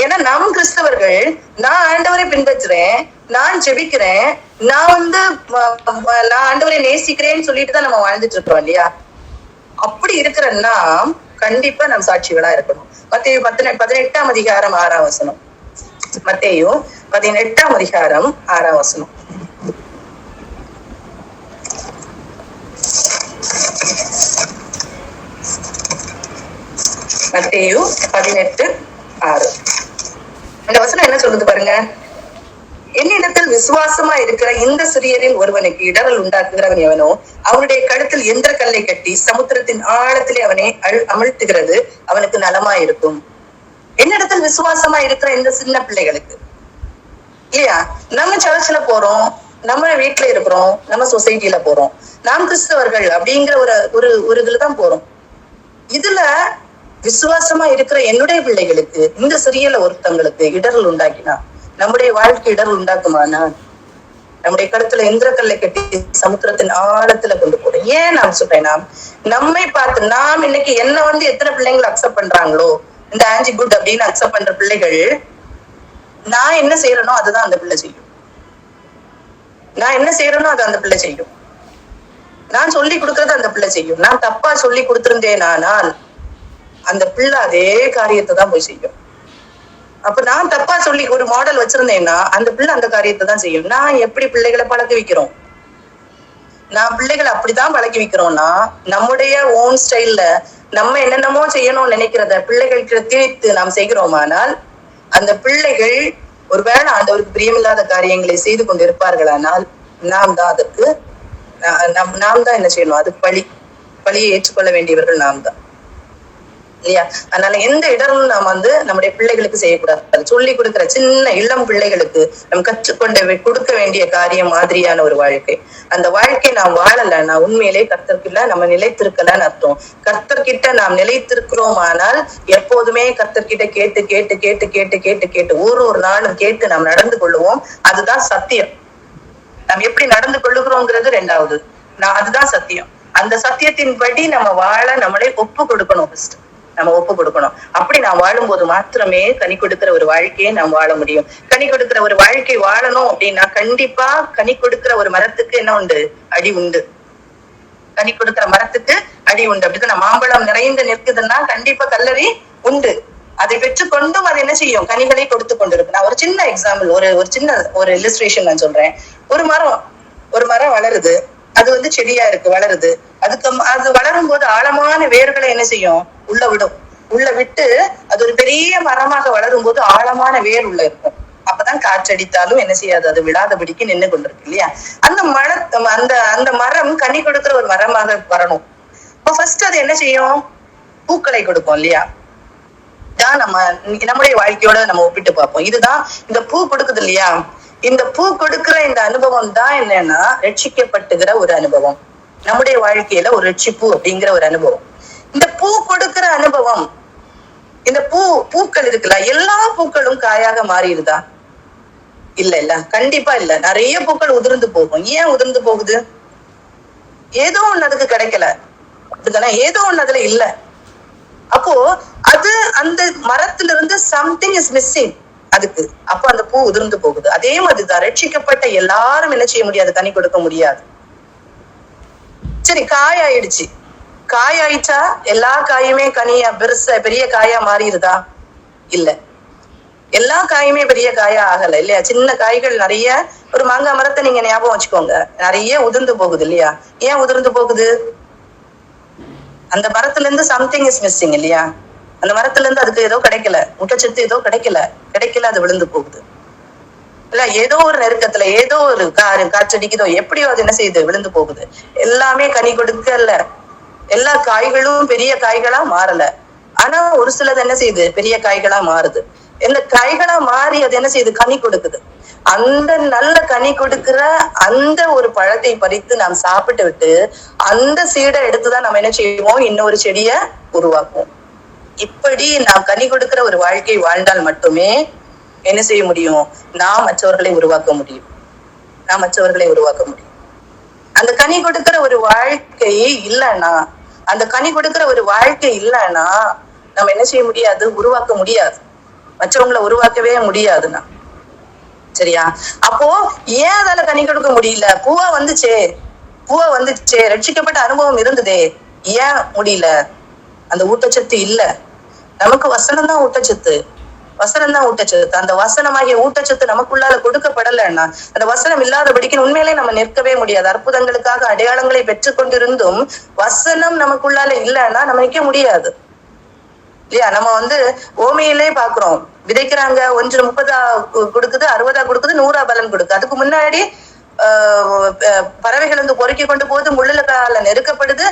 ஏன்னா நாம் கிறிஸ்தவர்கள், நான் ஆண்டவரை பின்பற்றுறேன், நான் ஜெபிக்கிறேன், நான் ஆண்டவரை நேசிக்கிறேன்னு சொல்லிட்டு தான் நம்ம வாழ்ந்துட்டு இருக்கிறோம் இல்லையா? அப்படி இருக்கிற நாம் கண்டிப்பா நம் சாட்சிகளா இருக்கணும். மத்தேயு 18ஆம் அதிகாரம் 6ஆம் வசனம். மத்தேயு 18ஆம் அதிகாரம் 6ஆம் வசனம். மத்தேயு 18:6. இந்த வசனம் என்ன சொல்லுது பாருங்க. என்னிடத்தில் விசுவாசமா இருக்கிற இந்த சிறியரில் ஒருவனுக்கு இடரல் உண்டாக்குகிறவன் எவனோ அவனுடைய கழுத்தில் எந்திர கல்லை கட்டி சமுத்திரத்தின் ஆழத்திலே அவனை அமிழ்த்துகிறது அவனுக்கு நலமா இருக்கும். என்னிடத்தில் விசுவாசமா இருக்கிற இந்த சின்ன பிள்ளைகளுக்கு இல்லையா? நம்ம சர்ச்ல போறோம், நம்ம வீட்டுல இருக்கிறோம், நம்ம சொசைட்டில போறோம், நாம் கிறிஸ்தவர்கள் அப்படிங்கிற ஒரு ஒரு ஒரு இதுலதான் போறோம். இதுல விசுவாசமா இருக்கிற என்னுடைய பிள்ளைகளுக்கு இந்த சிறியல ஒருத்தங்களுக்கு இடர்கள் உண்டாக்கினா நம்முடைய வாழ்க்கை இடர்கள் உண்டாக்குமானா நம்முடைய கருத்துல இந்திரக்கல்லை கட்டி சமுத்திரத்தின் ஆழத்துல கொண்டு போறோம். ஏன் நான் சொல்றேன்னா, நம்மை பார்த்து நாம் இன்னைக்கு என்ன எத்தனை பிள்ளைங்களை அக்செப்ட் பண்றாங்களோ, இந்த ஆன்டி குட் அப்படின்னு அக்செப்ட் பண்ற பிள்ளைகள், நான் என்ன செய்யறனோ அதுதான் அந்த பிள்ளை செய்யும். நான் என்ன செய்யறனோ அது அந்த பிள்ளை செய்யும். நான் சொல்லி கொடுக்கறது அந்த பிள்ளை செய்யும். நான் தப்பா சொல்லி கொடுத்திருந்தேனால் அந்த பிள்ளை அதே காரியத்தை தான் போய் செய்யும். அப்ப நான் தப்பா சொல்லி ஒரு மாடல் வச்சிருந்தேன்னா அந்த பிள்ளை அந்த காரியத்தை தான் செய்யும். நான் எப்படி பிள்ளைகளை பழக்க வைக்கிறோம்? நான் பிள்ளைகளை அப்படிதான் பழக்கி வைக்கிறோம்னா, நம்முடைய ஓன் ஸ்டைல்ல நம்ம என்னென்னமோ செய்யணும்னு நினைக்கிறத பிள்ளைகளுக்கு திணித்து நாம் செய்கிறோமானால் அந்த பிள்ளைகள் ஒருவேளை ஆண்டவருக்கு பிரியமில்லாத காரியங்களை செய்து கொண்டு இருப்பார்களானால் நாம் தான் அதற்கு நாம் தான் என்ன செய்யணும்? அது பழியை ஏற்றுக்கொள்ள வேண்டியவர்கள் நாம் தான், இல்லையா? அதனால எந்த இடமும் நாம் நம்முடைய பிள்ளைகளுக்கு செய்யக்கூடாது. சொல்லி கொடுக்கிற சின்ன இளம் பிள்ளைகளுக்கு நம்ம கற்றுக்கொண்டு கொடுக்க வேண்டிய காரியம் மாதிரியான ஒரு வாழ்க்கை. அந்த வாழ்க்கை நாம் வாழலன்னா உண்மையிலே கர்த்தர்கிட்ட நம்ம நிலைத்திருக்கலன்னு அர்த்தம். கர்த்தர்கிட்ட நாம் நிலைத்திருக்கிறோம் ஆனால் எப்போதுமே கர்த்தர்கிட்ட கேட்டு கேட்டு கேட்டு கேட்டு கேட்டு கேட்டு ஒரு நாளும் கேட்டு நாம் நடந்து கொள்ளுவோம். அதுதான் சத்தியம். நாம் எப்படி நடந்து கொள்ளுகிறோங்கிறது ரெண்டாவது. அதுதான் சத்தியம். அந்த சத்தியத்தின்படி நம்ம வாழ நம்மளே ஒப்பு கொடுக்கணும். நம்ம ஒப்பு கொடுக்கணும். அப்படி நான் வாழும்போது மாத்திரமே கனி கொடுக்கிற ஒரு வாழ்க்கையை நாம் வாழ முடியும். கனி கொடுக்கிற ஒரு வாழ்க்கை வாழணும் அப்படின்னா கண்டிப்பா கனி கொடுக்கிற ஒரு மரத்துக்கு என்ன உண்டு? அடி உண்டு. கனி கொடுக்கிற மரத்துக்கு அடி உண்டு. அப்படிதான் மாம்பழம் நிறைந்து நிற்குதுன்னா கண்டிப்பா கல்லறி உண்டு. அதை பெற்றுக்கொண்டும் அது என்ன செய்யும்? கனிகளை கொடுத்து கொண்டிருக்கு. நான் ஒரு சின்ன எக்ஸாம்பிள், ஒரு சின்ன ஒரு இல்லஸ்ட்ரேஷன் நான் சொல்றேன். ஒரு மரம் வளருது. அது செடியா இருக்கு, வளருது. அது வளரும் போது ஆழமான வேர்களை என்ன செய்யும்? உள்ள விடும். உள்ள விட்டு அது ஒரு பெரிய மரமாக வளரும் போது ஆழமான வேர் உள்ள இருக்கும். அப்பதான் காற்றடித்தாலும் என்ன செய்யாது? அது விடாதபடிக்கு நின்று கொண்டிருக்கு, இல்லையா? அந்த மரம் கனி கொடுக்கிற ஒரு மரமாக வரணும். இப்போ ஃபர்ஸ்ட் அது என்ன செய்யும்? பூக்களை கொடுக்கும், இல்லையா? தான் நம்முடைய வாழ்க்கையோட நம்ம ஒப்பிட்டு பார்ப்போம். இதுதான் இந்த பூ கொடுக்குது, இல்லையா? இந்த பூ கொடுக்கிற இந்த அனுபவம் தான் என்னன்னா ரட்சிக்கப்பட்டுகிற ஒரு அனுபவம். நம்முடைய வாழ்க்கையில ஒரு ரட்சிப்பு அப்படிங்கிற ஒரு அனுபவம். இந்த பூ கொடுக்கிற அனுபவம், இந்த பூக்கள் இருக்குல்ல, எல்லா பூக்களும் காயாக மாறிடுதா? இல்ல கண்டிப்பா இல்ல. நிறைய பூக்கள் உதிர்ந்து போகும். ஏன் உதிர்ந்து போகுது? ஏதோ ஒண்ணு அதுக்கு கிடைக்கல, ஏதோ ஒண்ணு அதுல இல்ல. அப்போ அது அந்த மரத்திலிருந்து சம்திங் இஸ் மிஸ்ஸிங் அதுக்கு. அப்ப அந்த பூ உதிர்ந்து போகுது. அதே மாதிரிதான் ரட்சிக்கப்பட்ட எல்லாரும் என்ன செய்ய முடியாது? கனி கொடுக்க முடியாது. சரி, காய் ஆயிடுச்சு. காய் ஆயிடுச்சா எல்லா காயுமே கனியா பெரிய காயா மாறிடுதா? இல்ல, எல்லா காயுமே பெரிய காயா ஆகல, இல்லையா? சின்ன காய்கள் நிறைய. ஒரு மாங்காய் மரத்தை நீங்க ஞாபகம் வச்சுக்கோங்க, நிறைய உதிர்ந்து போகுது, இல்லையா? ஏன் உதிர்ந்து போகுது? அந்த மரத்துல இருந்து சம்திங் இஸ் மிஸ்ஸிங், இல்லையா? அந்த மரத்துல இருந்து அதுக்கு ஏதோ கிடைக்கல, ஊட்டச்சத்து ஏதோ கிடைக்கல, அது விழுந்து போகுது, இல்ல? ஏதோ ஒரு நெருக்கத்துல ஏதோ ஒரு காற்றடிக்குதோ எப்படியோ அது என்ன செய்யுது? விழுந்து போகுது. எல்லாமே கனி கொடுக்கல. எல்லா காய்களும் பெரிய காய்களா மாறல. ஆனா ஒரு சிலது என்ன செய்யுது? பெரிய காய்களா மாறுது. இந்த காய்களா மாறி அது என்ன செய்யுது? கனி கொடுக்குது. அந்த நல்ல கனி கொடுக்கிற அந்த ஒரு பழத்தை பறித்து நாம் சாப்பிட்டு விட்டு அந்த சீடை எடுத்துதான் நம்ம என்ன செய்வோம்? இன்னொரு செடிய உருவாக்குவோம். இப்படி நாம் கனி கொடுக்கிற ஒரு வாழ்க்கை வாழ்ந்தால் மட்டுமே என்ன செய்ய முடியும்? நாம் மற்றவர்களை உருவாக்க முடியும். அந்த கனி கொடுக்கிற ஒரு வாழ்க்கை இல்லைன்னா, நம்ம என்ன செய்ய முடியாது? உருவாக்க முடியாது. மற்றவங்களை உருவாக்கவே முடியாதுன்னா, சரியா? அப்போ ஏன் அதால கனி கொடுக்க முடியல? பூவா வந்துச்சே, ரட்சிக்கப்பட்ட அனுபவம் இருந்ததே, ஏன் முடியல? அந்த ஊட்டச்சத்து இல்ல. நமக்கு வசனம் தான் ஊட்டச்சத்து. அந்த வசனமாகிய ஊட்டச்சத்து நமக்குள்ளால கொடுக்கப்படலைன்னா, அந்த வசனம் இல்லாதபடிக்கு உண்மையிலே நம்ம நிற்கவே முடியாது. அற்புதங்களுக்காக அடையாளங்களை பெற்றுக் கொண்டிருந்தும் வசனம் நமக்குள்ளால இல்லைன்னா நம்ம நிற்க முடியாது, இல்லையா? நம்ம ஓமையிலே பாக்குறோம், விதைக்கிறாங்க, 1 கொடுக்குது, 60 கொடுக்குது, 100 பலன் கொடுக்குது. அதுக்கு முன்னாடி பறவைகள் பொறுக்கி கொண்டு போது, முள்ளுல நெருக்கப்படுது,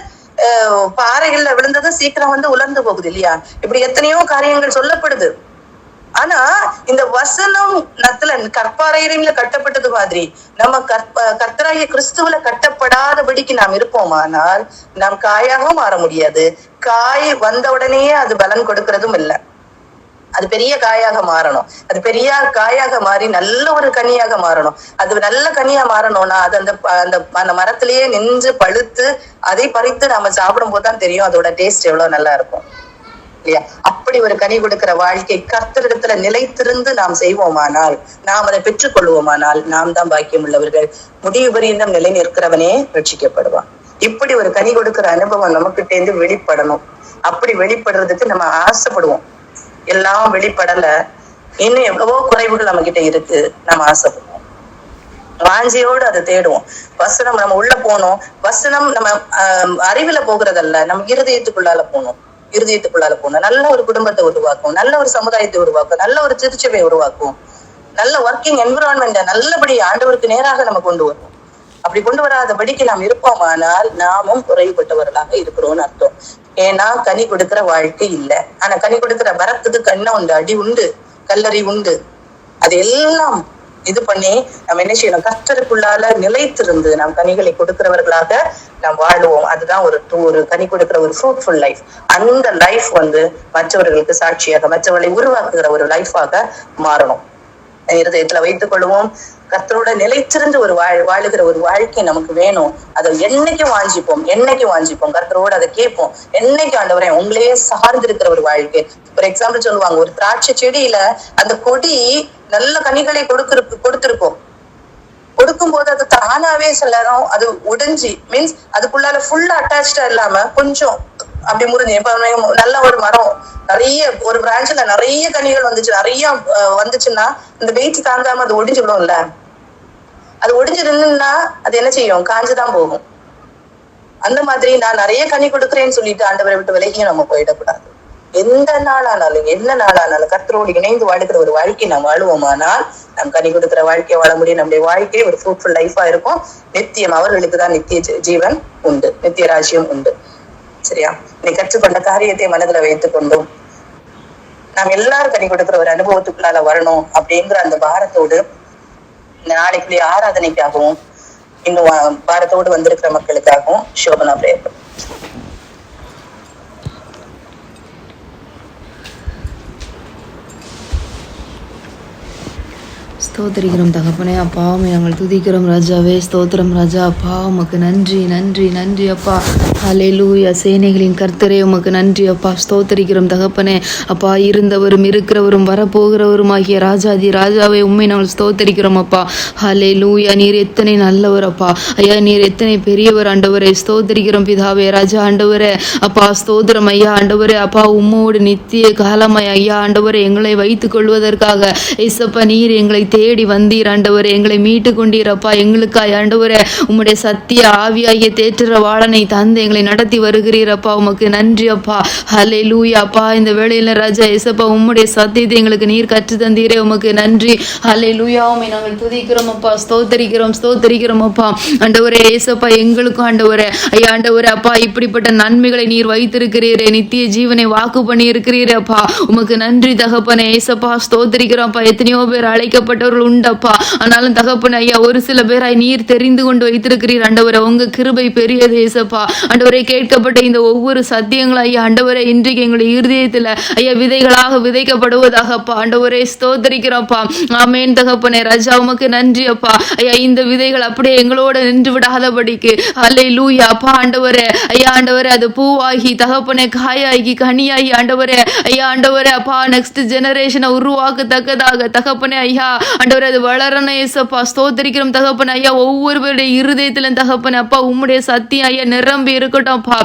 பாறைகள்ல விழுந்தது சீக்கிரம் உலர்ந்து போகுது, இல்லையா? இப்படி எத்தனையோ காரியங்கள் சொல்லப்படுது. ஆனா இந்த வசனம் கற்பாறையில கட்டப்பட்டது மாதிரி நம்ம கர்த்தராகிய கிறிஸ்துவுல கட்டப்படாதபடிக்கு நாம் இருப்போமானால் நாம் காயாக மாற முடியாது. காய் வந்த உடனேயே அது பலன் கொடுக்கறதும் இல்லை. அது பெரிய காயாக மாறணும். அது பெரிய காயாக மாறி நல்ல ஒரு கனியாக மாறணும். அது நல்ல கனியா மாறணும்னா அது அந்த மரத்திலேயே நின்று பழுத்து அதை பறித்து நாம சாப்பிடும் போதுதான் தெரியும் அதோட டேஸ்ட் எவ்வளவு நல்லா இருக்கும் இல்லையா? அப்படி ஒரு கனி கொடுக்கிற வாழ்க்கை கர்த்தரிடத்துல நிலைத்திருந்து நாம் செய்வோமானால், நாம் அதை பெற்றுக் கொள்வோமானால் நாம் தான் பாக்கியம் உள்ளவர்கள். முடிவு பரியந்தம் நிலை நிற்கிறவனே ரட்சிக்கப்படுவான். இப்படி ஒரு கனி கொடுக்கிற அனுபவம் நமக்கிட்ட இருந்து வெளிப்படணும். அப்படி வெளிப்படுறதுக்கு நம்ம ஆசைப்படுவோம். எல்லாம் வெளிப்படல, இன்னும் எவ்வளவோ குறைவுகள் நம்ம கிட்ட இருக்கு, நம்ம ஆசைப்படுவோம், வாஞ்சியோடு அதை தேடுவோம். வசனம் நம்ம உள்ள போனோம். வசனம் நம்ம அறிவுல போகிறதல்ல, நம்ம இருதயத்துக்குள்ளால போகணும். நல்ல ஒரு குடும்பத்தை உருவாக்கும், நல்ல ஒரு சமுதாயத்தை உருவாக்கும், நல்ல ஒரு திருச்சபையை உருவாக்கும், நல்ல ஒர்க்கிங் என்விரான்மெண்ட நல்லபடி ஆண்டவருக்கு நேராக நம்ம கொண்டு வருவோம். அப்படி கொண்டு வராதபடிக்கு நாம் இருப்போமானால் நாமும் குறைவுபட்டவர்களாக இருக்கிறோம்னு அர்த்தம். ஏன்னா கனி கொடுக்கிற வாழ்க்கை இல்லை. ஆனா கனி கொடுக்கிற மரத்துக்கு கண்ணம் உண்டு, அடி உண்டு, கல்லறி உண்டு. அது எல்லாம் இது பண்ணி நம்ம என்ன செய்யணும்? கர்த்தருக்குள்ளால நிலைத்திருந்து நாம் கனிகளை கொடுக்கிறவர்களாக நாம் வாழுவோம். அதுதான் ஒரு கனி கொடுக்கிற ஒரு ஃப்ரூட்ஃபுல் லைஃப். அந்த லைஃப் மற்றவர்களுக்கு சாட்சியாக, மற்றவர்களை உருவாக்குகிற ஒரு லைஃபாக மாறணும். இருதயத்துல வைத்துக் கொள்வோம். கர்த்தரோட நிலைத்திருந்து வாழுகிற ஒரு வாழ்க்கை நமக்கு வேணும். அதை என்னைக்கும் வாஞ்சிப்போம். கர்த்தரோட அதை கேட்போம். என்னைக்கு ஆண்டவரே உங்களையே சார்ந்திருக்கிற ஒரு வாழ்க்கை. ஒரு எக்ஸாம்பிள் சொல்லுவாங்க, ஒரு திராட்சை செடியில அந்த கொடி நல்ல கனிகளை கொடுத்திருக்கும். கொடுக்கும் போது அது தானாவே சில நேரம் அது உடைஞ்சி, மீன்ஸ் அதுக்குள்ளால ஃபுல்லா அட்டாச்சா இல்லாம கொஞ்சம் அப்படி முறிஞ்சு. இப்ப நல்ல ஒரு மரம் நிறைய ஒரு பிரான்ச்ல நிறைய கனிகள் வந்துச்சுன்னா இந்த வெயிட் தாங்காம அது ஒடிஞ்சுடும்ல. அது ஒடிஞ்சிருந்தா அது என்ன செய்யும்? காஞ்சுதான் போகும். அந்த மாதிரி நான் நிறைய கனி கொடுக்குறேன்னு சொல்லிட்டு ஆண்டவரை விட்டு விலகியும் நம்ம போயிடக்கூடாது. எந்த நாளானாலும் என்ன நாளானாலும் கர்த்தரோடு இணைந்து வாழ்கிற ஒரு வாழ்க்கை நாம் வாழுவோமானால் நாம் கனி கொடுக்கிற வாழ்க்கையை வாழ முடியும். நம்முடைய வாழ்க்கை ஒரு ஃப்ரூட்ஃபுல் லைஃபா இருக்கும். நித்தியம் அவர்களுக்கு தான் நித்திய ஜீவன் உண்டு, நித்திய ராஜ்யம் உண்டு. சரியா? நீ கற்றுக்கொண்ட காரியத்தை மனதுல வைத்துக் கொண்டும் நாம் எல்லாரும் கனி கொடுக்கிற ஒரு அனுபவத்துக்குள்ளால வரணும் அப்படிங்கிற அந்த பாரத்தோடு இந்த நாளைக்குள்ளே ஆராதனைக்காகவும் இன்னும் பாரத்தோடு வந்திருக்கிற மக்களுக்காகவும் சோபனா பிரேயர். ஸ்தோத்திரிக்கிறோம் தகப்பனே. அப்பா நாங்கள் துதிக்கிறோம் ராஜாவே. ஸ்தோத்திரம் ராஜா. அப்பா உமக்கு நன்றி நன்றி நன்றி அப்பா. ஹல்லேலூயா. சேனைகளின் கர்த்தரே உமக்கு நன்றி அப்பா. ஸ்தோத்திரிக்கிறோம் தகப்பனே. அப்பா இருந்தவரும் இருக்கிறவரும் வரப்போகிறவரும் ஆகிய ராஜாதி ராஜாவே உண்மை நாங்கள் ஸ்தோத்திரிக்கிறோம் அப்பா. ஹல்லேலூயா. நீர் எத்தனை நல்லவர் அப்பா. ஐயா நீர் எத்தனை பெரியவர் ஆண்டவரே. ஸ்தோத்திரிக்கிறோம் பிதாவே. ராஜா ஆண்டவரே அப்பா ஸ்தோத்திரம் ஐயா ஆண்டவரே. அப்பா உம்மோடு நித்திய காலமாய் ஐயா ஆண்டவரே எங்களை வைத்துக் கொள்வதற்காக ஏசப்பா நீர் எங்களை தேடி வந்தீர் ஆண்டவரே. எங்களை மீட்டு கொண்டீரப்பா. எங்களுக்காய் ஆண்டவரே உம்முடைய சத்திய ஆவியாகிய தேற்ற வாழனை தந்து எங்களை நடத்தி வருகிறீரப்பா. உமக்கு நன்றி அப்பா. ஹல்லேலூயா அப்பா. இந்த வேளையில ராஜா ஏசப்பா உம்முடைய சத்தியத்தை எங்களுக்கு நீர் கற்று தந்தீரே. உமக்கு நன்றி. ஹல்லேலூயா. உம்மை நாங்கள் துதிக்கிறோம் அப்பா. ஸ்தோத்திரிக்கிறோம் அப்பா. ஆண்டவரே ஏசப்பா எங்களுக்கும் ஆண்டவரே ஐயா ஆண்டவரே அப்பா இப்படிப்பட்ட நன்மைகளை நீர் வைத்திருக்கிறீரே. நித்திய ஜீவனை வாக்கு பண்ணி இருக்கிறீரே அப்பா. உமக்கு நன்றி தகப்பனே. ஏசப்பா ஸ்தோத்திரிக்கிறோம் அப்பா. எத்தனையோ பேர் அழைக்கப்பட்டவர்கள் உண்டப்பா. ஆனாலும் தகப்பனே ஐயா ஒரு சில பேராய் நீர் தெரிந்து கொண்டு வைத்திருக்கிறீர் ஆண்டவரே. உங்க கிருபை பெரியது ஏசப்பா. ஆண்டவரே கேட்கப்பட்ட இந்த ஒவ்வொரு சத்தியங்களும் ஐயா ஆண்டவரே இன்றைக்கு எங்களுடைய இருதயத்துல ஐயா விதைகளாக விதைக்கப்படுவதாகப்பா. ஆண்டவரே ஸ்தோத்திரிக்கிறோம்ப்பா. ஆமென் தகப்பனே. ராஜா உமக்கு நன்றி அப்பா. ஐயா இந்த விதைகள் அப்படியே எங்களோட நின்று விடாதபடிக்கு ஹல்லேலூயா அப்பா ஆண்டவரே ஐயா ஆண்டவரே அது பூவாகி தகப்பனே காயாகி கனியாகி ஆண்டவரே ஐயா ஆண்டவரே அப்பா நெக்ஸ்ட் ஜெனரேஷனை உருவாக்கத்தக்கதாக தகப்பனே ஐயா ஆண்டவரே அது வளரணும் ஏசப்பா. ஸ்தோத்திரிக்கிறோம் தகப்பனே ஐயா ஒவ்வொருவருடைய இருதயத்திலும் தகப்பனே அப்பா உம்முடைய சத்தியம் ஐயா நிரம்பி இருக்கட்டும் அப்பா.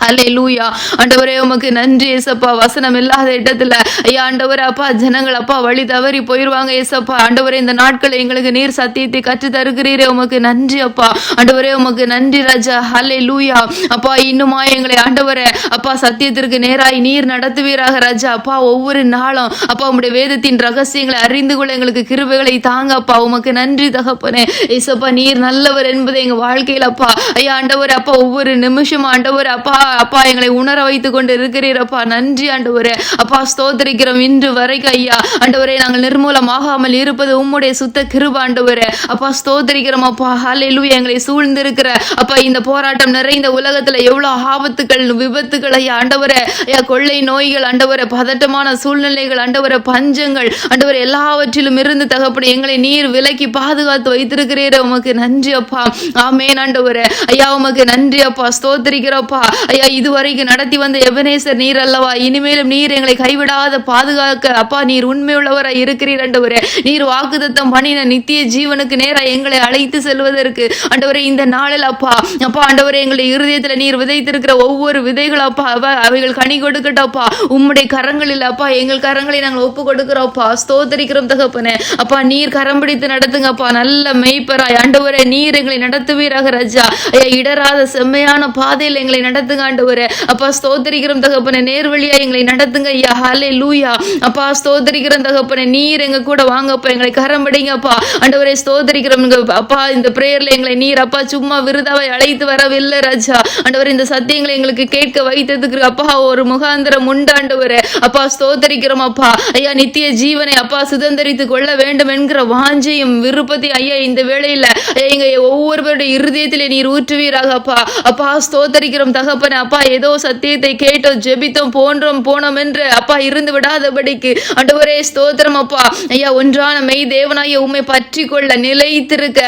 ஹல்லேலூயா ஆண்டவரே உமக்கு நன்றி ஏசப்பா. வசனம் இல்லாத இடத்துல ஐயா ஆண்டவரே அப்பா ஜனங்கள் அப்பா வழி தவறி போயிருவாங்க ஏசப்பா. ஆண்டவரே இந்த நாட்கள் எங்களுக்கு நீர் சத்தியத்தை கற்று தருகிறீரே. உமக்கு நன்றி அப்பா. ஆண்டவரே உமக்கு நன்றி ராஜா. ஹல்லேலூயா அப்பா. இன்னுமா எங்களை ஆண்டவரே அப்பா சத்தியத்திற்கு நேராய் நீர் நடத்துவீராக ராஜா. அப்பா ஒவ்வொரு நாளும் அப்பா உம்முடைய வேதத்தின் ரகசியங்களை அறிந்து கொள்ள எங்களுக்கு கிருபைகளை தாங்க அப்பா. உமக்கு நன்றி தகப்பனே. ஏசப்பா நீர் நல்லவர் என்பதை எங்க வாழ்க்கையில் அப்பா ஐயா ஆண்டவரே அப்பா ஒவ்வொரு நிமிஷம் ஆண்டவரே அப்பா அப்பா எங்களை உணர வைத்து கொண்டு இருக்கிறீரப்பா. நன்றி ஆண்டவரே. அப்பா ஸ்தோத்திரிக்கிறோம். இன்று வரைக்கும் ஐயா ஆண்டவரே நாங்கள் நிர்மூலமாகாமல் இருப்பது உம்முடைய சுத்த கிருபை ஆண்டவரே. அப்பா ஸ்தோத்திரிக்கிறோம் அப்பா. ஹல்லேலூயா. எங்களை சூழ்ந்திருக்கிற அப்பா இந்த போராட்டம் நிறைந்த உலகத்துல எவ்வளவு ஆபத்துக்கள் விபத்துக்கள் ஐயா ஆண்டவரே, ஐயா கொள்ளை நோய்கள் ஆண்டவரே, பதட்டமான சூழ்நிலைகள் ஆண்டவரே, பஞ்சங்கள் ஆண்டவரே, எல்லாவற்றிலும் இருந்து தகப்படி எங்களை நீர் விலக்கி பாதுகாத்து வைத்திருக்கிறீர். உமக்கு நன்றி அப்பா. ஆமென் ஆண்டவரே. ஐயா உமக்கு நன்றி அப்பா. ஸ்தோத்திரிக்கிறோப்பா. ஐயா இதுவரைக்கும் நடத்தி வந்த எபனேசர் நீர் அல்லவா. இனிமேலும் நீர் எங்களை கைவிடாத பாதுகாக்க அப்பா நீர் உண்மையுள்ளவராய் இருக்கிறீர் ஆண்டவரே. நீர் வாக்குத்தத்தம் பண்ணின நித்திய ஜீவனுக்கு நேரா எங்களை அழைத்து செல்வதற்கு ஆண்டவரே இந்த நாளில் அப்பா ஆண்டவரே எங்களுடைய இருதயத்துல நீர் விதைத்திருக்கிற ஒவ்வொரு விதைகள் அப்பா அவைகள் கனி கொடுக்கட்டப்பா. உம்முடைய கரங்களில் அப்பா எங்கள் கரங்களை நாங்கள் ஒப்பு கொடுக்கிறோம்ப்பா. ஸ்தோத்திரிக்கிறோம் தகப்பனே. அப்பா நீர் கரம் பிடித்து நடத்துங்கப்பா. நல்ல மெய்ப்பராய் ஆண்டவரே நீர் எங்களை நடத்துவீராக ராஜா. இடராத செம்மையான பாதையில் எங்களை நடத்துங்க ஆண்டவரே. அப்பா ஸ்தோத்திரிக்கிறோம் தகப்பனே. நேர்வழியா எங்களை நடத்துங்க ஐயா. ஹல்லேலூயா. அப்பா ஸ்தோத்திரிக்கிறோம் தகப்பனே. நீர் எங்க கூட வாங்கப்பா. எங்களை கரம் பிடிங்கப்பா ஆண்டவரே. ஸ்தோத்திரிக்கிறோம் அப்பா. இந்த பிரேயர்ல எங்களை நீர் அப்பா சும்மா விருதாவை அழைத்து வரவில்லை ராஜா ஆண்டவரே. இந்த சத்தியங்களை எங்களுக்கு கேட்க வைத்ததுக்கு அப்பா ஒரு முகாந்திரம் உண்டு ஆண்டவரே. அப்பா ஸ்தோத்திரிக்கிறோம் அப்பா. ஐயா நித்திய ஜீவனை அப்பா சுதந்திரித்து கொள்ள வேண்டும் என்கிற வாஞ்சையும் விருப்பத்தையும் ஐயா இந்த வேளையில எங்க ஒவ்வொருவருடைய இருதயத்திலே நீர் ஊற்றுவீராக அப்பா. அப்பா ஸ்தோத்திரிக்கிறோம் தகப்பனே. அப்பா ஏதோ சத்தியத்தை கேட்டோம் ஜெபித்தோம் போனோம் என்று அப்பா இருந்து விடாதபடிக்கு ஆண்டவரே ஸ்தோத்திரம் அப்பா. ஐயா ஒன்றான மெய் தேவனாய உம்மை பற்றி கொள்ள நிலைத்திருக்க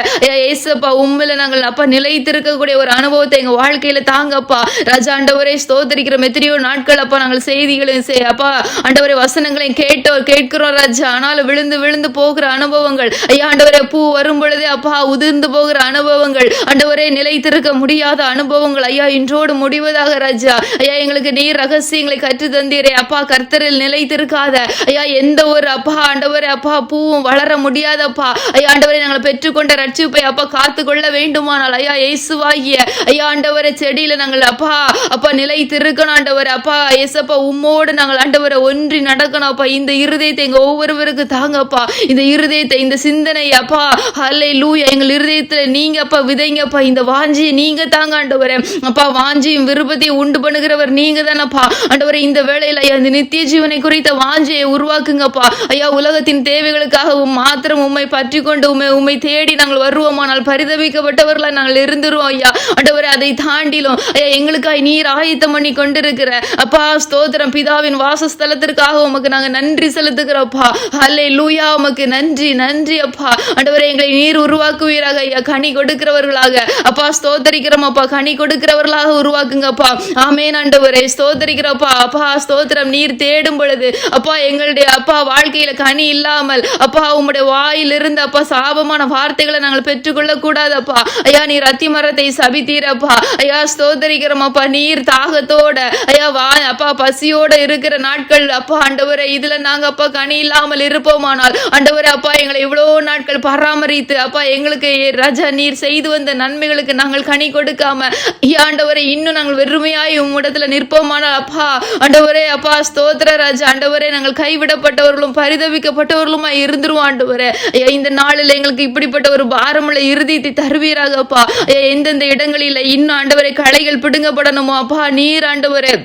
ஏசப்பா உம்மில நாங்கள் அப்பா நிலைத்திருக்கக்கூடிய ஒரு அனுபவத்தை எங்க வாழ்க்கையில தாங்கப்பா ராஜா ஆண்டவரே. ஸ்தோத்திரிக்கிறோம். எத்தனையோ நாட்கள் அப்பா நாங்கள் செய்திகளையும் அப்பா ஆண்டவரே வசனங்களையும் கேட்கிறோம் ராஜா. ஆனாலும் விழுந்து போகிற அனுபவங்கள் ஐயா ஆண்டவரே. பூ வரும் பொழுதே அப்பா உதிர்ந்து போகிற அனுபவங்கள் ஆண்டவரே. நிலைத்திருக்க முடியாத அனுபவங்கள் ஐயா இன்றோடு முடிவதாக ராஜா. ஐயா எங்களுக்கு நீர் ரகசியங்களை கற்று தந்தீரே அப்பா. கர்த்தரில் நிலைத்திருக்காத ஐயா எந்த ஒரு அப்பா ஆண்டவரே அப்பா பூவும் வளர முடியாதப்பா ஐயா ஆண்டவரே. நாங்கள் பெற்றுக்கொண்ட ரட்சிப்பை அப்பா காத்து கொள்ள வேண்டுமானால் ஐயா இயேசுவாகிய ஐயா ஆண்டவரே செடியில நாங்கள் அப்பா நிலைத்திருக்கணும் ஆண்டவரே. அப்பா இயேசப்பா உம்மோடு நாங்கள் ஆண்டவரை ஒன்றி நடக்கணும் அப்பா. இந்த இருதயத்தை எங்க ஒவ்வொருவருக்கு தாங்கப்பா. இந்த இருதயத்தை இந்த சிந்தனை அப்பா ஹல்லேலூயா எங்கள் இருதயத்துல நீங்க அப்பா விதைங்கப்பா. இந்த வாஞ்சியை நீங்க தாங்க ஆண்டவரே. அப்பா வாஞ்சியும் விருப்பத்தையும் உண்டு பண்ணுகிறவர் நீங்க தானப்பா ஆண்டவரே. இந்த வேளையில ஐயா இந்த நித்திய ஜீவனை குறித்த வாஞ்சியை உருவாக்குங்கப்பா ஐயா. உலகத்தின் தேவைகளுக்காகவும் மாத்திரம் உம்மை பற்றி கொண்டு உம்மை தேடி நாங்கள் வருவோமானால் பரிதவிக்கப்பட்டவர்களா நாங்கள் இருந்துருவோம் ஐயா ஆண்டவரே. அதை தாண்டிலும் ஐயா எங்களுக்காய் நீர் ஆயத்தம் பண்ணி கொண்டிருக்கிற அப்பா ஸ்தோத்திரம் பிதாவின் வாசஸ்தலத்திற்காக உமக்கு நாங்க நன்றி செலுத்துகிறோம்ப்பா. ஹல்லேலூயா. உமக்கு நன்றி அப்பா ஆண்டவரே. எங்களை நீர் உருவாக்குவீராக ஐயா. கனி கொடுக்கிறவர்களாக அப்பா ஸ்தோத்திரிக்கிறோம் அப்பா. கனி கொடுக்கிறவர்களாக உருவாக்குங்கப்பா. ஆமென் ஆண்டவரே. ஸ்தோத்திரிக்கிறோம்ப்பா. அப்பா ஸ்தோத்திரம். நீர் தேடும் பொழுது அப்பா எங்களுடைய அப்பா வாழ்க்கையில கனி இல்லாமல் அப்பா உம்முடைய வாயிலிருந்து அப்பா சாபமான வார்த்தைகளை நாங்கள் பெற்றுக்கொள்ள கூடாதப்பா ஐயா. நீர் அத்தி மரத்தை சபித்தீரப்பா ஐயா. ஸ்தோத்திரிக்கிறோம் அப்பா. நீர் தாகத்தோட ஐயா அப்பா பசியோட இருக்கிற நாட்கள் அப்பா ஆண்டவரே. இதுல நாங்க அப்பா கனி இல்லாமல் இருப்போமானால் ஆண்டவரே அப்பா எங்களை இவ்வளவு நாட்கள் பராமரித்து அப்பா எங்களுக்கு ராஜா நீர் செய்து வந்த நன்மைகளுக்கு நாங்கள் கனி கொடுக்காம ஐயா ஆண்டவரே இன்னும் நாங்கள் வெறுமையாய் உம்மிடத்துல நிற்போமானால் அப்பா ஆண்டவரே அப்பா ஸ்தோத்திர ராஜா ஆண்டவரே. நாங்கள் கைவிடப்பட்டவர்களும் பரிதவிக்கப்பட்டவர்களுமா இருந்துருவோம் ஆண்டவரே. ஐயா இந்த நாளில் எங்களுக்கு இப்படிப்பட்ட ஒரு பாரமுள்ள இருதயத்தை தருவீராகப்பா. எந்தெந்த இடங்களில் இன்னும் ஆண்டவரை களைகள் பிடுங்கப்படணுமோ அப்பா நீர் ஆண்டவரே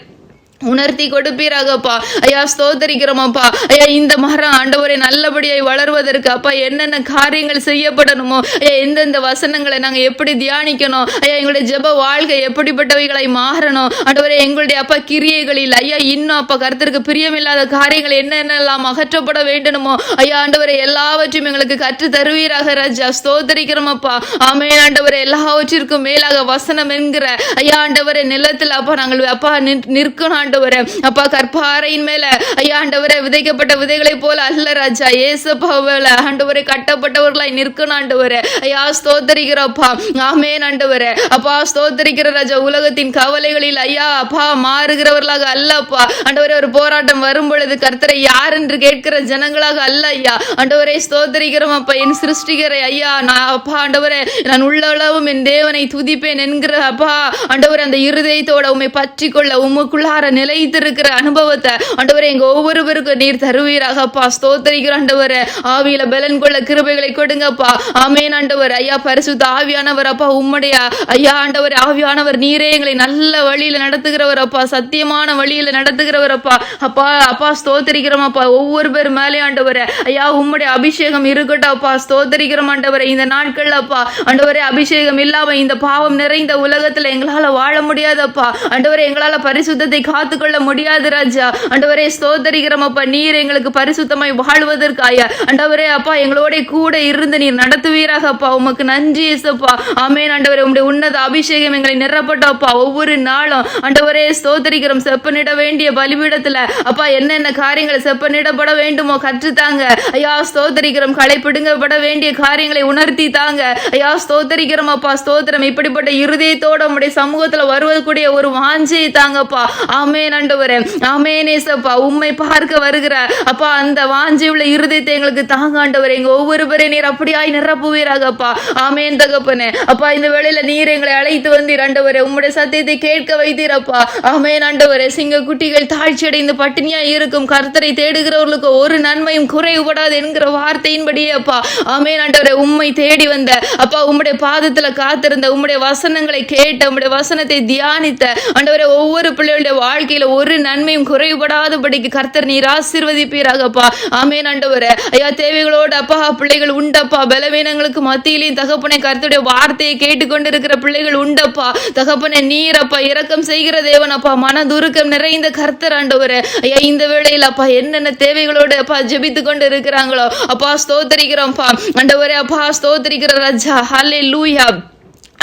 உணர்த்தி கொடுப்பீராகப்பா ஐயா. ஸ்தோத்திரிக்கிறோம் அப்பா ஐயா. இந்த மரம் ஆண்டவரை நல்லபடியாய் வளர்வதற்கு அப்பா என்னென்ன காரியங்கள் செய்யப்படணுமோ ஐயா. எந்தெந்த வசனங்களை நாங்கள் எப்படி தியானிக்கணும் ஐயா. எங்களுடைய ஜெப வாழ்க்கை எப்படிப்பட்டவைகளை மாறணும் ஆண்டவரே. எங்களுடைய அப்பா கிரியைகளில் ஐயா இன்னும் அப்பா கர்த்தருக்கு பிரியமில்லாத காரியங்கள் என்னென்னலாம் அகற்றப்பட வேண்டுமோ ஐயா ஆண்டவரை எல்லாவற்றையும் எங்களுக்கு கற்று தருவீராக ராஜா. ஸ்தோத்திரிக்கிறோம் அப்பா. ஆமென் ஆண்டவரை. எல்லாவற்றிற்கும் மேலாக வசனம் என்கிற ஐயா ஆண்டவரை நிலத்தில் அப்பா நாங்கள் அப்பா நிற்கணும் ஆண்டவரே. அப்பா கற்பாறையின் மேல ஐயா ஆண்டவரே விதைக்கப்பட்ட விதைகளை போல அல்ல ராஜா. ஏசப்பாவல ஆண்டவரே கட்டப்பட்டவர்களாய் நிற்கணும் ஆண்டவரே. ஐயா ஸ்தோத்திரிக்கிறப்பா. ஆமென் ஆண்டவரே. அப்பா ஸ்தோத்திரிக்கிற ராஜா. உலகத்தின் கவலைகளில் ஐயா அப்பா மாறுகிறவர்களாக அல்லப்பா ஆண்டவரே. ஒரு போராட்டம் வரும் பொழுது கர்த்தரை யார் என்று கேட்கிற ஜனங்களாக அல்ல ஐயா ஆண்டவரே. ஸ்தோத்திரிக்கிறோம் அப்பா. என் சிருஷ்டிகரை ஐயா நான் அப்பா ஆண்டவரே நான் உள்ளளவும் என் தேவனை துதிப்பேன் என்கிற அப்பா ஆண்டவரே அந்த இருதயத்தோட உம்மை பற்றி கொள்ள உம்முக்குள்ளார நிலைத்திருக்கிற அனுபவத்தை ஆண்டவரே எங்க ஒவ்வொருவருக்கும் நீர் தருவீராக அப்பா. ஸ்தோத்திரிக்கிற ஆண்டவரே, ஆவியில பலன் கொள்ள கிருபைகளை கொடுங்கப்பா. ஆமென் ஆண்டவர். ஐயா பரிசுத்த ஆவியானவர் அப்பா, உம்முடைய ஐயா ஆண்டவர் ஆவியானவர் நீரே எங்களை நல்ல வழியில நடத்துகிறவர் அப்பா, சத்தியமான வழியில நடத்துகிறவர் அப்பா. அப்பா அப்பா ஸ்தோத்திரிக்கிறோம் அப்பா. ஒவ்வொரு பேர் மேலே ஆண்டவரே ஐயா உம்முடைய அபிஷேகம் இருக்கட்டும் அப்பா. ஸ்தோத்திரிக்கிறோம் ஆண்டவரே. இந்த நாட்கள் அப்பா ஆண்டவரே அபிஷேகம் இல்லாம இந்த பாவம் நிறைந்த உலகத்துல எங்களால வாழ முடியாதப்பா. ஆண்டவரே எங்களால பரிசுத்தத்தை காத்துக்கொள்ள முடியாது ராஜா. ஆண்டவரே ஸ்தோத்திரிக்கிறோம் அப்பா. நீர் எங்களுக்கு பரிசுத்தமாய் வாழ்வதற்காய ஆண்டவரே அப்பா எங்களோட கூட இருந்து நீர் நடத்துவீராக அப்பா. உமக்கு நன்றி இயேசுப்பா. ஆமென் ஆண்டவரே. உம்முடைய உன்னத அபிஷேகம் எங்களை நிரப்பட்டும் அப்பா. ஒவ்வொரு நாளும் ஆண்டவரே ஸ்தோத்திரிக்கிறோம். செப்பனிட வேண்டிய பலிபீடத்துல அப்பா என்னென்ன காரியங்களை செப்பனிடப்பட வேண்டுமோ கற்றுத்தாங்க ஐயா. ஸ்தோத்திரிக்கிறோம். களைப்பிடுங்கப்பட வேண்டிய காரியங்களை உணர்த்தி தாங்க ஐயா. ஸ்தோத்திரிக்கிறோம் அப்பா. ஸ்தோத்திரம். இப்படிப்பட்ட இருதயத்தோட உம்முடைய சமூகத்துல வருவதற்குரிய ஒரு வாஞ்சையை தாங்கப்பா. ஆமென் ஆண்டவரே. ஆமென் இயேசுப்பா. உம்மை பார்க்க வருகிற அப்பா அந்த வாஞ்சை உள்ள இருதயத்தை எங்களுக்கு தாங்க ஆண்டவரே. எங்க ஒவ்வொரு பேரை நீர் அப்படியாய் நிரப்புவீராகப்பா. ஆமென் தகப்பனே. அப்பா இந்த வேளையில நீர் எங்களை அழைத்து வந்தீர் ஆண்டவரே. உம்முடைய சத்தியத்தை கேட்க வைத்தீரப்பா. ஆமென் ஆண்டவரே. சிங்க குட்டிகள் தாழ்ச்சி அடைந்து பட்டினியா இருக்கும் கர்த்தரை தேடுகிறவர்களுக்கு ஒரு நன்மையும் குறைவுபடாது என்கிற வார்த்தையின்படியே அப்பா. ஆமென் ஆண்டவரே. உம்மை தேடி வந்த அப்பா உம்முடைய பாதத்துல காத்திருந்த உம்முடைய வசனங்களை கேட்ட உம்முடைய வசனத்தை தியானித்த ஆண்டவரே ஒவ்வொரு பிள்ளைகளுடைய வாழ்க்கையில ஒரு நன்மையும் குறைவுபடாதபடிக்கு கர்த்தர் நீர் ஆசீர்வதிப்பீராகப்பா. ஆமென் ஆண்டவரே. ஐயா தேவைகளோடு அப்பா பிள்ளைகள் உண்டப்பா. பலவீனங்களுக்கு மத்தியிலையும் தகப்பனை கர்த்தருடைய வார்த்தையை கேட்டுக்கொண்டிருக்கிற பிள்ளைகள் உண்டப்பா. தகப்பனை நீர் அப்பா இரக்கம் செய்கிற தேவன் அப்பா. மனதுருக்கம் நிறைந்த கர்த்தர் ஆண்டவரே. ஐயா இந்த வேளையில் அப்பா என்னென்ன தேவைகளோடு அப்பா ஜெபித்து கொண்டு இருக்கிறாங்களோ அப்பா ஸ்தோத்திரிக்கிறோம்ப்பா ஆண்டவரே. அப்பா ஸ்தோத்திரிக்கிற ராஜா. ஹல்லேலூயா.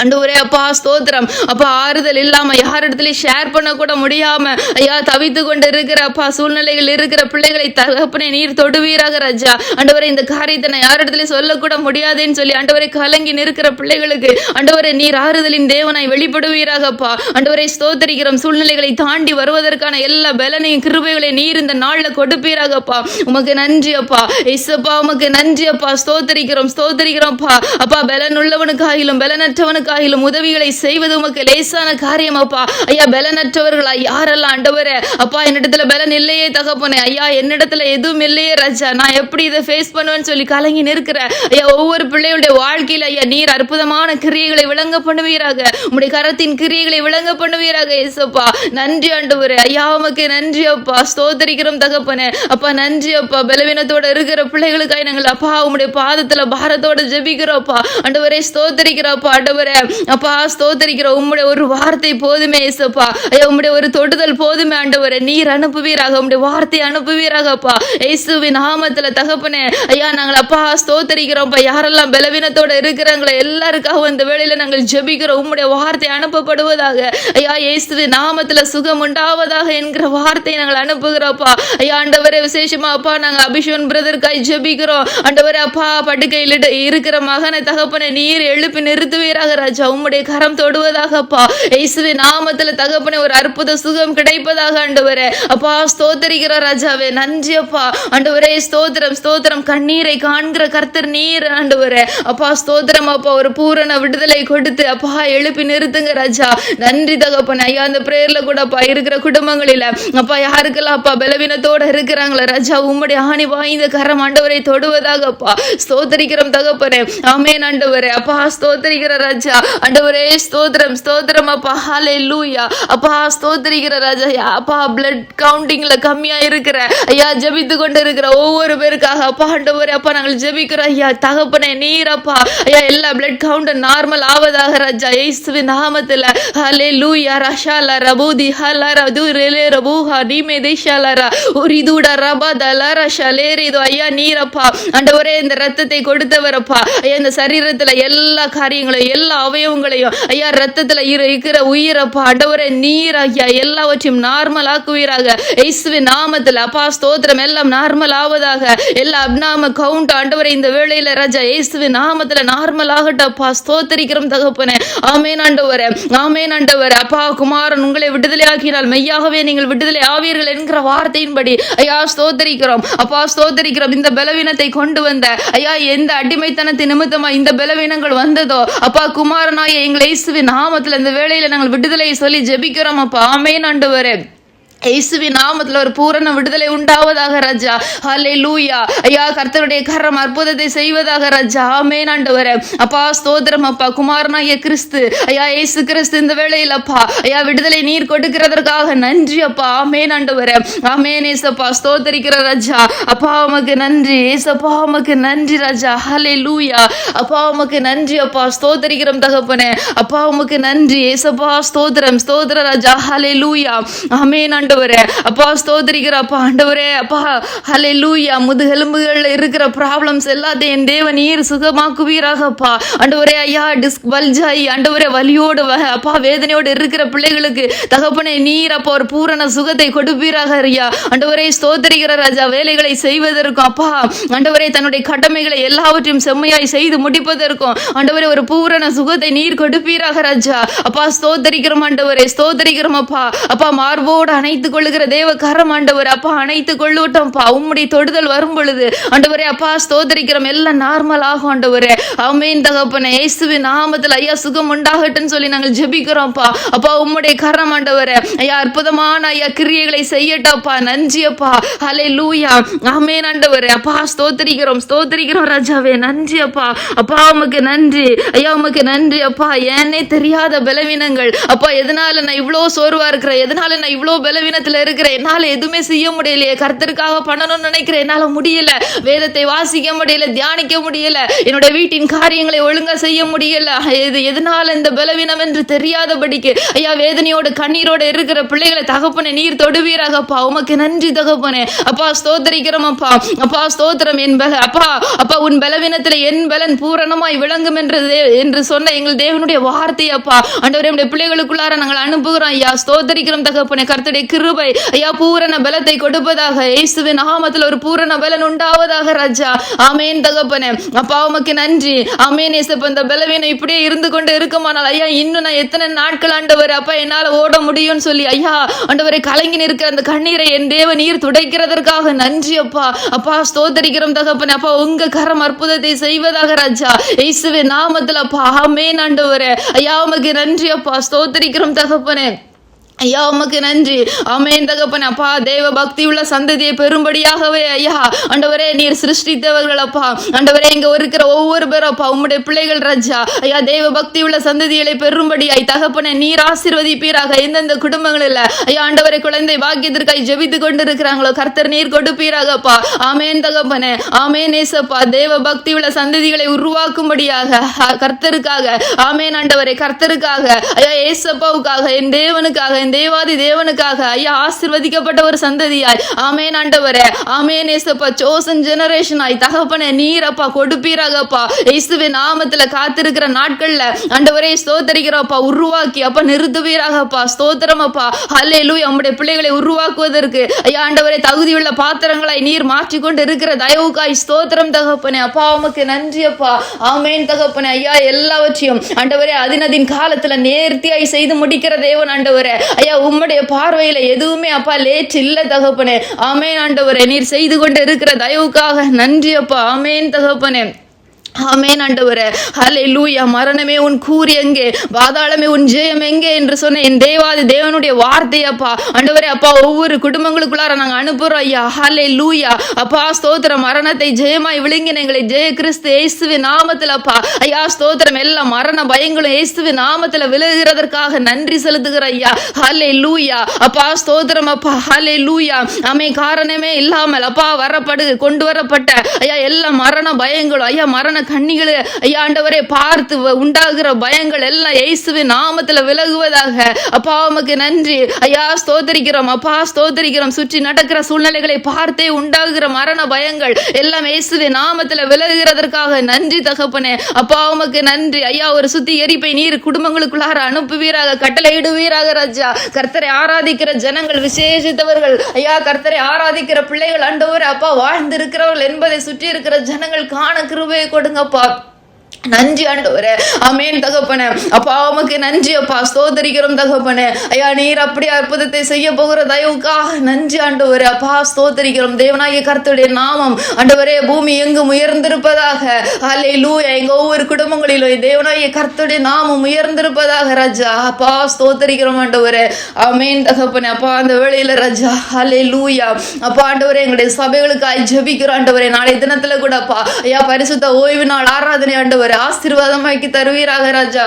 ஆண்டவரே அப்பா ஸ்தோத்திரம். அப்பா ஆறுதல் இல்லாம யாரிடத்துலயும் ஷேர் பண்ண கூட முடியாம ஐயா தவித்து கொண்டு இருக்கிற அப்பா சூழ்நிலைகள் இருக்கிற பிள்ளைகளை தகப்பனை நீர் தொடுவீராக ராஜா. ஆண்டவரே இந்த காரியத்தை நான் யாரிடத்துலயும் சொல்லக்கூட முடியாதுன்னு சொல்லி ஆண்டவரை கலங்கி நிற்கிற பிள்ளைகளுக்கு ஆண்டவரே நீர் ஆறுதலின் தேவனாய் வெளிப்படுவீராகப்பா. ஆண்டவரை ஸ்தோத்திரிக்கிறோம். சூழ்நிலைகளை தாண்டி வருவதற்கான எல்லா பலனையும் கிருபைகளை நீர் இந்த நாள்ல கொடுப்பீராகப்பா. உமக்கு நன்றி அப்பா. இயேசுப்பா உமக்கு நன்றி அப்பா. ஸ்தோத்திரிக்கிறோம் ஸ்தோத்திரிக்கிறோம்ப்பா. அப்பா பலன் உள்ளவனுக்காகிலும் பலனற்றவனுக்கு உதவிகளை செய்வது உமக்கு லேசான காரியம் அப்பா. ஐயா பலனற்றவர்களா யாரெல்லாம் ஆண்டவரே அப்பா என்னிடத்துல பலன் இல்லையே தகப்பனே ஐயா என்னிடத்துல எதுவும் இல்லையே ராஜா நான் எப்படி இதை ஃபேஸ் பண்ணுவேன்னு சொல்லி கலங்கி நிற்கிற ஐயா ஒவ்வொரு பிள்ளைகளுடைய வாழ்க்கையில ஐயா நீர் அற்புதமான கிரியைகளை விளங்க பண்ணுவீராக. உம்முடைய கரத்தின் கிரியைகளை விளங்க பண்ணுவீராக இயேசுப்பா. நன்றி ஆண்டவரே. ஐயா உமக்கு நன்றி அப்பா. ஸ்தோத்திரிக்கிறோம் தகப்பனே அப்பா. நன்றி அப்பா. பலவீனத்தோட இருக்கிற பிள்ளைகளுக்காக நாங்கள் அப்பா உம்முடைய பாதத்துல பாரத்தோட ஜெபிக்கிறோம்ப்பா. ஆண்டவரே ஸ்தோத்திரிக்கிறோம்ப்பா. ஆண்டவரே அப்பா ஸ்தோத்திரிக்கிற உம்முடைய ஒரு வார்த்தை போதுமே இயேசுப்பா. ஐயா உம்முடைய ஒரு தொடுதல் போதுமே ஆண்டவரே. நீர் அனுப்புவீராக. உம்முடைய வார்த்தை அனுப்புவீராகப்பா. இயேசுவின் நாமத்துல தகப்பனே ஐயா நாங்கள் அப்பா ஸ்தோத்திரிக்கிறோம்ப்பா. யாரெல்லாம் பலவீனத்தோட இருக்கிறாங்களோ எல்லாருக்காக இந்த வேளையில நாங்கள் ஜெபிக்கிறோம். உம்முடைய வார்த்தை அனுப்பப்படுவதாக ஐயா. இயேசுவின் நாமத்துல சுகம் உண்டாவதாக என்கிற வார்த்தையை நாங்கள் அனுப்புகிறோம்ப்பா. ஐயா ஆண்டவரே விசேஷமா அப்பா நாங்கள் அபிஷேகன் பிரதர்க்காய் ஜெபிக்கிறோம். ஆண்டவரே அப்பா படுக்கையில் இருக்கிற மகனை தகப்பனை நீர் எழுப்பி நிறுத்துவீராக ராஜா. உம்முடைய கரம் தொடுவதாகப்பா. இயேசுவின் நாமத்துல தகப்பனே ஒரு அற்புத சுகம் கிடைப்பதாக ஆண்டவரே அப்பா. ஸ்தோத்திரிக்கிற ராஜாவே நன்றி அப்பா. ஆண்டவரே ஸ்தோத்திரம் ஸ்தோத்திரம். கண்ணீரை காண்கிற கர்த்தர் நீர் ஆண்டவரே அப்பா. ஸ்தோத்திரம் அப்பா. ஒரு பூரண விடுதலை கொடுத்து அப்பா எழுப்பி நிறுத்துங்க ராஜா. நன்றி தகப்பனே ஐயா. அந்த பிரேயர்ல கூட அப்பா இருக்கிற குடும்பங்களில அப்பா யாருக்கெல்லாம் அப்பா பலவீனத்தோட இருக்கிறாங்களா ராஜா உம்முடைய ஆணி வாய்ந்த கரம் ஆண்டவரை தொடுவதாகப்பா. ஸ்தோத்திரிக்கிறோம் தகப்பனே. ஆமென் ஆண்டவரே அப்பா. ஸ்தோத்திரிக்கிற ராஜா. ஆண்டவரே ஸ்தோத்திரம் ஸ்தோத்திரம் அப்பா. ஹல்லேலூயா அப்பா. ஸ்தோத்திரிக்கிற ராஜா அப்பா. பிளட் கவுண்டிங்ல கம்மியா இருக்கிற ஐயா ஜெபித்து கொண்டு இருக்கிற ஒவ்வொரு பேருக்காக அப்பா ஆண்டவரே அப்பா நாங்கள் ஜெபிக்கிறோம் ஐயா தகப்பனே நீர் அப்பா ஐயா எல்லா பிளட் கவுண்ட் நார்மல் ஆவதாக ராஜா இயேசுவின் நாமத்துல. ஹல்லேலூயா. ரஷாலா ரபூதி ஹலரா துரேலே ரபூஹா நீமே தேஷாலரா உரிதுடா ரபதலா ரஷலேரிது ஐயா நீர் அப்பா. ஆண்டவரே இந்த ரத்தத்தை கொடுத்தவரப்பா ஐயா. இந்த சரீரத்துல எல்லா காரியங்களையும் எல்லா அவயவங்களையும் ஐயா ரத்தத்துல இருக்கிற உயிரப்பா ஆண்டவரே நீர் ஐயா எல்லாவற்றையும் நார்மல் ஆக்குவீராக இயேசுவின் நாமத்துல அப்பா. ஸ்தோத்திரம். எல்லாம் நார்மல் ஆவதாக. எல்லா அப்நாம கவுண்ட் ஆண்டவரே இந்த வேளையில ராஜா இயேசுவின் நாமத்துல நார்மல் ஆகட்டப்பா. ஸ்தோத்திரிக்கிறோம் தகப்பனே. ஆமென் ஆண்டவரே. ஆமென் ஆண்டவரே அப்பா. குமாரன் உங்களை விடுதலை ஆக்கினால் மெய்யாகவே நீங்கள் விடுதலை ஆவீர்கள் என்கிற வார்த்தையின்படி ஐயா ஸ்தோத்திரிக்கிறோம் அப்பா. ஸ்தோத்திரிக்கிறோம். இந்த பலவீனத்தை கொண்டு வந்த ஐயா எந்த அடிமைத்தனத்தின் நிமித்தமா இந்த பலவீனங்கள் வந்ததோ அப்பா குமாரனாய எங்களை இயேசுவின் நாமத்துல இந்த வேளையில நாங்கள் விடுதலை சொல்லி ஜெபிக்கிறோம் அப்பா. ஆமென் ஆண்டவரே. இயேசுவின் நாமத்துல ஒரு பூரண விடுதலை உண்டாவதாக ராஜா. ஹல்லேலூயா. ஐயா கர்த்தருடைய கரம் அற்புதத்தை செய்வதாக ராஜா. ஆமென் ஆண்டவரே. அப்பா ஸ்தோத்திரம் அப்பா. குமாரனாகிய கிறிஸ்து ஐயா இயேசு கிறிஸ்து இந்த வேளையில் அப்பா ஐயா விடுதலை நீர் கொடுக்கிறதற்காக நன்றி அப்பா. ஆமென் ஆண்டவரே. ஆமென் ஏசப்பா. ஸ்தோத்தரிக்கிற ராஜா. அப்பா உமக்கு நன்றி ஏசப்பா. உமக்கு நன்றி ராஜா. ஹல்லேலூயா. அப்பா உமக்கு நன்றி அப்பா. ஸ்தோத்தரிக்கிறோம் தகப்பனே. அப்பா உமக்கு நன்றி ஏசப்பா. ஸ்தோத்திரம் ஸ்தோத்திர ராஜா. ஹல்லேலூயா. ஆமென் ஆண்டவரே. அப்பா ஸ்தோத்திரிக்கிற அப்பா ஆண்டவரே. அப்பா ஹல்லேலூயா. முதுகெலும்புகள்ல இருக்கிற ப்ராப்ளம்ஸ் எல்லாத்தையும் என் தேவன் நீர் சுகமாக்குவீராக அப்பா ஆண்டவரே. ஐயா டிஸ்க் பல்ஜாயி ஆண்டவரே வலியோடு அப்பா வேதனையோடு இருக்கிற பிள்ளைகளுக்கு தகப்பனே நீர் அப்பா ஒரு பூரண சுகத்தை கொடுப்பீராக ஐயா ஆண்டவரே. ஸ்தோத்திரிக்கிற ராஜா. வேலைகளை செய்வதற்கும் அப்பா ஆண்டவரே தன்னுடைய கடமைகளை எல்லாவற்றையும் செம்மையாய் செய்து முடிப்பதற்கும் ஆண்டவரே ஒரு பூரண சுகத்தை நீர் கொடுப்பீராக ராஜா. அப்பா ஸ்தோத்திரிக்கிறோம் ஆண்டவரே. ஸ்தோத்திரிக்கிறோம் அப்பா. அப்பா மார்போடு அணைத்துக் கொள்ளுகிற தேவ கரம் ஆண்டவர் அப்பா அணைத்துக் கொள்ளட்டோம்ப்பா. உம்முடைய தொடுதல் வரும் பொழுது ஆண்டவரே அப்பா ஸ்தோத்திரிக்கிறோம் எல்லாம் நார்மல் ஆகும் ஆண்டவரே. ஆமென் தகப்பனே. இயேசுவின் நாமத்தில் ஐயா சுகம் உண்டாகட்டும்னு சொல்லி நாங்கள் ஜெபிக்கிறோம்ப்பா. அப்பா உம்முடைய கரம் ஆண்டவரே ஐயா அற்புதமான ஐயா கிரியைகளை செய்யட்டப்பா. நன்றி அப்பா. ஹல்லேலூயா. ஆமென் ஆண்டவரே. அப்பா ஸ்தோத்திரிக்கிறோம் ஸ்தோத்திரிக்கிறோம் ராஜாவே. நன்றி அப்பா. அப்பா உமக்கு நன்றி ஐயா. உமக்கு நன்றி அப்பா. ஏன்னே தெரியாத பலவீனங்கள் அப்பா எதனால நான் இவ்வளோ சோர்வா இருக்கிறேன், எதனால நான் இவ்வளோ பலவீனத்துல இருக்கிறேன், என்னால எதுவுமே செய்ய முடியலையே, கர்த்தருக்காக பண்ணணும்னு நினைக்கிறேன், என்னால முடியல, வேதத்தை வாசிக்க முடியல, தியானிக்க முடியல, என்னோட வீட்டின் காரியங்களை ஒழுங்கா செய்ய முடியல, எதனால இந்த பலவீனம் என்று தெரியாதபடிக்கு ஐயா வேதனையோடு கண்ணீரோடு இருக்கிற பிள்ளைகளை தகப்பனே நீர் தொடுவீராகப்பா. உமக்கு நன்றி தகப்பனே. அப்பா ஸ்தோத்திரிக்கிறோம் அப்பா. அப்பா ஸ்தோத்திரம் என் அப்பா அப்பா உன் பலவீனத்துல என் பலன் பூரணமாய் விளங்கும் என்று சொன்ன எங்கள் தேவனுடைய வார்த்தை அப்பா ஆண்டவரே நம்முடைய பிள்ளைகளுக்குள்ளார நாங்கள் அனுப்புகிறோம் ஐயா. ஸ்தோத்திரிக்கிறோம் தகப்பனே. கர்த்தருடைய கிருபை ஐயா பூரண பலத்தை கொடுப்பதாக. இயேசுவின் நாமத்தில் ஒரு பூரண பலன் உண்டாவதாக ராஜா. ஆமென் தகப்பனே. அப்பா உமக்கு நன்றி. ஆமென் இயேசுப்பா. இந்த பலவீனம் இப்படியே இருந்து கொண்டு இருக்குமானால் ஐயா இன்னும் நான் எத்தனை நாட்கள் ஆண்டவரே அப்பா என்னால ஓட முடியும்னு சொல்லி ஐயா ஆண்டவரே கலங்கி நிற்கிற அந்த கண்ணீரை என் தேவ நீர் துடைக்கிறதற்காக நன்றி அப்பா. அப்பா ஸ்தோத்திரிக்கிறோம் தகப்பனே. அப்பா உங்க கரம் அற்புதத்தை செய்வதாக ராஜா. இயேசுவின் நாமத்தில் அப்பா. ஆமென் ஆண்டவரே. ஐயா உமக்கு நன்றி அப்பா. ஸ்தோத்திரிக்கிறோம் தகப்பனே. ஐயா உமக்கு நன்றி. ஆமென் தகப்பனே. அப்பா தேவ பக்தி உள்ள சந்ததியை பெரும்படியாகவே ஐயா ஆண்டவரே நீர் சிருஷ்டித்தவர்கள் அப்பா ஆண்டவரே இங்க இருக்கிற ஒவ்வொரு பேரும் அப்பா உம்முடைய பிள்ளைகள் ராஜா. ஐயா தேவ பக்தி உள்ள சந்ததிகளை பெரும்படியாய் தகப்பனே நீர் ஆசீர்வதிப்பீராக. எந்தெந்த குடும்பங்களில் ஐயா ஆண்டவரை குழந்தை பாக்கியத்திற்காய் ஜெபித்து கொண்டு இருக்கிறாங்களோ கர்த்தர் நீர் கொடுப்பீராகப்பா. ஆமென் தகப்பனே. ஆமென் ஏசப்பா. தேவ பக்தி உள்ள சந்ததிகளை உருவாக்கும்படியாக கர்த்தருக்காக ஆமென் ஆண்டவரே கர்த்தருக்காக ஐயா ஏசப்பாவுக்காக என் தேவனுக்காக தேவாதி தேவனுக்காக ஐயா ஆசீர்வதிக்கப்பட்ட ஒரு சந்ததியாய் ஆமென் ஆண்டவரே. ஆமென் ஏசப்பா. சோசன் ஜெனரேஷன் ஆய் தகப்பனே நீர் அப்பா கொடுப்பீராகப்பா. இயேசுவின் நாமத்துல காத்திருக்கிற நாட்கள்ல ஆண்டவரே ஸ்தோத்திரிக்கிறோம்ப்பா. உருவாக்கி அப்பா நிறுத்துவீராகப்பா. ஸ்தோத்திரம் அப்பா. ஹல்லேலூயா. நம்முடைய பிள்ளைகளை உருவாக்குவதற்கு ஐயா ஆண்டவரே தகுதியுள்ள பாத்திரங்களை நீர் மாற்றிக்கொண்டு இருக்கிற தயவுக்காய் ஸ்தோத்திரம் தகப்பனே. அப்பா உமக்கு நன்றி அப்பா. ஆமென் தகப்பனே. ஐயா எல்லாவற்றையும் ஆண்டவரே அதினதின் காலத்துல நேர்த்தியாய் செய்து முடிக்கிற தேவன் ஆண்டவரே. ஐயா உம்முடைய பார்வையில எதுவுமே அப்பா லேட் இல்ல தகப்பனே. ஆமென் ஆண்டவரே. நீர் செய்து கொண்டு இருக்கிற தயவுக்காக நன்றி அப்பா. ஆமென் தகப்பனே. ஆமென் ஆண்டவரே. ஹல்லேலூயா. மரணமே உன் கூர் எங்கே, பாதாளமே உன் ஜெயம் எங்கே என்று சொன்ன என் தேவாதி தேவனுடைய வார்த்தை அப்பா ஆண்டவரே அப்பா ஒவ்வொரு குடும்பங்களுக்குள்ளார நாங்கள் அனுப்புறோம் ஐயா. ஹல்லேலூயா. அப்பா ஸ்தோத்திரம். மரணத்தை ஜெயமாய் விழுங்கின எங்களை ஜெய கிறிஸ்து இயேசுவின் நாமத்தில் அப்பா ஐயா ஸ்தோத்திரம். எல்லா மரண பயங்களும் இயேசுவின் நாமத்தில் விலகுகிறதற்காக நன்றி செலுத்துகிற ஐயா. ஹல்லேலூயா. அப்பா ஸ்தோத்திரம் அப்பா. ஹல்லேலூயா. ஆமே காரணமே இல்லாமல் அப்பா கொண்டு வரப்பட்ட ஐயா எல்லா மரண பயங்களும் ஐயா மரண கண்ணிகளை ஐயா ஆண்டவரே பார்த்து உண்டாகிற பயங்கள் எல்லாம் இயேசுவின் நாமத்துல விலகுவதாக. அப்பா உமக்கு நன்றி ஐயா. ஸ்தோத்திரிக்கிறோம் அப்பா. ஸ்தோத்திரிக்கிறோம். சுற்றி நடக்கிற சூழ்நிலைகளை பார்த்தே உண்டாகிற மரண பயங்கள் எல்லாம் இயேசுவின் நாமத்துல விலகுகிறதற்காக நன்றி தகப்பனே. அப்பா உமக்கு நன்றி ஐயா. ஒரு சுத்திகரிப்பை நீர் குடும்பங்களுக்குள்ளார அனுப்புவீராக, கட்டளையிடுவீராக ராஜா. கர்த்தரை ஆராதிக்கிற ஜனங்கள் விசேஷித்தவர்கள் ஐயா. கர்த்தரை ஆராதிக்கிற பிள்ளைகள் ஆண்டவரே அப்பா வாழ்ந்து இருக்கிறவர்கள் என்பதை சுற்றி இருக்கிற ஜனங்கள் காண கிருபையை கொடுங்கப்பா. நன்றி ஆண்டவரே. ஆமென் தகப்பனே. அப்பா உமக்கு நன்றி அப்பா, ஸ்தோத்தரிக்கிறோம் தகப்பனே. ஐயா நீர் அப்படி அற்புதத்தை செய்ய போகிற தயவுக்காக நன்றி ஆண்டவரே. அப்பா ஸ்தோத்தரிக்கிறோம். தேவனாகிய கர்த்தருடைய நாமம் ஆண்டவரே பூமி எங்கும் உயர்ந்திருப்பதாக. ஹல்லேலூயா. எங்க ஒவ்வொரு குடும்பங்களிலும் தேவனாகிய கர்த்தருடைய நாமம் உயர்ந்திருப்பதாக ராஜா. அப்பா ஸ்தோத்தரிக்கிறோம் ஆண்டவரே. ஆமென் தகப்பனே. அப்பா அந்த வேளையில ராஜா ஹல்லேலூயா அப்பா ஆண்டவரே எங்களுடைய சபைகளுக்காய் ஜெபிக்கிறோம் ஆண்டவரே. நாளை தினத்துல கூட அப்பா ஐயா பரிசுத்த ஓய்வு நாள் ஆராதனை ஆண்டவரே ஆசீர்வாதமாக்கி தருவீராக ராஜா.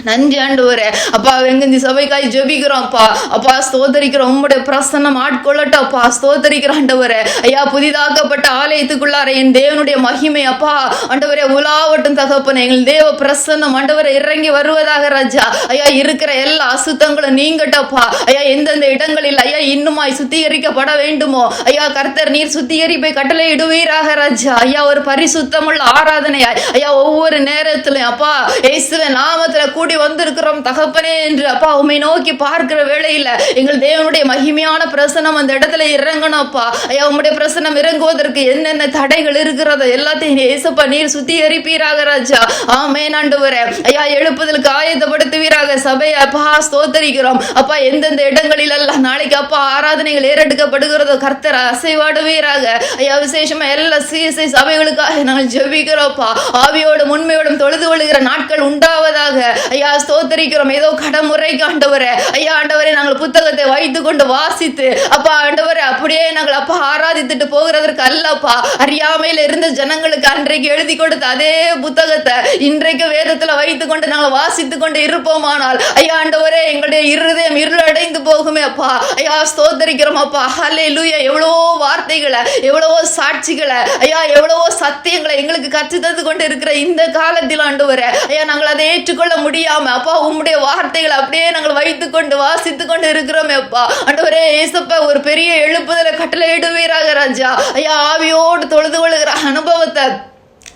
நன்றி ஆண்டவரே. அப்பா வெங்கந்தி சபைக்காய் ஜெபிக்கிறோம் அப்பா. அப்பா ஸ்தோத்தரிக்கிறோம். உம்முடைய பிரசன்னம் ஆட்கொள்ளட்டும் அப்பா. ஸ்தோத்தரிக்கிற ஆண்டவரே. ஐயா புதிதாக்கப்பட்ட ஆலயத்துக்குள்ளார என் தேவனுடைய மகிமை அப்பா ஆண்டவரே உலாவட்டும் தகப்பனே. எங்கள் தேவ பிரசன்னம் ஆண்டவரே இறங்கி வருவதாக ராஜா. ஐயா இருக்கிற எல்லா அசுத்தங்களும் நீங்கட்டப்பா. ஐயா எந்தெந்த இடங்களில் ஐயா இன்னுமாய் சுத்திகரிக்கப்பட வேண்டுமோ ஐயா கர்த்தர் நீர் சுத்திகரிப்பை கட்டளை இடுவீராக ராஜா. ஐயா ஒரு பரிசுத்தமுள்ள ஆராதனையாய் ஐயா ஒவ்வொரு நேரத்திலும் அப்பா இயேசுவின் நாமத்துல கூடி வந்திருக்கிறோம் தகப்பனே என்று அப்பா உம்மை நோக்கி பார்க்கிற வேளையில எங்கள் தேவனுடைய மகிமையான பிரசனம் அந்த இடத்துல இறங்கணும் அப்பா. ஐயா உம்முடைய பிரசனம் இறங்குவதற்கு என்னென்ன தடைகள் இருக்கிறதோ எல்லாத்தையும் இயேசுப்பா நீர் சுத்திகரிப்பீராக ராஜா. ஆமென் ஆண்டவரே. ஐயா எழுப்புதலுக்கு ஆயத்தப்படுத்துவீராக சபையை அப்பா ஸ்தோத்தரிக்கிறோம் அப்பா. எந்தெந்த இடங்களில் எல்லாம் நாளைக்கு அப்பா ஆராதனைகள் ஏறெடுக்கப்படுகிறதோ கர்த்தர் அசைவாடுவீராக. ஐயா விசேஷமா எல்லா சிஎஸ்ஐ சபைகளுக்காக நாங்கள் ஜெபிக்கிறோம்ப்பா. ஆவியோடும் உண்மையோடும் தொழுது கொள்ளுகிற நாட்கள் உண்டாவதாக. ஐயா ஸ்தோத்தரிக்கிறோம். ஏதோ கடமுறைக்கு ஆண்டவரே ஐயா ஆண்டவரே நாங்கள் புத்தகத்தை வைத்து கொண்டு வாசித்து அப்பா ஆண்டவரே அப்படியே நாங்கள் அப்பா ஆராதித்துட்டு போகிறதற்கு அல்லப்பா. அறியாமையில இருந்த ஜனங்களுக்கு அன்றைக்கு எழுதி கொடுத்த அதே புத்தகத்தை இன்றைக்கு வேதத்துல வைத்து கொண்டு நாங்கள் வாசித்து கொண்டு இருப்போமானால் ஐயா ஆண்டவரே எங்களுடைய இருதயம் இருளடைந்து போகுமே அப்பா. ஐயா ஸ்தோத்தரிக்கிறோம் அப்பா. ஹல்லேலூயா. எவ்வளவோ வார்த்தைகளை எவ்வளவோ சாட்சிகளை ஐயா எவ்வளவோ சத்தியங்களை எங்களுக்கு கற்றுத்தந்து கொண்டு இருக்கிற இந்த காலத்தில் ஆண்டவரே ஐயா நாங்கள் அதை ஏற்றுக்கொள்ள முடியாம அப்பா உம்முடைய வார்த்தைகளை அப்படியே நாங்கள் வைத்துக் கொண்டு வாசித்துக் கொண்டு இருக்கிறோமே அப்பா. ஆண்டவரே இயேசுப்பா ஒரு பெரிய எழுப்புதலை கட்டளையிடுவீராக ராஜா. ஐயா ஆவியோடு தொழுது கொள்ளுகிற அனுபவத்தை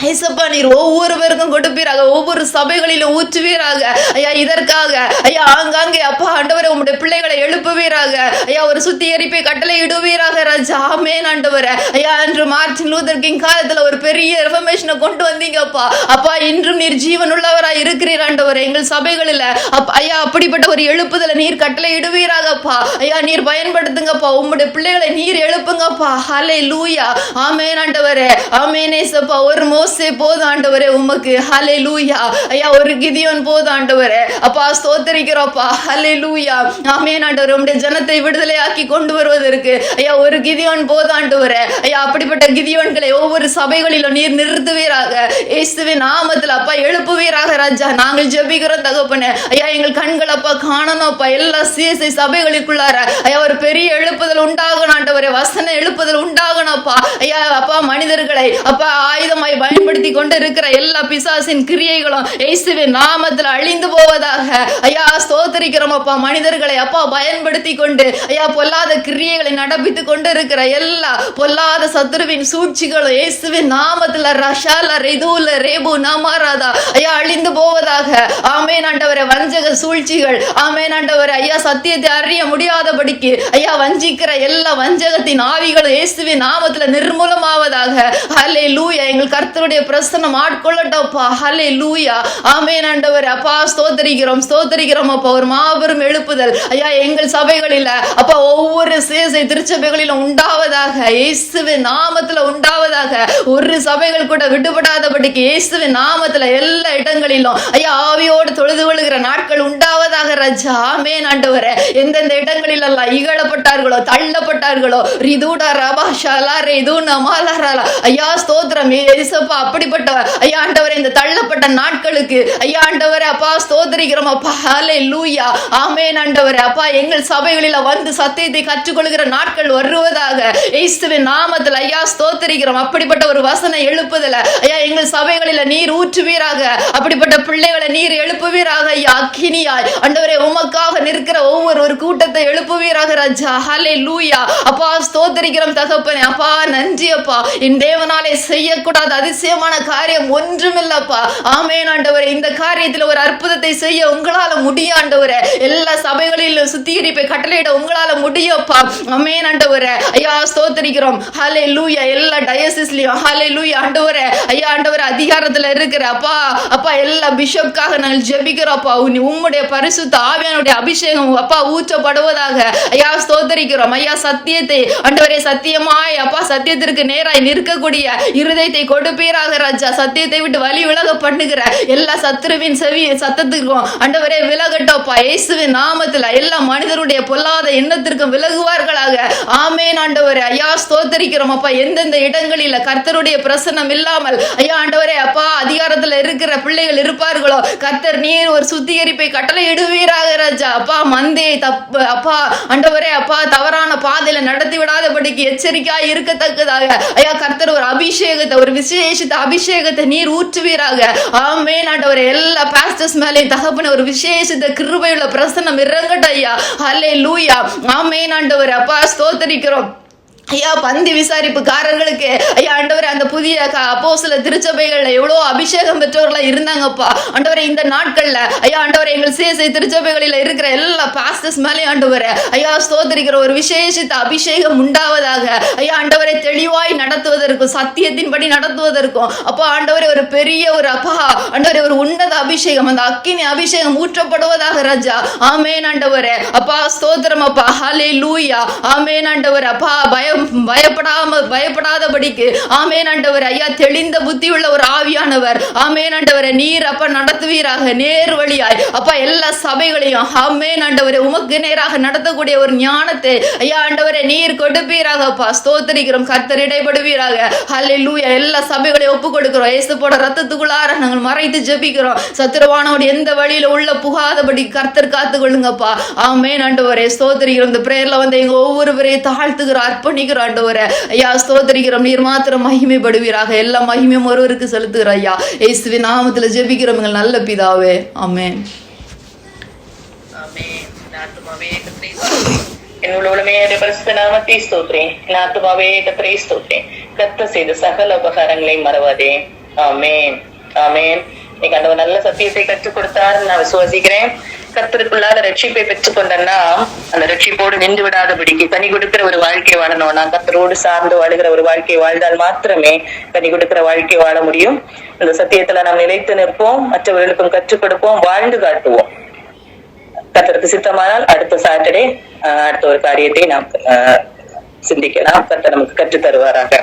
ஐசப்பா நீர் ஒவ்வொருவருக்கும் கொடுப்பீராக. ஒவ்வொரு சபைகளிலும் ஊற்றுவீராக. ஐயா இதற்காக ஐயா ஆங்காங்கே அப்பா ஆண்டவரே உம்முடைய பிள்ளைகளை எழுப்புவீராக. ஐயா ஒரு சுத்திகரிப்பை கட்டளை இடுவீராக ராஜா. ஆமென் ஆண்டவரே. ஐயா அன்று மார்ட்டின் லூதர் கிங் காலத்துல ஒரு பெரிய ரெஃபர்மேஷனை கொண்டு வந்தீங்கப்பா. அப்பா இன்றும் நீர் ஜீவன் உள்ளவராய் இருக்கிறீர் ஆண்டவரே. எங்கள் சபைகளில ஐயா அப்படிப்பட்ட ஒரு எழுப்புதலை நீர் கட்டளை இடுவீராகப்பா. ஐயா நீர் பயன்படுத்துங்கப்பா. உம்முடைய பிள்ளைகளை நீர் எழுப்புங்கப்பா. ஹல்லேலூயா. ஆமென் ஆண்டவரே. ஆமென் ஏசப்பா. ஒரு மோசே போதும் ஆண்டவரே உமக்கு. ஹல்லேலூயா. ஐயா ஒரு கிதியோன் போதும் ஆண்டவரே. அப்பா ஸ்தோத்தரிக்கிறோம்ப்பா. ஹல்லேலூயா. ஆமென் ஆண்டவரே. உம்முடைய ஜனத்தை விடுதலையாக்கி கொண்டு வருவதற்கு ஐயா ஒரு கிதியோன் போதும் ஆண்டவரே. ஐயா அப்படிப்பட்ட கிதியோன்களை ஒவ்வொரு சபைகளிலும் நீர் நிறுத்துவீராக. இயேசுவின் நாமத்தில் அப்பா எழுப்புவீராக ராஜா. நாங்கள் ஜெபிக்கிறோம் தகப்பனே. ஐயா எங்கள் கண்கள் அப்பா காணணும் அப்பா. எல்லா சிஎஸ்ஐ சபைகளுக்குள்ளார ஐயா ஒரு பெரிய எழுப்புதல் உண்டாகணும் ஆண்டவரே. வசன எழுப்புதல் உண்டாகணும் அப்பா. ஐயா அப்பா மனிதர்களை அப்பா ஆயுதமாய் பயன்படுத்தி கொண்டு இருக்கிற எல்லா பிசாசின் கிரியைகளும் இயேசுவின் நாமத்தில் அழிந்து போவதாக. ஐயா ஸ்தோத்தரிக்கிறோம் அப்பா. மனிதர்களை அப்பா பயன்படுத்தி கொண்டு ஐயா பொல்லாத கிரியைகளை நடப்பித்துக் கொண்டு இருக்கிற எல்லா பொல்லாத சத்துருவின் சூழ்ச்சிகளும் இயேசுவின் நாமத்தில் ரஷால ரெதுல ரேபு நாமாராதா ஐயா அழிந்து போவதாக. ஆமென் ஆண்டவரே. வஞ்சக சூழ்ச்சிகள் ஆமென் ஆண்டவரே. ஐயா சத்தியத்தை அறிய முடியாதபடிக்கு ஐயா வஞ்சிக்கிற எல்லா வஞ்சகத்தின் ஆவிகளும் இயேசுவின் நாமத்தில் நிர்மூலமாவதாக. ஹல்லேலூயா. எங்கள் கர்த்தருடைய பிரசன்னம் ஆட்கொள்ளட்டப்பா. ஹல்லேலூயா. ஆமென் ஆண்டவரே. அப்பா ஸ்தோத்தரிக்கிறோம் ஸ்தோத்தரிக்கிறோம் அப்பா. ஒரு மாபெரும் எழுப்புதல் ஐயா எங்கள் சபைகளில அப்பா ஒவ்வொரு சேசை திருச்சபைகளிலும் உண்டாவதாக. இயேசுவின் நாமத்துல உண்டாவதாக. ஒரு சபைகள் கூட விடுபடாதபடிக்கு இயேசுவின் நாமத்துல எல்லா இடங்களிலும் ஐயா ஆவியோடு தொழுது கொள்ளுகிற நாட்கள் உண்டாவதாக ராஜா. ஆமென் ஆண்டவரே. எந்தெந்த இடங்களில் எல்லாம் இகழப்பட்டார்களோ தள்ளப்பட்டார்களோ ரிதுடா ரபா ஷலா ரெதுனா மாலரலா ஐயா ஸ்தோத்திரம் இயேசுப்பா. அப்படிப்பட்ட ஐயா ஆண்டவரே இந்த தள்ளப்பட்ட நாட்களுக்கு ஐயா ஆண்டவரே அப்பா ஸ்தோத்திரிக்கிறோம் அப்பா. ஹல்லேலூயா. ஆமென் ஆண்டவரே. அப்பா எங்கள் சபைகளில வந்து சத்தியத்தை கற்றுக்கொள்கிற நாட்கள் வருவதாக. இயேசுவின் நாமத்தில் ஐயா ஸ்தோத்திரிக்கிறோம். அப்படிப்பட்ட ஒரு வசன எழுப்புதல ஐயா எங்கள் சபைகளில நீர் ஊற்றுவீராக. அப்படிப்பட்ட பிள்ளைகளை நீர் எழுப்புவீராக ஐயா. அக்கினியாய் ஆண்டவரே உமக்காக நிற்கிற ஒவ்வொரு ஒரு கூட்டத்தை எழுப்புவீராக ராஜா. ஹல்லேலூயா. அப்பா ஸ்தோத்திரிக்கிறோம் தகப்பனே. அப்பா நன்றி அப்பா. என் தேவனாலே செய்யக்கூடாத அதிசயமான காரியம் ஒன்றுமில்லப்பா. ஆமென் ஆண்டவரே. இந்த காரியத்தில் ஒரு அற்புதத்தை செய்ய உங்களால முடியும் ஆண்டவரே. எல்லா சபைகளிலும் சுத்திகரிப்பை கட்டளையிட உங்களால முடியும்ப்பா. ஆமென் ஆண்டவரே. ஐயா ஸ்தோத்திரிக்கிறோம். ஹல்லேலூயா. எல்லா டயசிஸ்லயும் ஹல்லேலூயா ஆண்டவரே. ஐயா ஆண்டவரே அதிகாரத்துல இருக்கிற அப்பா எல்லா பிஷப்காக நாங்கள் ஜெபிக்கிறோம்ப்பா. உம்முடைய பரிசுத்த ஆவியானுடைய அபிஷேகம் அப்பா ஊற்றப்படுவதாக ஐயா ஸ்தோத்திரிக்கிறோம். ஐயா சத்தியத்தை ஆண்டவரே சத்தியமாய் அப்பா சத்தியத்திற்கு நேராய் நிற்கக்கூடிய இருதயத்தை கொடுப்பீராக ராஜா. சத்தியத்தை விட்டு வழி விலக பண்ணுகிற எல்லா சத்துருவின் செவி சத்தத்திற்கும் ஆண்டவரே விலகட்டோப்பா. இயேசுவின் நாமத்துல எல்லா மனிதருடைய பொல்லாத எண்ணத்திற்கும் விலகுவார்களாக. ஆமென் ஆண்டவரே. ஐயா ஸ்தோத்திரிக்கிறோம் அப்பா. எந்தெந்த இடங்களில கர்த்தருடைய பிரசன்னம் இல்லாமல் ஐயா ஆண்டவரே அப்பா அதிகாரத்துல இருக்கிற பிள்ளைகள் இருப்பார்களோ கர்த்தர் நீர் ஒரு சுத்திகரிப்பை கட்டளை இடுவீராக ராஜா. அப்பா மந்தே தப்பு அப்பா ஆண்டவரே அப்பா தவறான பாதையில நடத்தி விடாதபடிக்கு எச்சரிக்கையா இருக்கத்தக்கதாக ஐயா கர்த்தர் ஒரு அபிஷேகத்தை ஒரு விசேஷித்த அபிஷேகத்தை நீர் ஊற்றுவீராக. ஆமென் ஆண்டவரே. எல்லா பாஸ்டர்ஸ் மேலேயும் தகப்பன ஒரு விசேஷித்த கிருபையுள்ள பிரசன்னம் இறங்கட்டும் ஐயா. ஹல்லேலூயா. ஆமென் ஆண்டவரே. அப்பா ஸ்தோத்திரிக்கிறோம். ஐயா பந்தி விசாரிப்புக்காரர்களுக்கு ஐயா ஆண்டவரே அந்த புதிய அப்போஸ்தல திருச்சபைகள்ல எவ்வளோ அபிஷேகம் பெற்றவர்களா இருந்தாங்கப்பா. ஆண்டவரே இந்த நாட்கள்ல ஐயா ஆண்டவரே எங்கள் சிஎஸ்ஐ திருச்சபைகளில இருக்கிற எல்லா பாஸ்டர்ஸ் மேலே ஆண்டவரே ஐயா ஸ்தோத்திரிக்கிற ஒரு விசேஷித்த அபிஷேகம் உண்டாவதாக. ஐயா ஆண்டவரை தெளிவாய் நடத்துவதற்கும் சத்தியத்தின்படி நடத்துவதற்கும் அப்பா ஆண்டவரே ஒரு பெரிய ஒரு அப்பா ஆண்டவரே ஒரு உன்னத அபிஷேகம் அந்த அக்கினி அபிஷேகம் ஊற்றப்படுவதாக ராஜா. ஆமென் ஆண்டவரே. அப்பா ஸ்தோத்திரம் அப்பா. ஹல்லேலூயா. ஆமென் ஆண்டவரே. அப்பா பயப்படாதபடிக்கு ஆமென் ஆண்டவர் ஐயா தெளிந்த புத்தி உள்ள ஒரு ஆவியானவர் ஆமென் ஆண்டவரே நீர் அப்பா நடத்துவீராக நேர் வழியாய் அப்பா எல்லா சபைகளையும் ஆமென் ஆண்டவரே உமக்கு நேராக நடத்தக்கூடிய ஒரு ஞானத்தை ஐயா ஆண்டவரே நீர் கொடுப்பீராக அப்பா. ஸ்தோத்திரிக்கிறோம். கர்த்தர் இடைப்படுவீராக. ஹல்லேலூயா. எல்லா சபைகளையும் ஒப்பு கொடுக்கிறோம். இயேசுவோட ரத்தத்துக்குள்ளார நாங்கள் மறைத்து ஜெபிக்கிறோம். சத்துருவானோட எந்த வழியில உள்ள புகாதபடி கர்த்தர் காத்து கொள்ளுங்கப்பா. ஆமென் ஆண்டவரே. ஸ்தோத்திரிக்கிறோம். இந்த பிரேயர்ல வந்து எங்க ஒவ்வொருவரையும் தாழ்த்துகிற அர்ப்பணிக்கிறோம் ஆண்டவரே. ஐயா ஸ்தோத்திரிக்கிறோம். நீர் மாத்திரம் மகிமைப்படுவீராக. எல்லா மகிமையும் ஒருவருக்கு செலுத்துகிற ஐயா இயேசுவின் நாமத்துல ஜெபிக்கிறோம் எங்கள் நல்ல பிதாவே. ஆமென். கர்த்தர் செய்த சகல உபகாரங்களை மறவாதே. ஆமென். ஆமென். ஆண்டவர் நல்ல சத்தியத்தை கற்றுக் கொடுத்தார் நான் விசுவாசிக்கிறேன். கர்த்தருக்குள்ளாத ரட்சிப்பை பெற்றுக் கொண்டனா அந்த ரட்சிப்போடு நின்று விடாதபடிக்கு கனி கொடுக்கிற ஒரு வாழ்க்கை வாழணும்னா கர்த்தரோடு சார்ந்து வாழுகிற ஒரு வாழ்க்கை வாழ்ந்தால் மாத்திரமே கனி கொடுக்கிற வாழ்க்கை வாழ முடியும். இந்த சத்தியத்துல நாம் நிலைத்து நிற்போம். மற்றவர்களுக்கும் கற்றுக் கொடுப்போம். வாழ்ந்து காட்டுவோம். கர்த்தருக்கு சித்தமானால் அடுத்த சாட்டர்டே அடுத்த ஒரு காரியத்தை நாம் சிந்திக்கலாம். கர்த்தர் நமக்கு கற்றுத் தருவாராக.